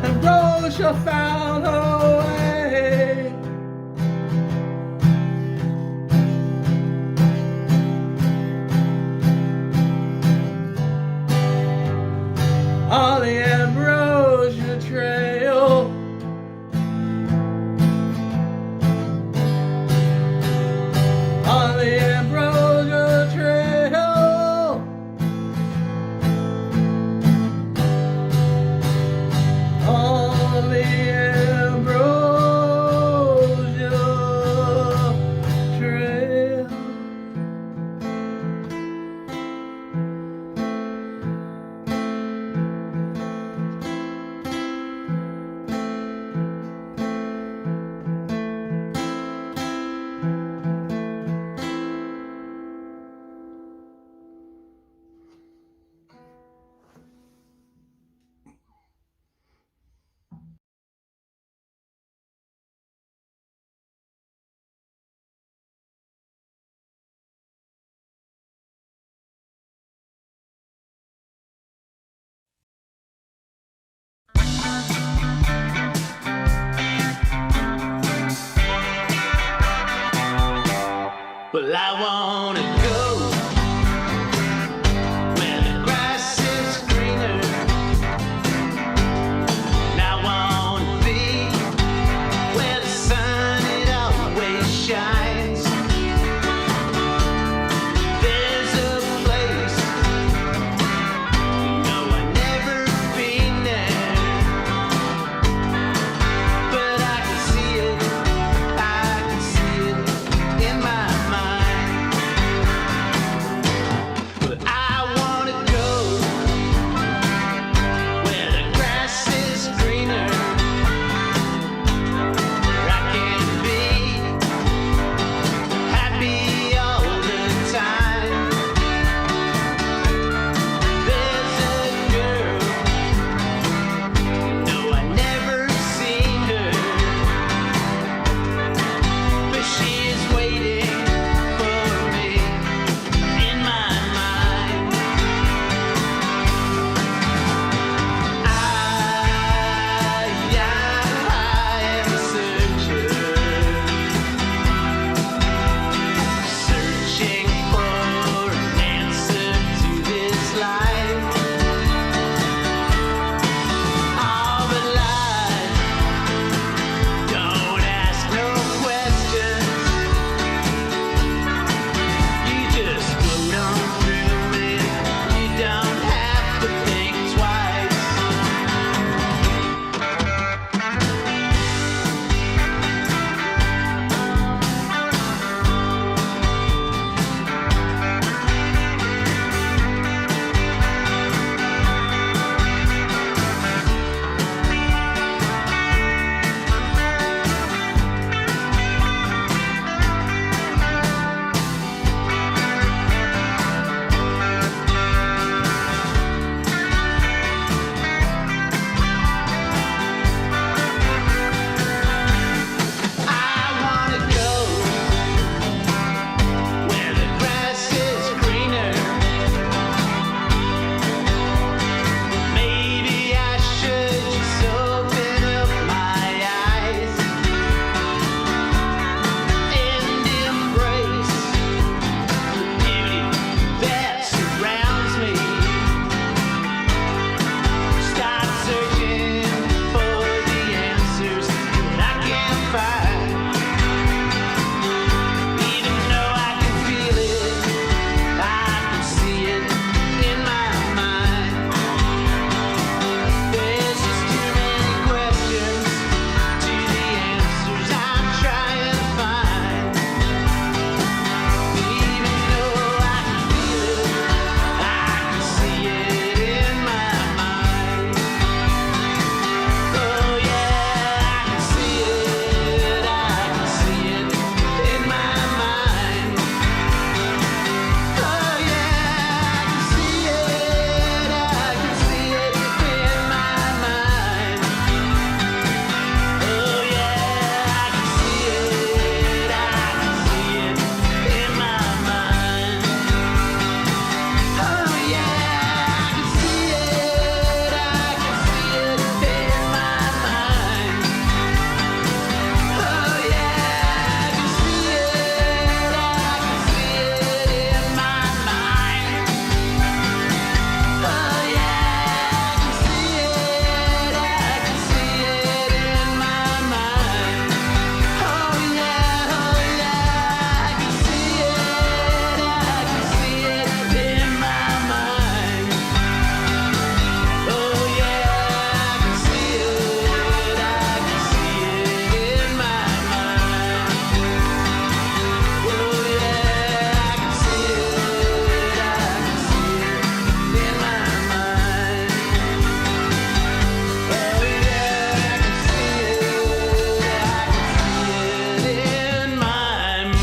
Speaker 10: Ambrosia found her way on the Ambrosia Trail.
Speaker 1: Well, I wanna go where the grass is greener. And I wanna be where the sun it always shines. There's a place, no, I've never been there, but I can see it in my mind. But I wanna go where the grass is greener, where I can be happy all the time. There's a girl, no, I've never seen her, but she is waiting for me in my mind. I am a searcher, searching for an answer to this life. All but life, don't ask no questions. You just float on through it. You don't have to think twice. I wanna go where the grass is greener. Maybe I should just open up my eyes and embrace the beauty that surrounds me. Start searching for the answers that I can't find. Even though I can feel it, I can see it in my mind. There's just too many questions to the answers I'm trying to find. Even though I can feel it, I can see it in my mind. Oh yeah, I can see it in my mind. Oh yeah, I can see it in my mind. Oh yeah, I can see it in my mind. Oh yeah, I can see it in my mind. Oh yeah, I can see it in my mind. Oh yeah, I can see it in my mind. Oh yeah, I can see it in my mind. Oh yeah, I can see it in my mind. Oh yeah, I can see it in my mind. Oh yeah, I can see it in my mind.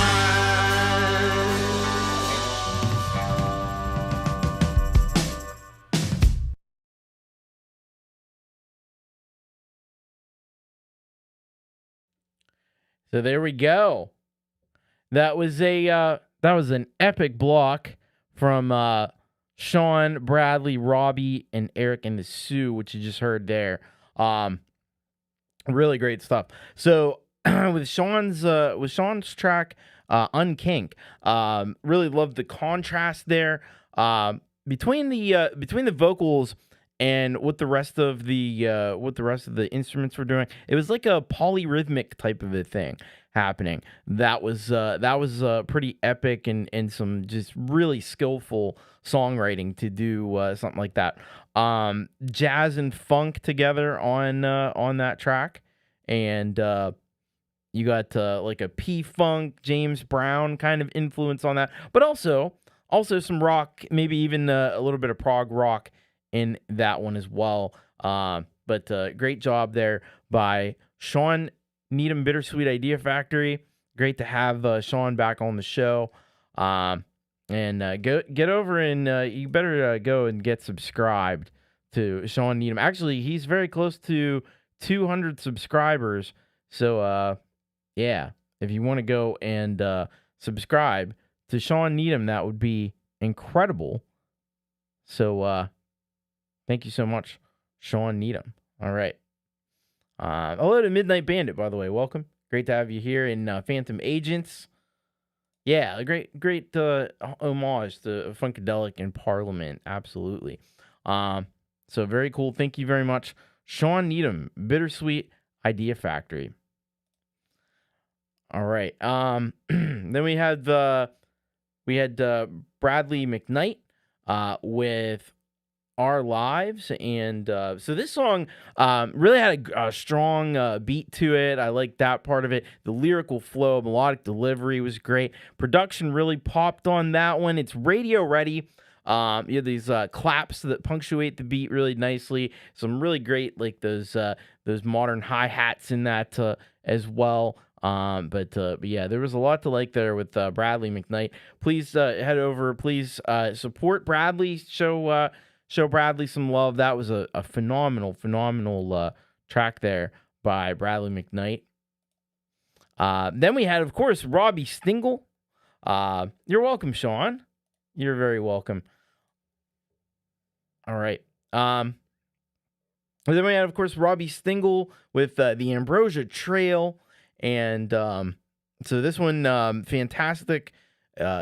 Speaker 2: So there we go. That was an epic block from Sean, Bradley, Robbie, and Eric and the Sioux, which you just heard there. Really great stuff. So with Sean's track, Unkink. Really love the contrast there between the vocals and what the rest of the instruments were doing. It was like a polyrhythmic type of a thing happening. That was pretty epic and some just really skillful songwriting to do something like that. Jazz and funk together on that track, and you got like a P-Funk, James Brown kind of influence on that, but also some rock, maybe even a little bit of prog rock in that one as well. But great job there by Sean Needham, Bittersweet Idea Factory. Great to have Sean back on the show. And get over and you better go and get subscribed to Sean Needham. Actually, he's very close to 200 subscribers. So, yeah, if you want to go and subscribe to Sean Needham, that would be incredible. So, thank you so much, Sean Needham. All right. Hello to Midnight Bandit, by the way. Welcome. Great to have you here in Phantom Agents. Yeah, a great homage to Funkadelic and Parliament. Absolutely. So very cool. Thank you very much, Sean Needham, Bittersweet Idea Factory. All right. Then we had Bradley McKnight with Our Lives, and so this song really had a strong beat to it. I like that part of it. The lyrical flow, melodic delivery was great. Production really popped on that one. It's radio ready. You have these claps that punctuate the beat really nicely. Some really great, like those modern hi-hats in that as well. But yeah, there was a lot to like there with Bradley McKnight. Please head over. Please support Bradley. Show Bradley some love. That was a phenomenal track there by Bradley McKnight. Then we had, of course, Robbie Stingle. You're welcome, Sean. You're very welcome. All right. And then we had, of course, Robbie Stingle with the Ambrosia Trail. And so this one, fantastic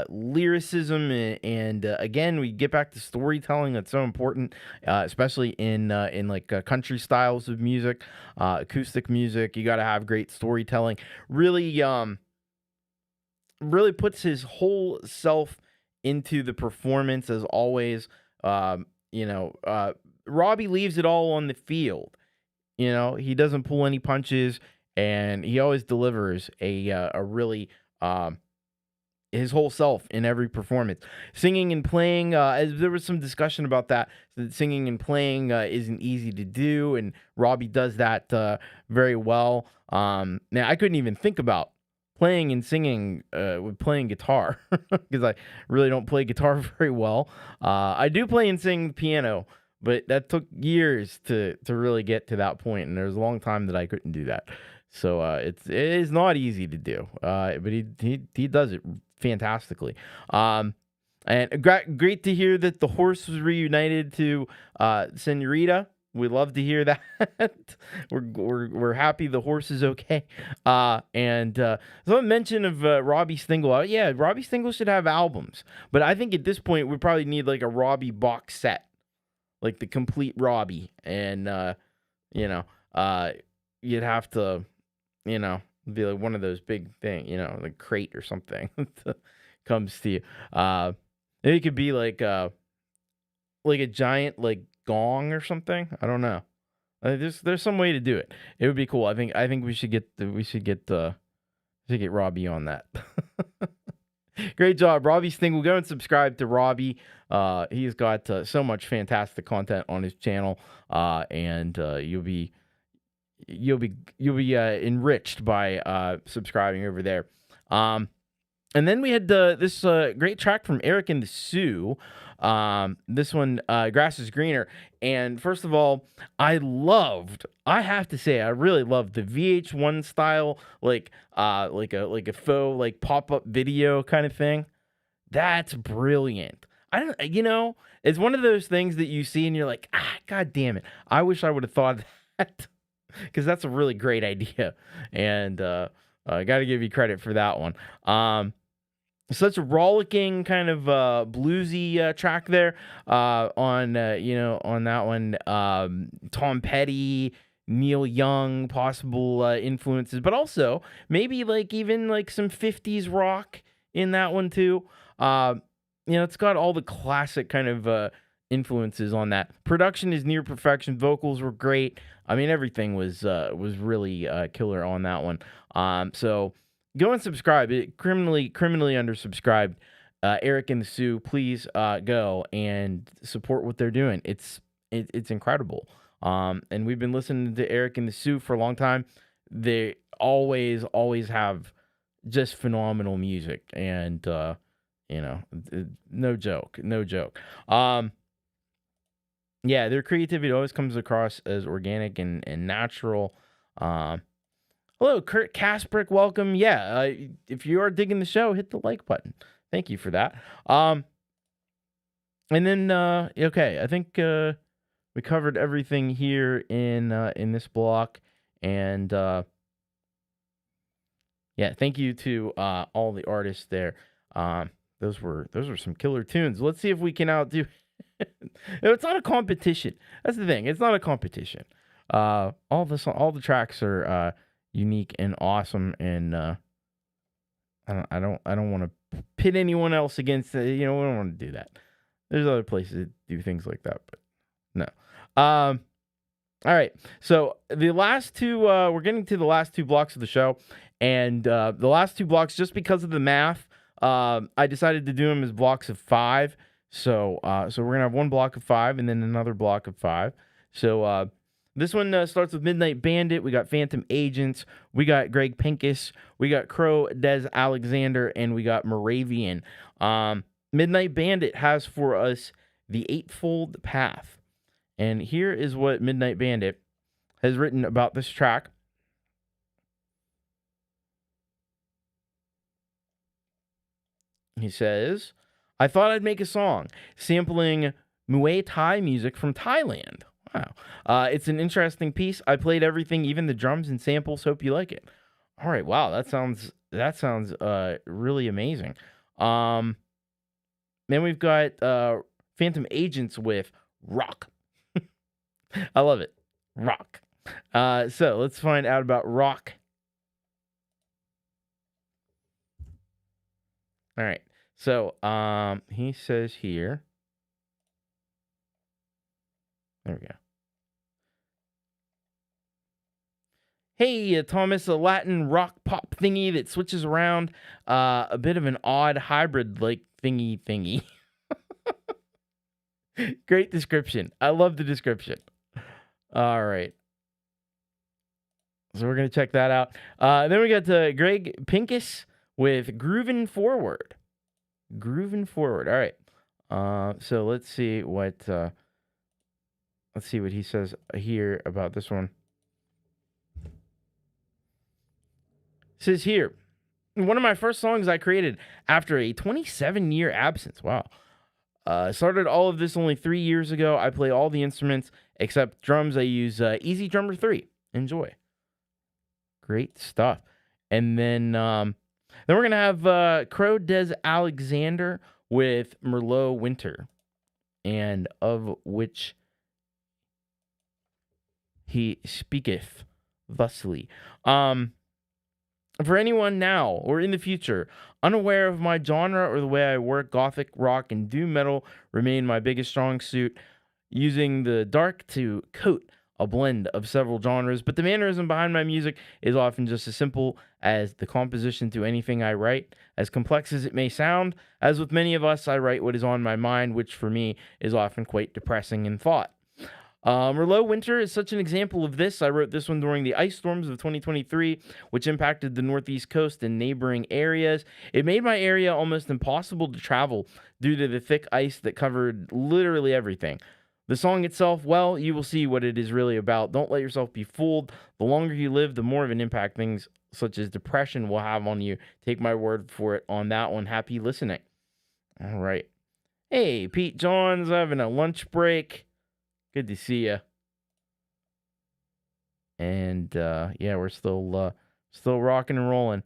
Speaker 2: lyricism, and again, we get back to storytelling. That's so important, especially in like country styles of music, acoustic music. You got to have great storytelling. Really puts his whole self into the performance, as always. Robbie leaves it all on the field. He doesn't pull any punches, and he always delivers a really his whole self in every performance. Singing and playing, as there was some discussion about that singing and playing isn't easy to do, and Robbie does that very well. Now, I couldn't even think about playing and singing with playing guitar because I really don't play guitar very well. I do play and sing piano, but that took years to really get to that point, and there was a long time that I couldn't do that. So it is not easy to do, but he does it fantastically. And great to hear that the horse was reunited to Senorita. We love to hear that. we're happy the horse is okay. And some mention of Robbie Stingle. Yeah, Robbie Stingle should have albums, but I think at this point we probably need like a Robbie box set, like the complete Robbie, and you'd have to, be like one of those big thing, like crate or something comes to you. Maybe it could be like a giant like gong or something. I don't know. There's some way to do it. It would be cool. I think we should get Robbie on that. Great job, Robbie Stingle. Go and subscribe to Robbie. He's got so much fantastic content on his channel, and you'll be enriched by subscribing over there. And then we had this great track from Eric and the Sioux. This one, Grass is Greener. And first of all, I have to say, I really loved the VH1 style, like a faux like pop-up video kind of thing. That's brilliant. It's one of those things that you see and you're like, God damn it. I wish I would have thought of that, because that's a really great idea. And I got to give you credit for that one. such a rollicking kind of bluesy track there on that one. Tom Petty, Neil Young, possible influences, but also maybe like even like some 50s rock in that one too. It's got all the classic kind of influences on that. Production is near perfection. Vocals were great. I mean, everything was really killer on that one. So go and subscribe. Criminally undersubscribed. Eric and the Sioux, please go and support what they're doing. It's incredible. And we've been listening to Eric and the Sioux for a long time. They always have just phenomenal music, and no joke. Yeah, their creativity always comes across as organic and natural. Hello, Kurt Kasprick, welcome. Yeah, if you are digging the show, hit the like button. Thank you for that. And then, okay, I think we covered everything here in this block. And, yeah, thank you to all the artists there. Those were some killer tunes. Let's see if we can outdo. It's not a competition. That's the thing. It's not a competition. All the tracks are unique and awesome, and I don't want to pit anyone else against it. We don't want to do that. There's other places that do things like that, but no. All right. So the last two, we're getting to the last two blocks of the show, and the last two blocks, just because of the math, I decided to do them as blocks of 5. So we're gonna have one block of 5 and then another block of 5. So this one starts with Midnight Bandit. We got Phantom Agents. We got Greg Pincus. We got Crow Des Alexander, and we got Moravian. Midnight Bandit has for us the Eightfold Path, and here is what Midnight Bandit has written about this track. He says, I thought I'd make a song sampling Muay Thai music from Thailand. Wow. It's an interesting piece. I played everything, even the drums and samples. Hope you like it. All right. Wow. That sounds really amazing. Then we've got Phantom Agents with Rock. I love it. Rock. So let's find out about Rock. All right. So, he says here, there we go. Hey, Thomas, a Latin rock pop thingy that switches around, a bit of an odd hybrid like thingy. Great description. I love the description. All right. So we're going to check that out. Then we got Greg Pincus with Groovin' Forward. Groovin' Forward. All right. So let's see what he says here about this one. It says here, one of my first songs I created after a 27-year absence. Wow. Started all of this only 3 years ago. I play all the instruments except drums. I use Easy Drummer 3. Enjoy. Great stuff. And then we're going to have Crow Des Alexander with Merlot Winter, and of which he speaketh thusly. For anyone now or in the future unaware of my genre or the way I work, gothic, rock, and doom metal remain my biggest strong suit, using the dark to coat a blend of several genres, but the mannerism behind my music is often just as simple as the composition to anything I write. As complex as it may sound, as with many of us, I write what is on my mind, which for me is often quite depressing in thought. Merlot Winter is such an example of this. I wrote this one during the ice storms of 2023, which impacted the northeast coast and neighboring areas. It made my area almost impossible to travel due to the thick ice that covered literally everything. The song itself, well, you will see what it is really about. Don't let yourself be fooled. The longer you live, the more of an impact things such as depression will have on you. Take my word for it on that one. Happy listening. All right. Hey, Pete Johns, having a lunch break. Good to see you. And yeah, we're still rocking and rolling.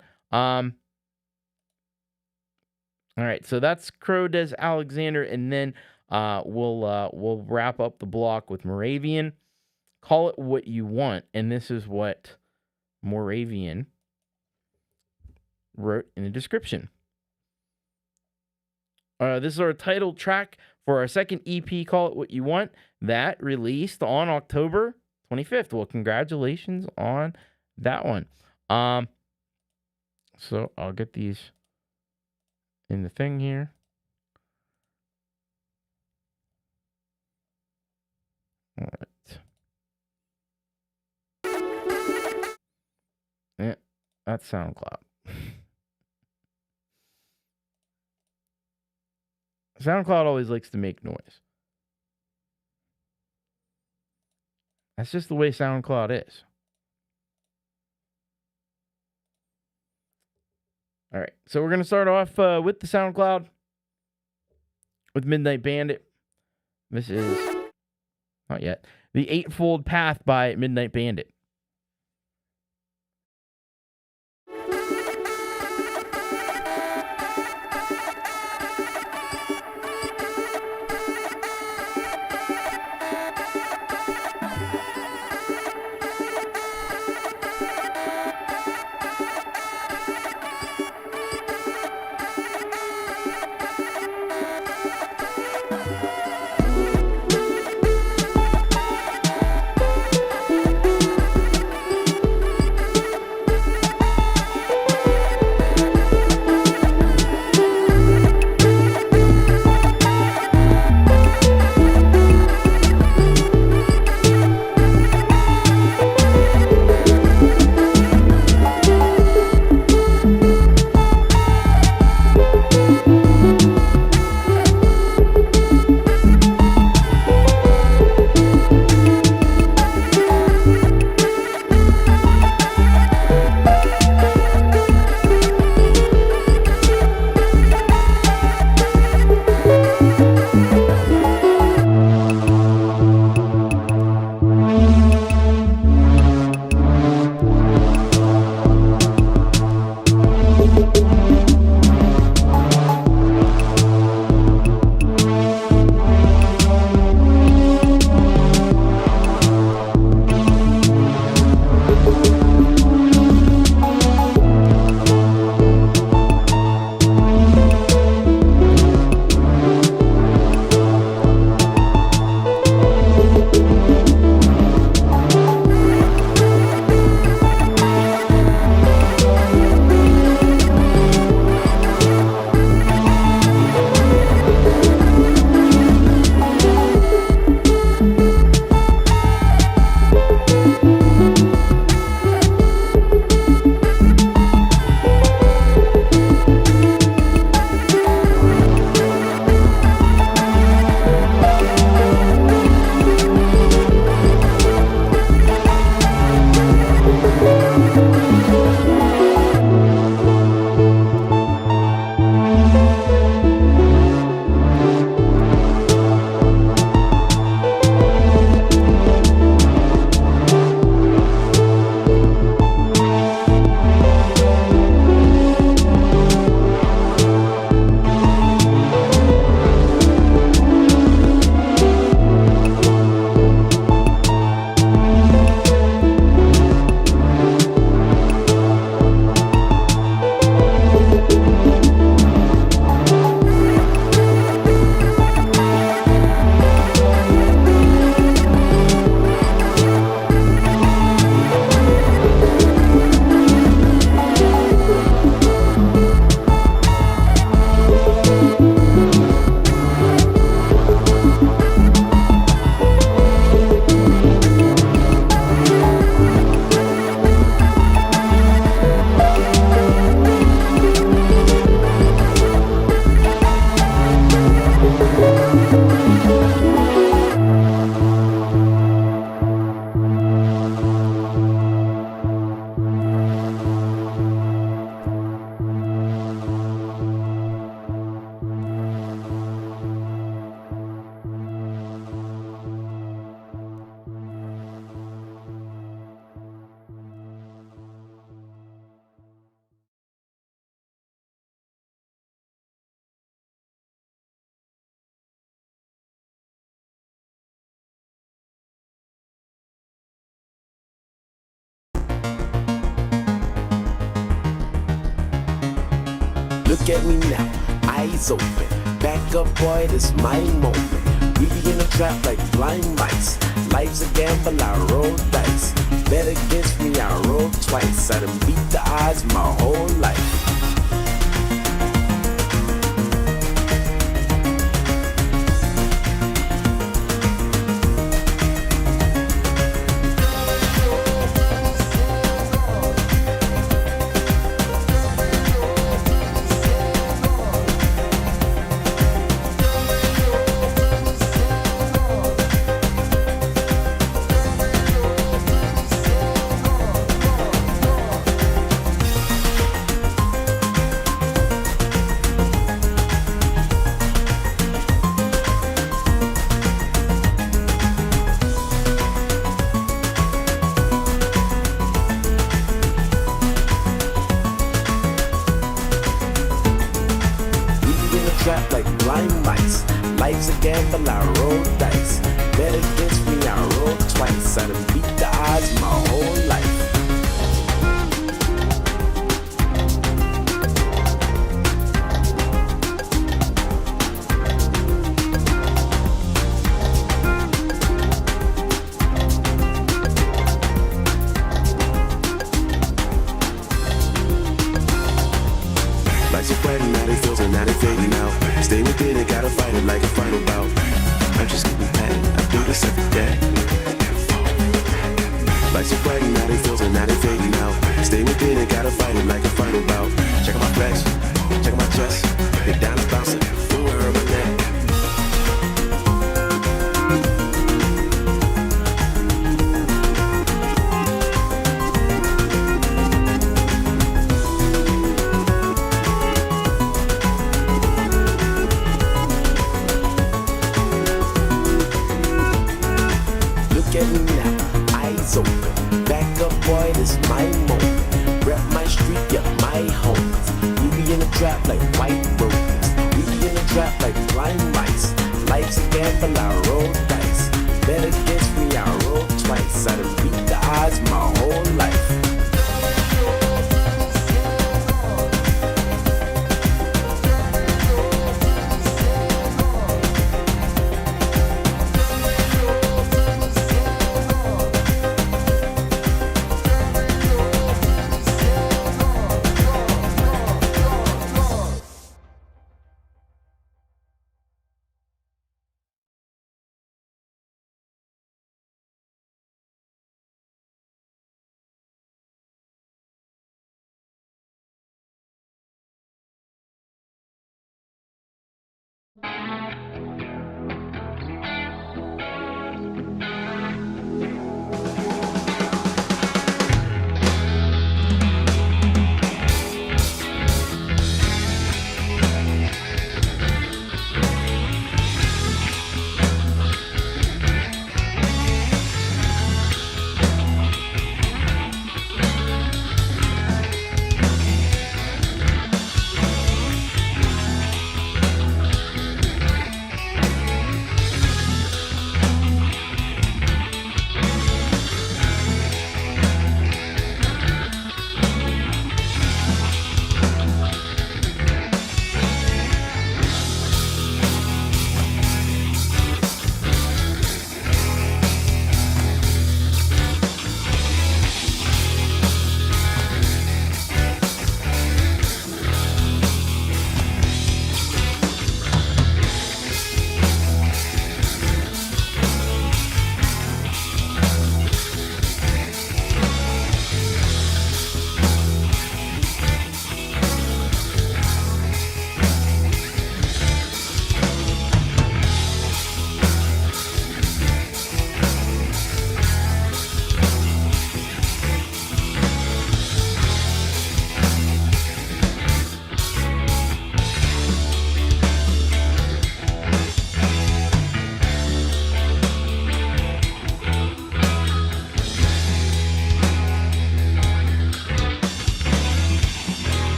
Speaker 2: All right, so that's Crow Des Alexander, and then we'll wrap up the block with Moravian. Call It What You Want, and this is what Moravian wrote in the description. This is our title track for our second EP, Call It What You Want, that released on October 25th. Well, congratulations on that one. So I'll get these in the thing here. All right. Yeah, that's SoundCloud. SoundCloud always likes to make noise. That's just the way SoundCloud is. All right, so we're going to start off with the SoundCloud with Midnight Bandit. This is, not yet, The Eightfold Path by Midnight Bandit.
Speaker 11: Look at me now, eyes open. Back up, boy, this my moment. We be in a trap like blind mice. Life's a gamble, I roll dice. Bet against me, I roll twice. I done beat the odds my whole life.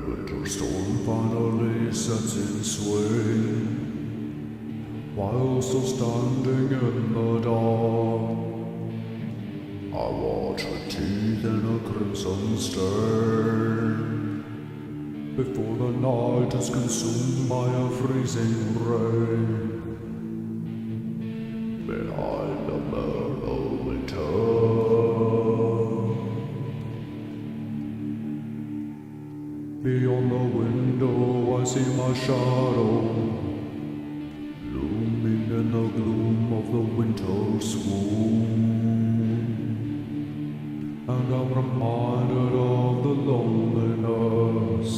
Speaker 12: winter storm finally sets in swing, while still standing in the dark. I watch her teeth in a crimson stain, before the night is consumed by a freezing rain. Behind the mellow winter, beyond the window I see my shadow, looming in the gloom of the winter swoon. And I'm reminded of the loneliness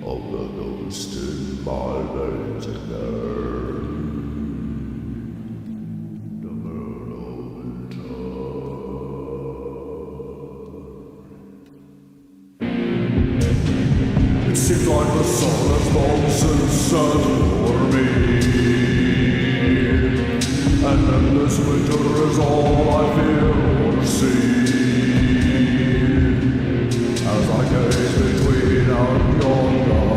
Speaker 12: of the ghost in my veins again. The mellow winter. It seems like the sun has long since set for me, and endless winter is all I feel or see. As I gaze between out yonder,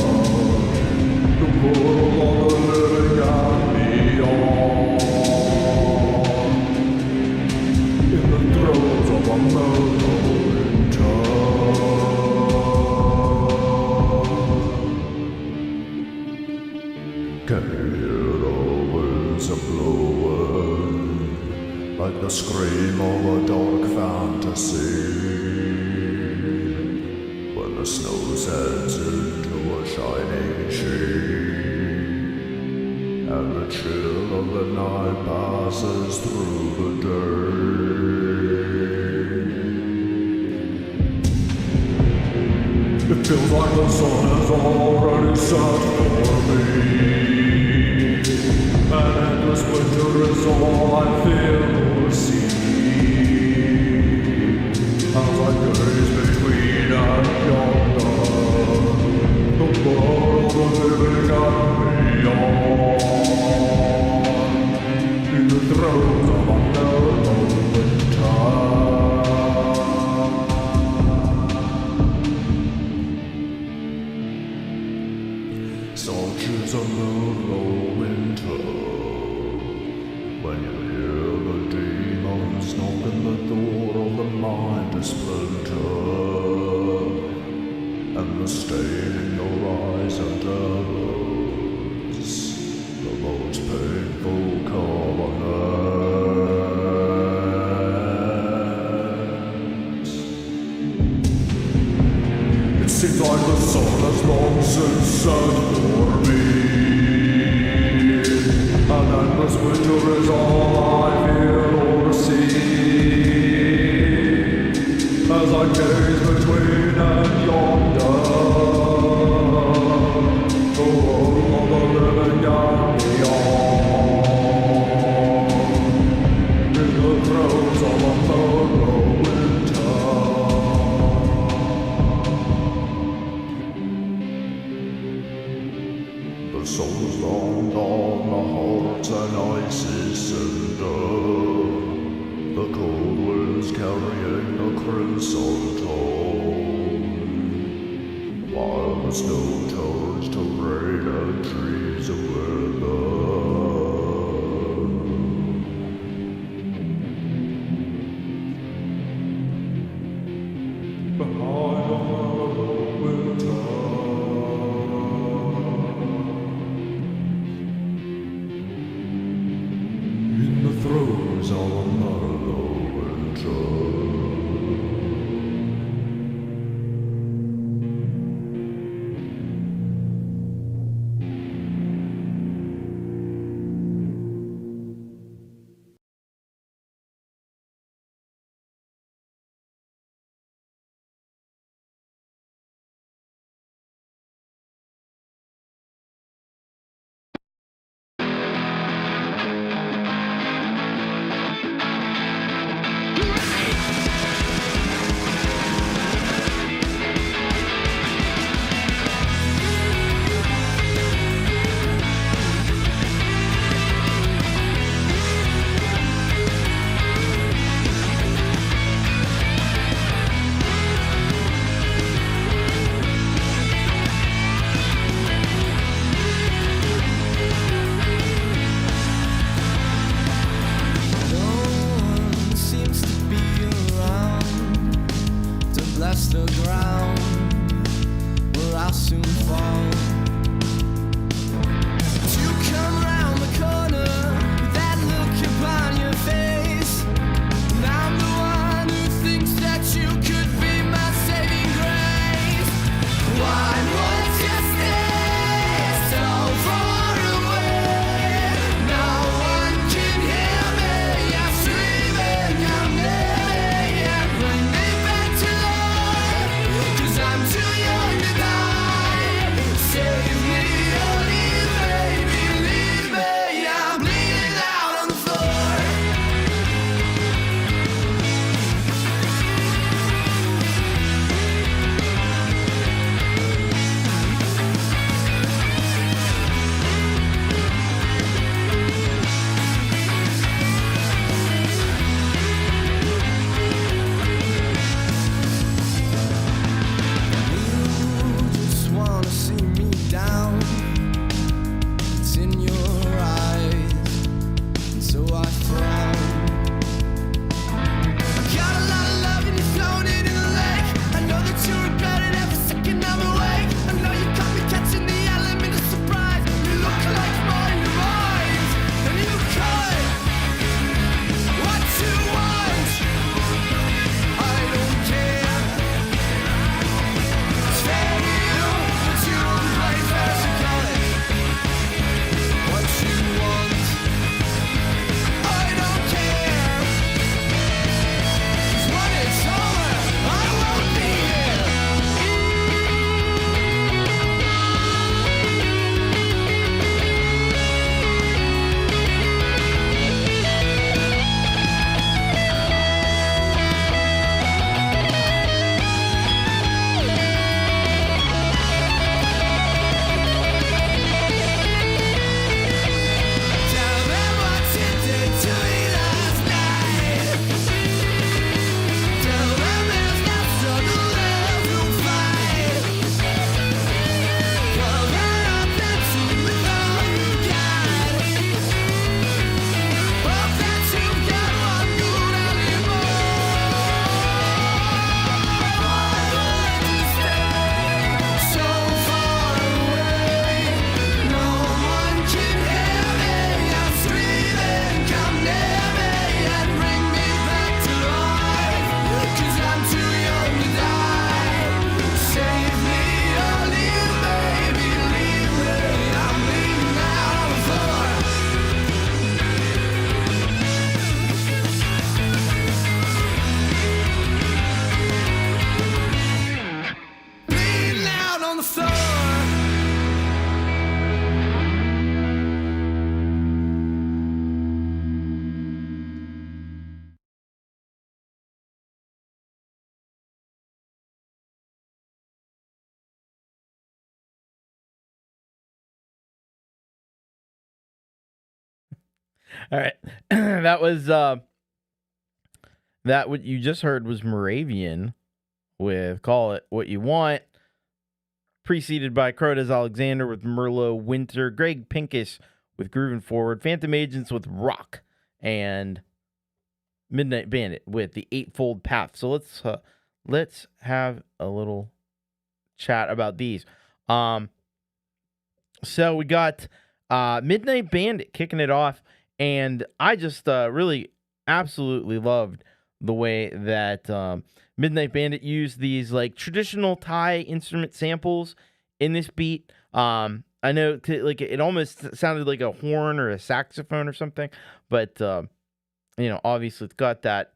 Speaker 12: the world of the living and beyond, in the throes of a mellow winter. Can you hear the winds a blowing, like the scream of a dark fantasy? The snow sets into a shining sheet, and the chill of the night passes through the day. It feels like the sun has already set for me, and endless winter is all I feel or see. As I gaze between and yonder, the world of living and beyond, in the throes of a mellow winter. Such is a mellow winter, when you hear the demons knocking the door of the mind to splinter, and the stain in your eyes endeavors the most painful colonnades. It seems like the sun has long since set for me, and endless winter is all I feel or see. As I gaze between and yonder, the world of the living and beyond, in the throes of a mellow winter. The sun's long gone, the heart's an icy cinder, the cold winds carrying the crimson tone, while the snow turns to rain and trees wither. Behind the mellow winter, in the throes of a mellow winter.
Speaker 2: All right. That was that what you just heard was Moravian with Call It What You Want, preceded by Crotas Alexander with Merlot Winter, Greg Pincus with Groovin' Forward, Phantom Agents with Rock, and Midnight Bandit with the Eightfold Path. So let's have a little chat about these. So we got Midnight Bandit kicking it off, and I just really absolutely loved the way that Midnight Bandit used these like traditional Thai instrument samples in this beat. I know like it almost sounded like a horn or a saxophone or something, but obviously it's got that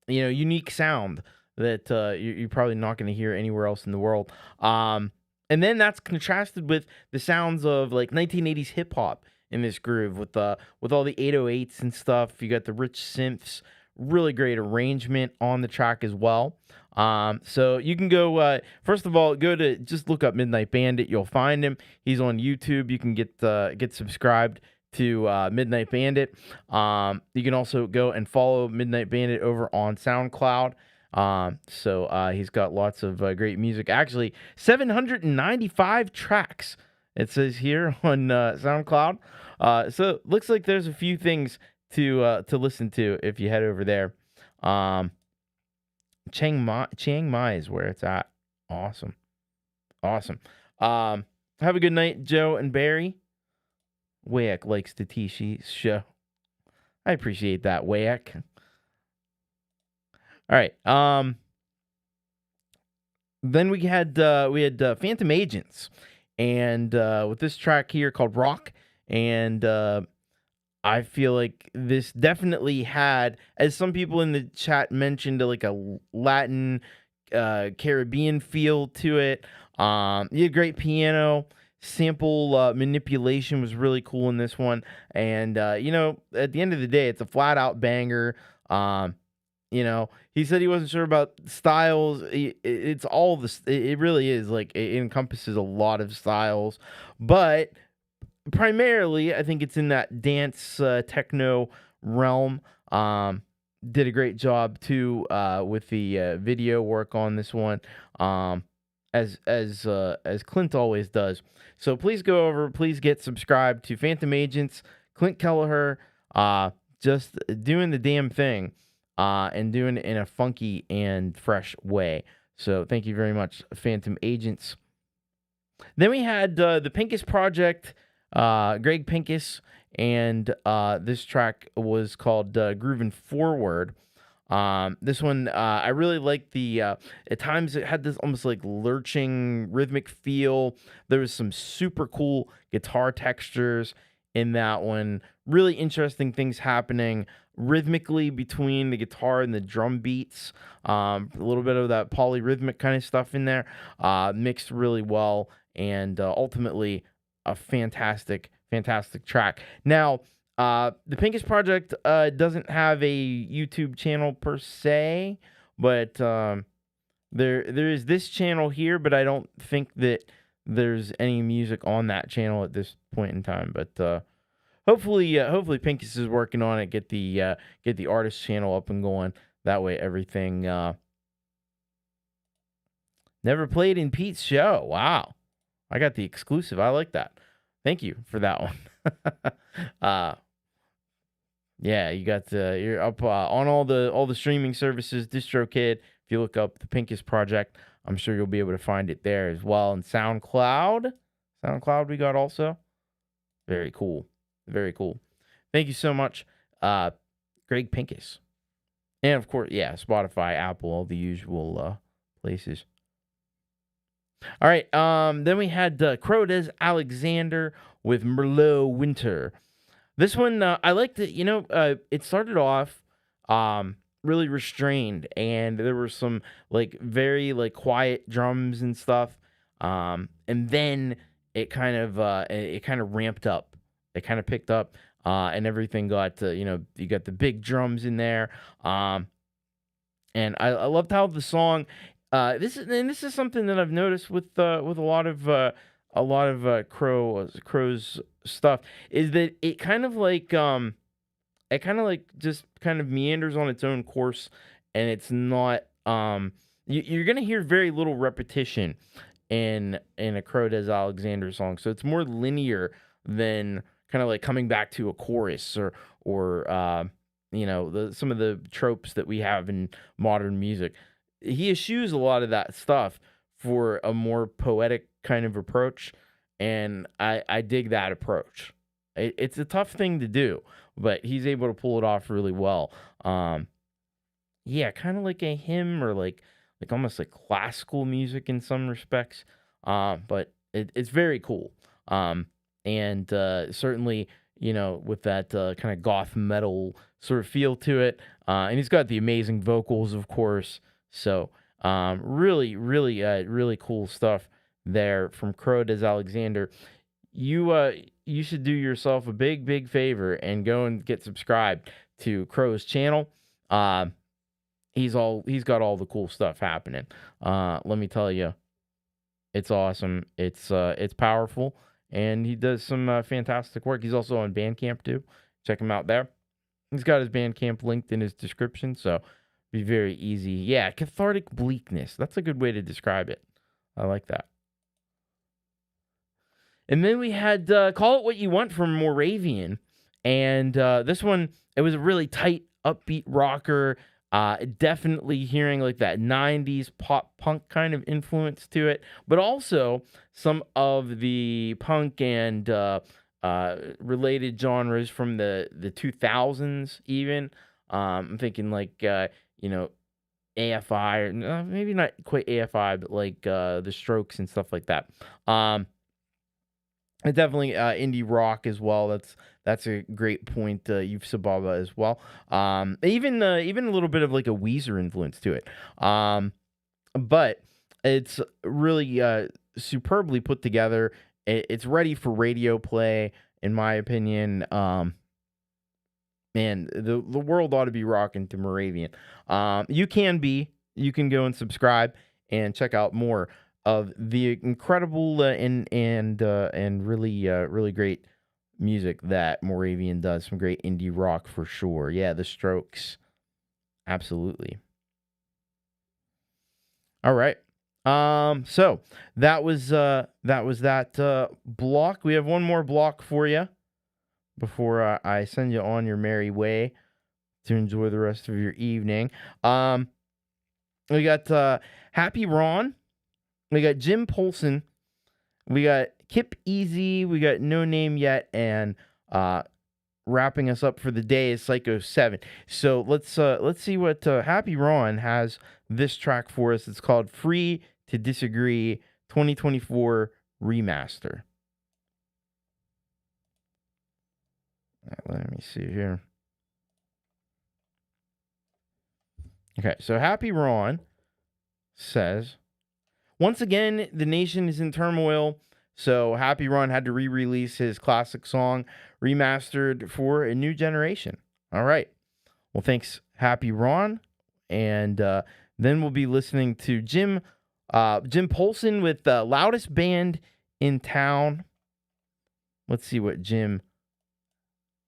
Speaker 2: unique sound that you're probably not going to hear anywhere else in the world. And then that's contrasted with the sounds of like 1980s hip hop in this groove with all the 808s and stuff. You got the rich synths, really great arrangement on the track as well. So you can go first of all, just look up Midnight Bandit. You'll find him. He's on YouTube. You can get subscribed to Midnight Bandit. You can also go and follow Midnight Bandit over on SoundCloud. So he's got lots of great music. Actually, 795 tracks, it says here on SoundCloud. So looks like there's a few things to listen to if you head over there. Chiang Mai is where it's at. Awesome. Have a good night, Joe and Barry. Wayak likes the T-Sheet show. I appreciate that, Wayak. All right. Then we had Phantom Agents, and with this track here called Rock, and I feel like this definitely had, as some people in the chat mentioned, like a Latin Caribbean feel to it. You had great piano. Sample manipulation was really cool in this one, and at the end of the day, it's a flat out banger. He said he wasn't sure about styles. It's all this. It really is like it encompasses a lot of styles, but primarily I think it's in that dance techno realm. Did a great job too with the video work on this one, as Clint always does. So please go over, please get subscribed to Phantom Agents, Clint Kelleher, just doing the damn thing, and doing it in a funky and fresh way. So thank you very much, Phantom Agents. Then we had the Pincus Project, Greg Pincus, and this track was called Groovin' Forward. This one, I really like the, at times it had this almost like lurching rhythmic feel. There was some super cool guitar textures in that one. Really interesting things happening rhythmically between the guitar and the drum beats. A little bit of that polyrhythmic kind of stuff in there, mixed really well, and ultimately a fantastic track. Now, the Pincus Project doesn't have a YouTube channel per se, but there is this channel here, but I don't think that there's any music on that channel at this point in time. But hopefully Pincus is working on it. Get the artist channel up and going. That way everything. Never played in Pete's show. Wow, I got the exclusive. I like that. Thank you for that one. Yeah, you got you're up on all the streaming services. DistroKid. If you look up the Pincus Project, I'm sure you'll be able to find it there as well. And SoundCloud we got also. Very cool. Thank you so much, Greg Pincus, and of course, Spotify, Apple, all the usual places. All right. Then we had Crotas Alexander with Merlot Winter. This one, I liked it. It started off really restrained, and there were some very quiet drums and stuff. And then it kind of ramped up. It kind of picked up, and everything got you got the big drums in there. And I loved how the song. This is something that I've noticed with a lot a lot of Crow's stuff is that it kind of like just kind of meanders on its own course, and it's not you're gonna hear very little repetition in a Crow Des Alexander song, so it's more linear than kind of like coming back to a chorus or some of the tropes that we have in modern music. He eschews a lot of that stuff for a more poetic kind of approach, and I dig that approach. It's a tough thing to do, but he's able to pull it off really well. Yeah, kind of like a hymn or like almost like classical music in some respects, but it's very cool. And certainly, with that kind of goth metal sort of feel to it. And he's got the amazing vocals, of course. So really, really, really cool stuff there from Crow Des Alexander. You should do yourself a big favor and go and get subscribed to Crow's channel. He's got all the cool stuff happening. Let me tell you, it's awesome. It's powerful, and he does some fantastic work. He's also on Bandcamp too. Check him out there. He's got his Bandcamp linked in his description, so be very easy. Yeah, cathartic bleakness. That's a good way to describe it. I like that. And then we had Call It What You Want from Moravian. And this one, it was a really tight, upbeat rocker. Definitely hearing like that 90s pop punk kind of influence to it. But also some of the punk and related genres from the 2000s even. I'm thinking like, AFI, or maybe not quite AFI, but like the Strokes and stuff like that. And definitely indie rock as well. That's a great point. You've Sababa as well. Even a little bit of like a Weezer influence to it. But it's really superbly put together. It's ready for radio play, in my opinion. Man, the world ought to be rocking to Moravian. You can go and subscribe and check out more of the incredible and really great music that Moravian does. Some great indie rock for sure. Yeah, the Strokes, absolutely. All right. So that was that block. We have one more block for you before I send you on your merry way to enjoy the rest of your evening. We got Happy Ron. We got Jim Polson. We got Kip Easy. We got No Name Yet. And wrapping us up for the day is Psycho 7. So let's see what Happy Ron has this track for us. It's called Free to Disagree 2024 Remaster. Let me see here. Okay, so Happy Ron says, once again, the nation is in turmoil, so Happy Ron had to re-release his classic song remastered for a new generation. All right. Well, thanks, Happy Ron. And then we'll be listening to Jim Polson with the Loudest Band in Town. Let's see what Jim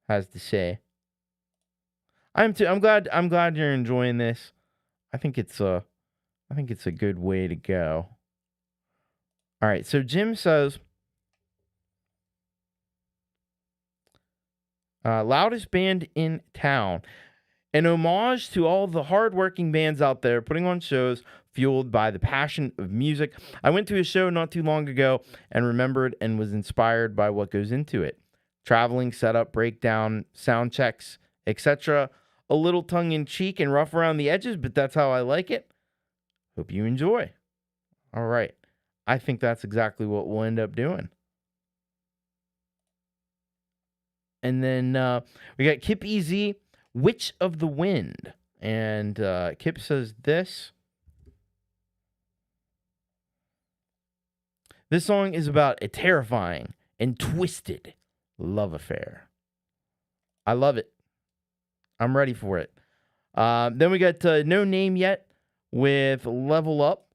Speaker 2: has to say. I'm glad you're enjoying this. I think it's a good way to go. All right, so Jim says, Loudest Band in Town. An homage to all the hardworking bands out there putting on shows fueled by the passion of music. I went to a show not too long ago and remembered and was inspired by what goes into it. Traveling, setup, breakdown, sound checks, etc. A little tongue-in-cheek and rough around the edges, but that's how I like it. Hope you enjoy. All right. I think that's exactly what we'll end up doing. And then we got Kip Easy, Witch of the Wind. And Kip says this. This song is about a terrifying and twisted love affair. I love it. I'm ready for it. Then we got No Name Yet with Level Up.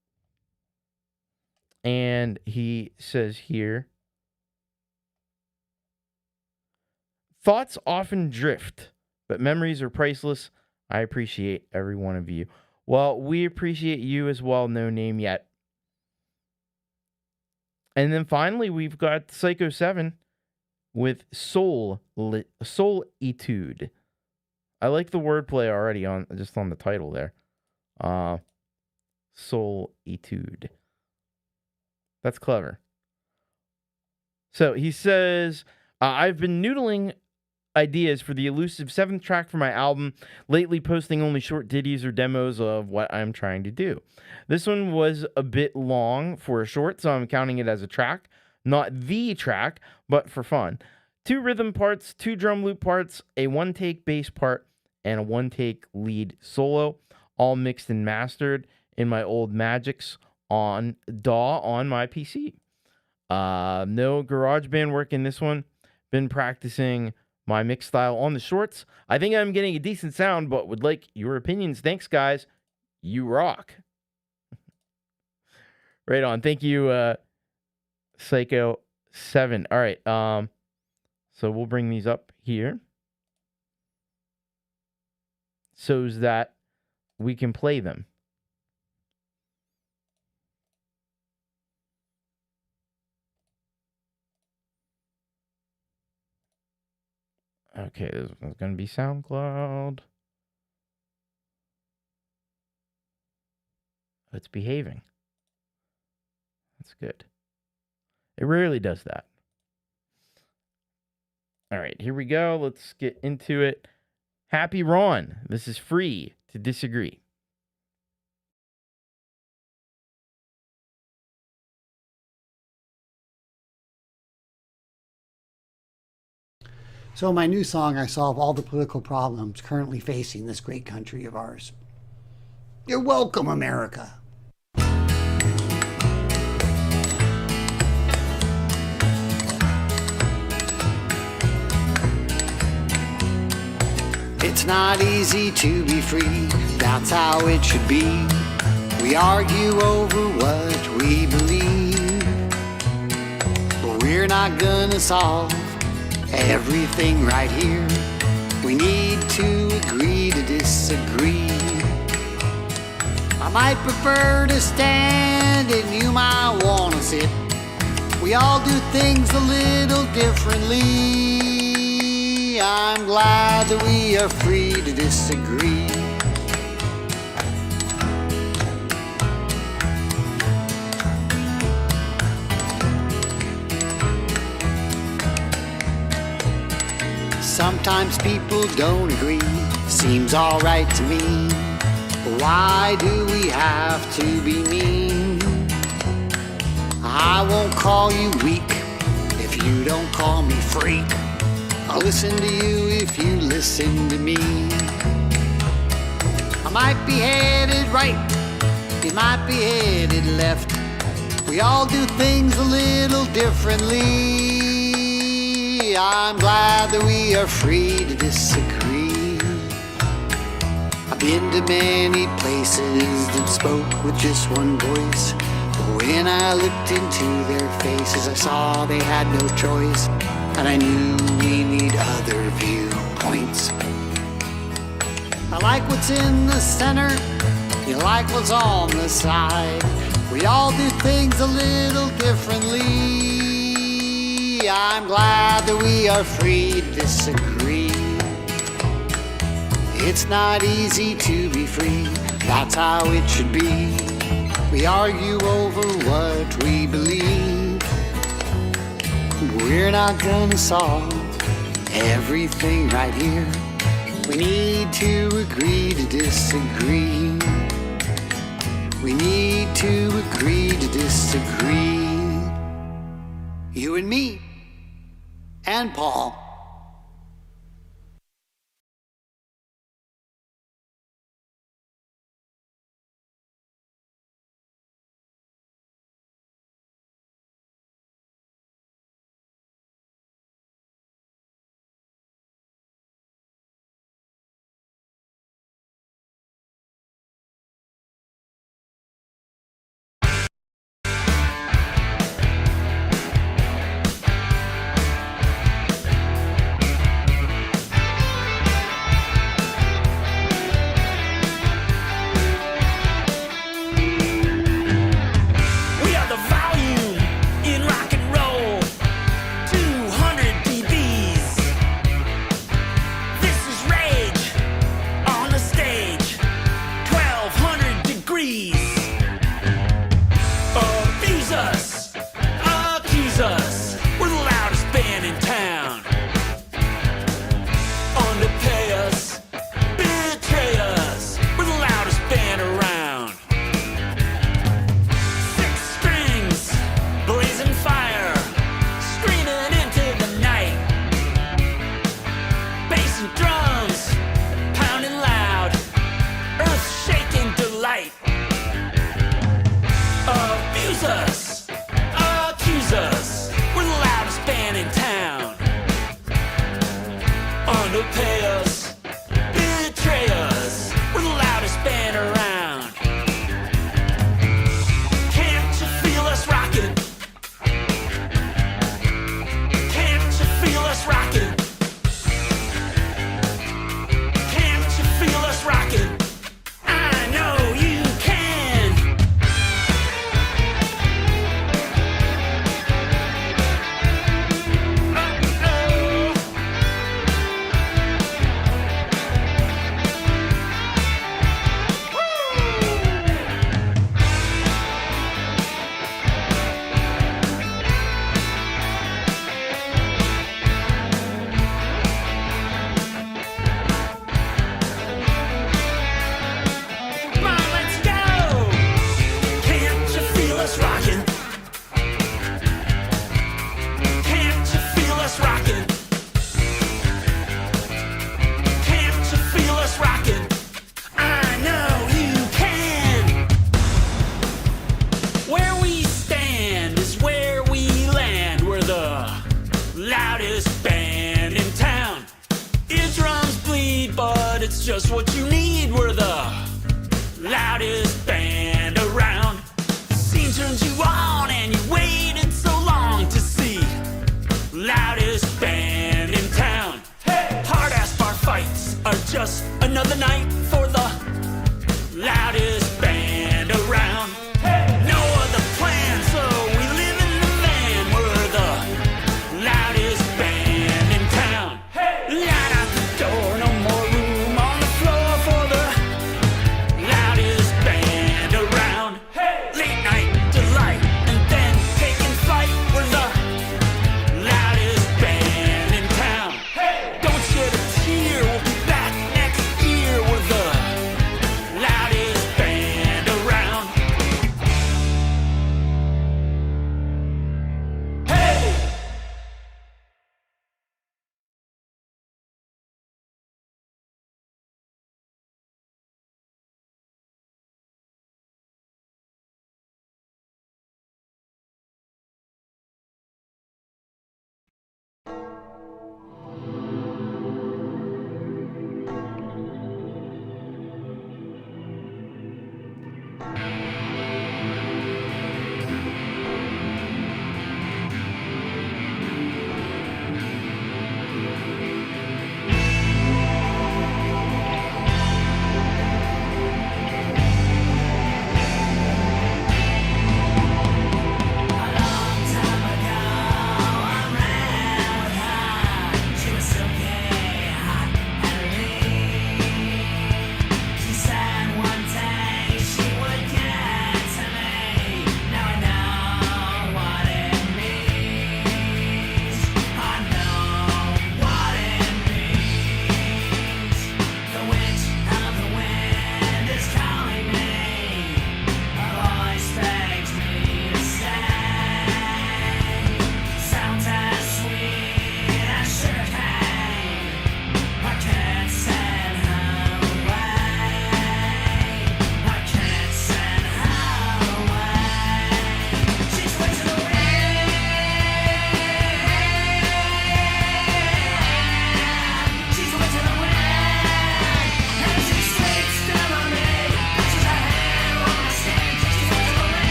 Speaker 2: And he says here, thoughts often drift, but memories are priceless. I appreciate every one of you. Well, we appreciate you as well, No Name Yet. And then finally, we've got Psycho 7 with Soul Etude. I like the wordplay already on the title there. Soul Etude. That's clever. So he says, I've been noodling ideas for the elusive 7th track for my album, lately posting only short ditties or demos of what I'm trying to do. This one was a bit long for a short, so I'm counting it as a track. Not the track, but for fun. 2 rhythm parts, 2 drum loop parts, a 1-take bass part, and a 1-take lead solo, all mixed and mastered in my old Magics on DAW on my PC. No GarageBand work in this one. Been practicing my mix style on the shorts. I think I'm getting a decent sound, but would like your opinions. Thanks, guys. You rock. Right on. Thank you, Psycho 7. All right. So we'll bring these up here so that we can play them. Okay, this one's going to be SoundCloud. It's behaving. That's good. It rarely does that. All right, here we go. Let's get into it. Happy Ron. This is Free to Disagree.
Speaker 13: So my new song, I solve all the political problems currently facing this great country of ours. You're welcome, America. It's not easy to be free, that's how it should be. We argue over what we believe, but we're not gonna solve everything right here. We need to agree to disagree. I might prefer to stand and you might want to sit. We all do things a little differently. I'm glad that we are free to disagree. Sometimes people don't agree, seems alright to me. But why do we have to be mean? I won't call you weak if you don't call me freak. I'll listen to you if you listen to me. I might be headed right, you might be headed left. We all do things a little differently. I'm glad that we are free to disagree. I've been to many places that spoke with just one voice, but when I looked into their faces I saw they had no choice, and I knew we need other viewpoints. I like what's in the center, you like what's on the side. We all do things a little differently. I'm glad that we are free to disagree. It's not easy to be free, that's how it should be. We argue over what we believe. We're not gonna solve everything right here. We need to agree to disagree. We need to agree to disagree. You and me. And Paul.
Speaker 5: who pay us, betray us. We're the loudest band around. Can't you feel us rocking? Can't you feel us rocking? Can't you feel us rocking? I know you can. Come on, let's go. Can't you feel us rocking? Can't you feel us rocking? Can't you feel us rocking? I know you can. Where we stand is where we land. We're the loudest band in town. Eardrums bleed, but it's just what you need. We're the loudest band around. The scene turns you on and you waited so long to see. Loudest band in town. Hard ass bar fights are just another night for the loudest band around. No other plan, so we live in the van. We're the loudest band in town. Light out the door, no more room on the floor for the loudest band around. Late night delight, and then taking flight. We're the loudest band in town. Don't shed a tear, we'll be back next year. We're the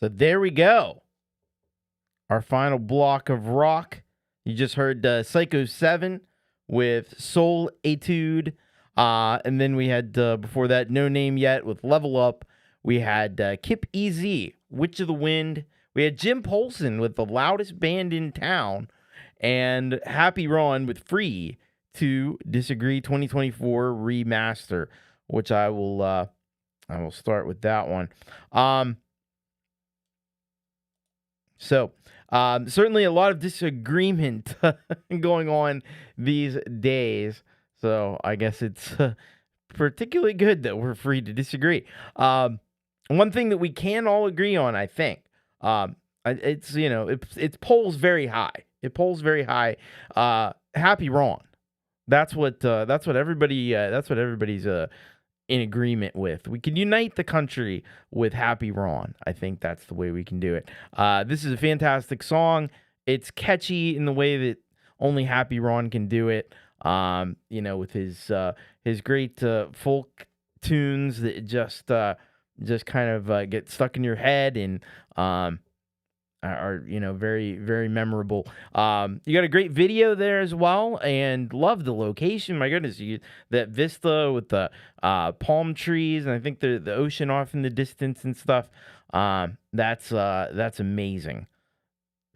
Speaker 2: So there we go. Our final block of rock. You just heard Psycho 7 with Soul Etude. And then we had, before that, No Name Yet with Level Up. We had Kip EZ, Witch of the Wind. We had Jim Polson with The Loudest Band in Town. And Happy Ron with Free to Disagree 2024 Remaster, which I will start with that one. So certainly a lot of disagreement going on these days. So I guess it's particularly good that we're free to disagree. One thing that we can all agree on, I think, it polls very high. It polls very high. Happy Ron. That's what everybody's in agreement with. We can unite the country with Happy Ron. I think that's the way we can do it. This is a fantastic song. It's catchy in the way that only Happy Ron can do it. With his great folk tunes that just kind of get stuck in your head and are very, very memorable. You got a great video there as well, and love the location. My goodness, that vista with the palm trees, and I think the ocean off in the distance and stuff. That's amazing.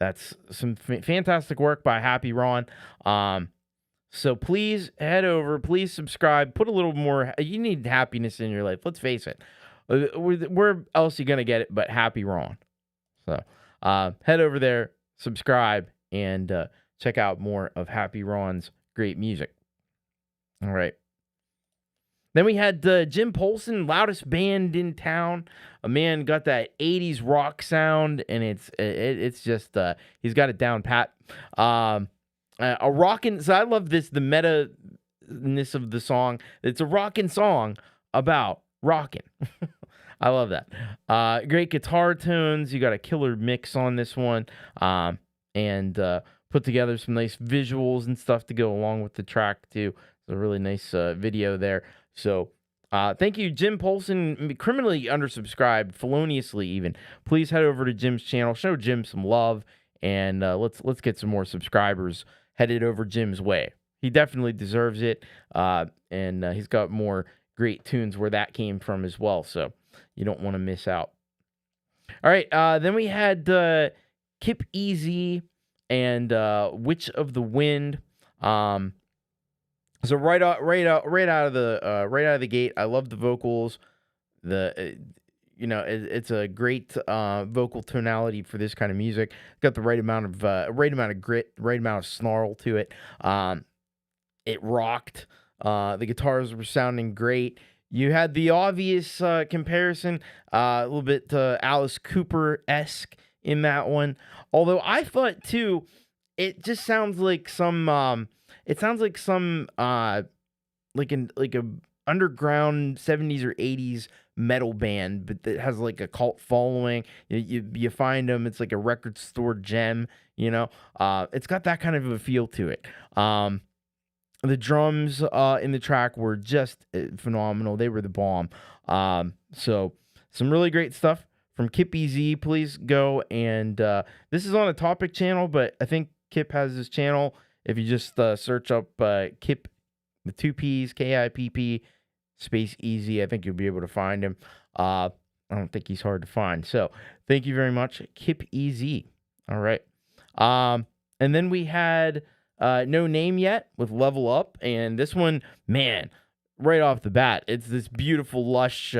Speaker 2: That's some fantastic work by Happy Ron. So please head over, please subscribe, put a little more. You need happiness in your life. Let's face it. Where else are you gonna get it but Happy Ron? So head over there, subscribe, and check out more of Happy Ron's great music. All right. Then we had Jim Polson, Loudest Band in Town. A man got that 80s rock sound, and it's just he's got it down pat. A rockin', so I love this, the meta-ness of the song. It's a rockin' song about rockin'. I love that. Great guitar tones. You got a killer mix on this one. And put together some nice visuals and stuff to go along with the track, too. It's a really nice video there. So thank you, Jim Polson, criminally undersubscribed, feloniously even. Please head over to Jim's channel. Show Jim some love. And let's get some more subscribers headed over Jim's way. He definitely deserves it. And he's got more great tunes where that came from as well. So you don't want to miss out. All right. Then we had Kip EZ and Witch of the Wind. So right out of the gate, I love the vocals. It's a great vocal tonality for this kind of music. Got the right amount of grit, right amount of snarl to it. It rocked. The guitars were sounding great. You had the obvious comparison, a little bit Alice Cooper-esque in that one. Although I thought too, it just sounds like some. It sounds like some like a underground 70s or 80s metal band, but that has like a cult following. You find them, it's like a record store gem, it's got that kind of a feel to it. The drums in the track were just phenomenal. They were the bomb. So some really great stuff from Kip EZ. Please go, and this is on a Topic channel, but I think Kip has his channel. If you just search up Kip with 2 P's, KIPP space EZ, I think you'll be able to find him. I don't think he's hard to find. So thank you very much, Kip EZ. All right. And then we had No Name Yet with Level Up. And this one, man, right off the bat, it's this beautiful, lush,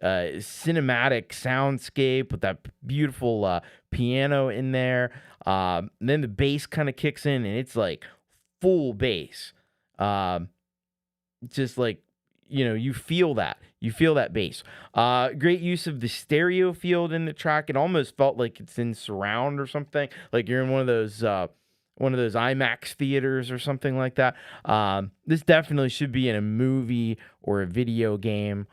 Speaker 2: cinematic soundscape with that beautiful piano in there. And then the bass kind of kicks in, and it's like full bass. Just like, you feel that. You feel that bass. Great use of the stereo field in the track. It almost felt like it's in surround or something. Like you're in one of those IMAX theaters or something like that. This definitely should be in a movie or a video game.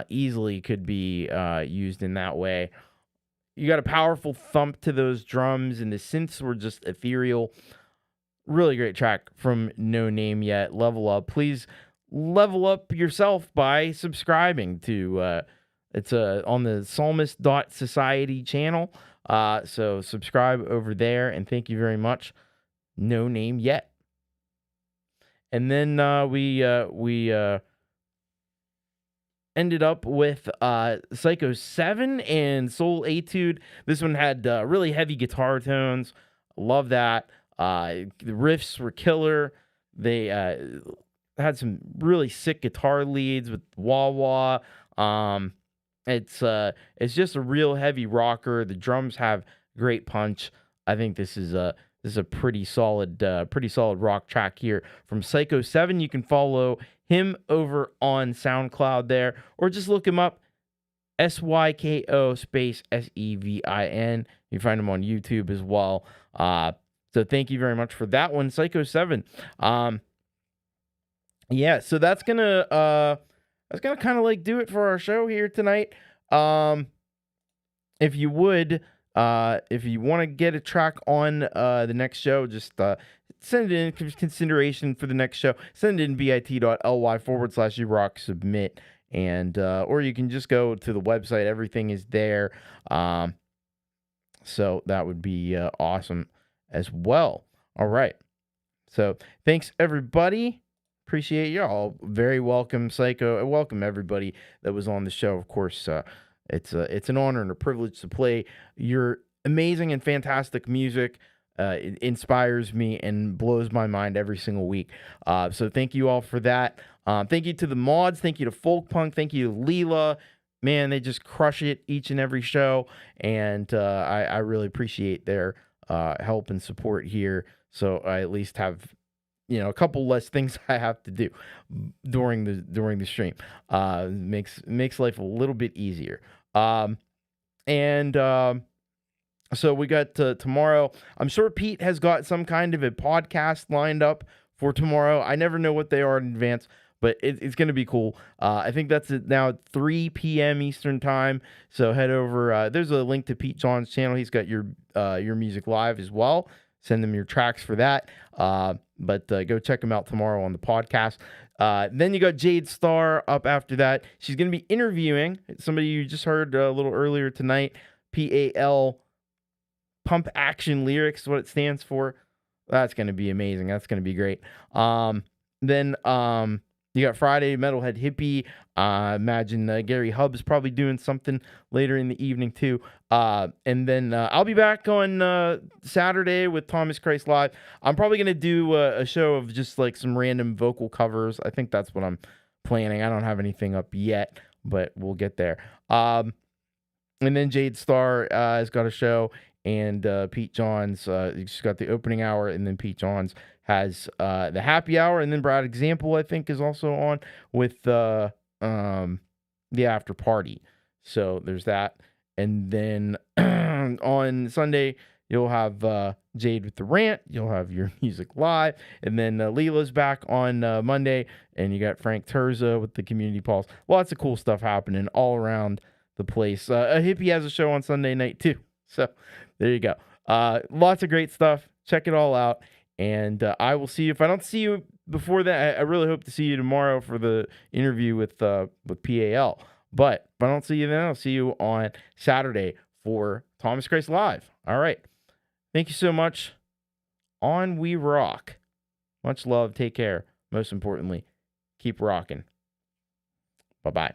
Speaker 2: Easily could be used in that way. You got a powerful thump to those drums, and the synths were just ethereal. Really great track from No Name Yet. Level Up. Please level up yourself by subscribing to It's on the Psalmist.Society channel. So subscribe over there, and thank you very much. No name yet. And then we ended up with Psycho 7 and Soul Etude. This one had really heavy guitar tones. Love that. The riffs were killer. They had some really sick guitar leads with wah-wah. It's just a real heavy rocker. The drums have great punch. I think this is a pretty solid rock track here from Psycho 7. You can follow him over on SoundCloud there, or just look him up, SYKO space SEVIN. You can find him on YouTube as well. So thank you very much for that one, Psycho 7. Yeah, so that's gonna kind of like do it for our show here tonight. If you would, if you want to get a track on the next show, just send it in consideration for the next show. Send it in bit.ly/urock submit, and or you can just go to the website. Everything is there. So that would be awesome as well. All right. So thanks everybody. Appreciate y'all. Very welcome, Psycho. Welcome everybody that was on the show. Of course, it's an honor and a privilege to play your amazing and fantastic music. It inspires me and blows my mind every single week. So thank you all for that. Thank you to the mods. Thank you to Folkpunk. Thank you to Leela. Man, they just crush it each and every show, and I really appreciate their help and support here. So I at least have, a couple less things I have to do during the stream. Makes life a little bit easier. So we got tomorrow. I'm sure Pete has got some kind of a podcast lined up for tomorrow. I never know what they are in advance, but it's going to be cool. I think that's now at 3 p.m. Eastern time. So head over. There's a link to Pete John's channel. He's got your music live as well. Send them your tracks for that. But go check them out tomorrow on the podcast. Then you got Jade Starr up after that. She's going to be interviewing somebody you just heard a little earlier tonight. PAL, Pump Action Lyrics is what it stands for. That's going to be amazing. That's going to be great. Then you got Friday, Metalhead Hippie. Imagine Gary Hubb's probably doing something later in the evening too. And then I'll be back on Saturday with Thomas Christ Live. I'm probably going to do a show of just like some random vocal covers. I think that's what I'm planning. I don't have anything up yet, but we'll get there. And then Jade Starr has got a show, and Pete Johns, she's got the opening hour, and then Pete Johns has the happy hour, and then Brad Example, I think, is also on with the after party. So there's that. And then on Sunday, you'll have Jade with the rant. You'll have your music live. And then Leela's back on Monday, and you got Frank Terzo with the Community Pulse. Lots of cool stuff happening all around the place. A Hippie has a show on Sunday night too. So there you go. Lots of great stuff. Check it all out. And I will see you. If I don't see you before that, I really hope to see you tomorrow for the interview with PAL. But if I don't see you then, I'll see you on Saturday for Thomas Christ Live. All right. Thank you so much. On we rock. Much love. Take care. Most importantly, keep rocking. Bye-bye.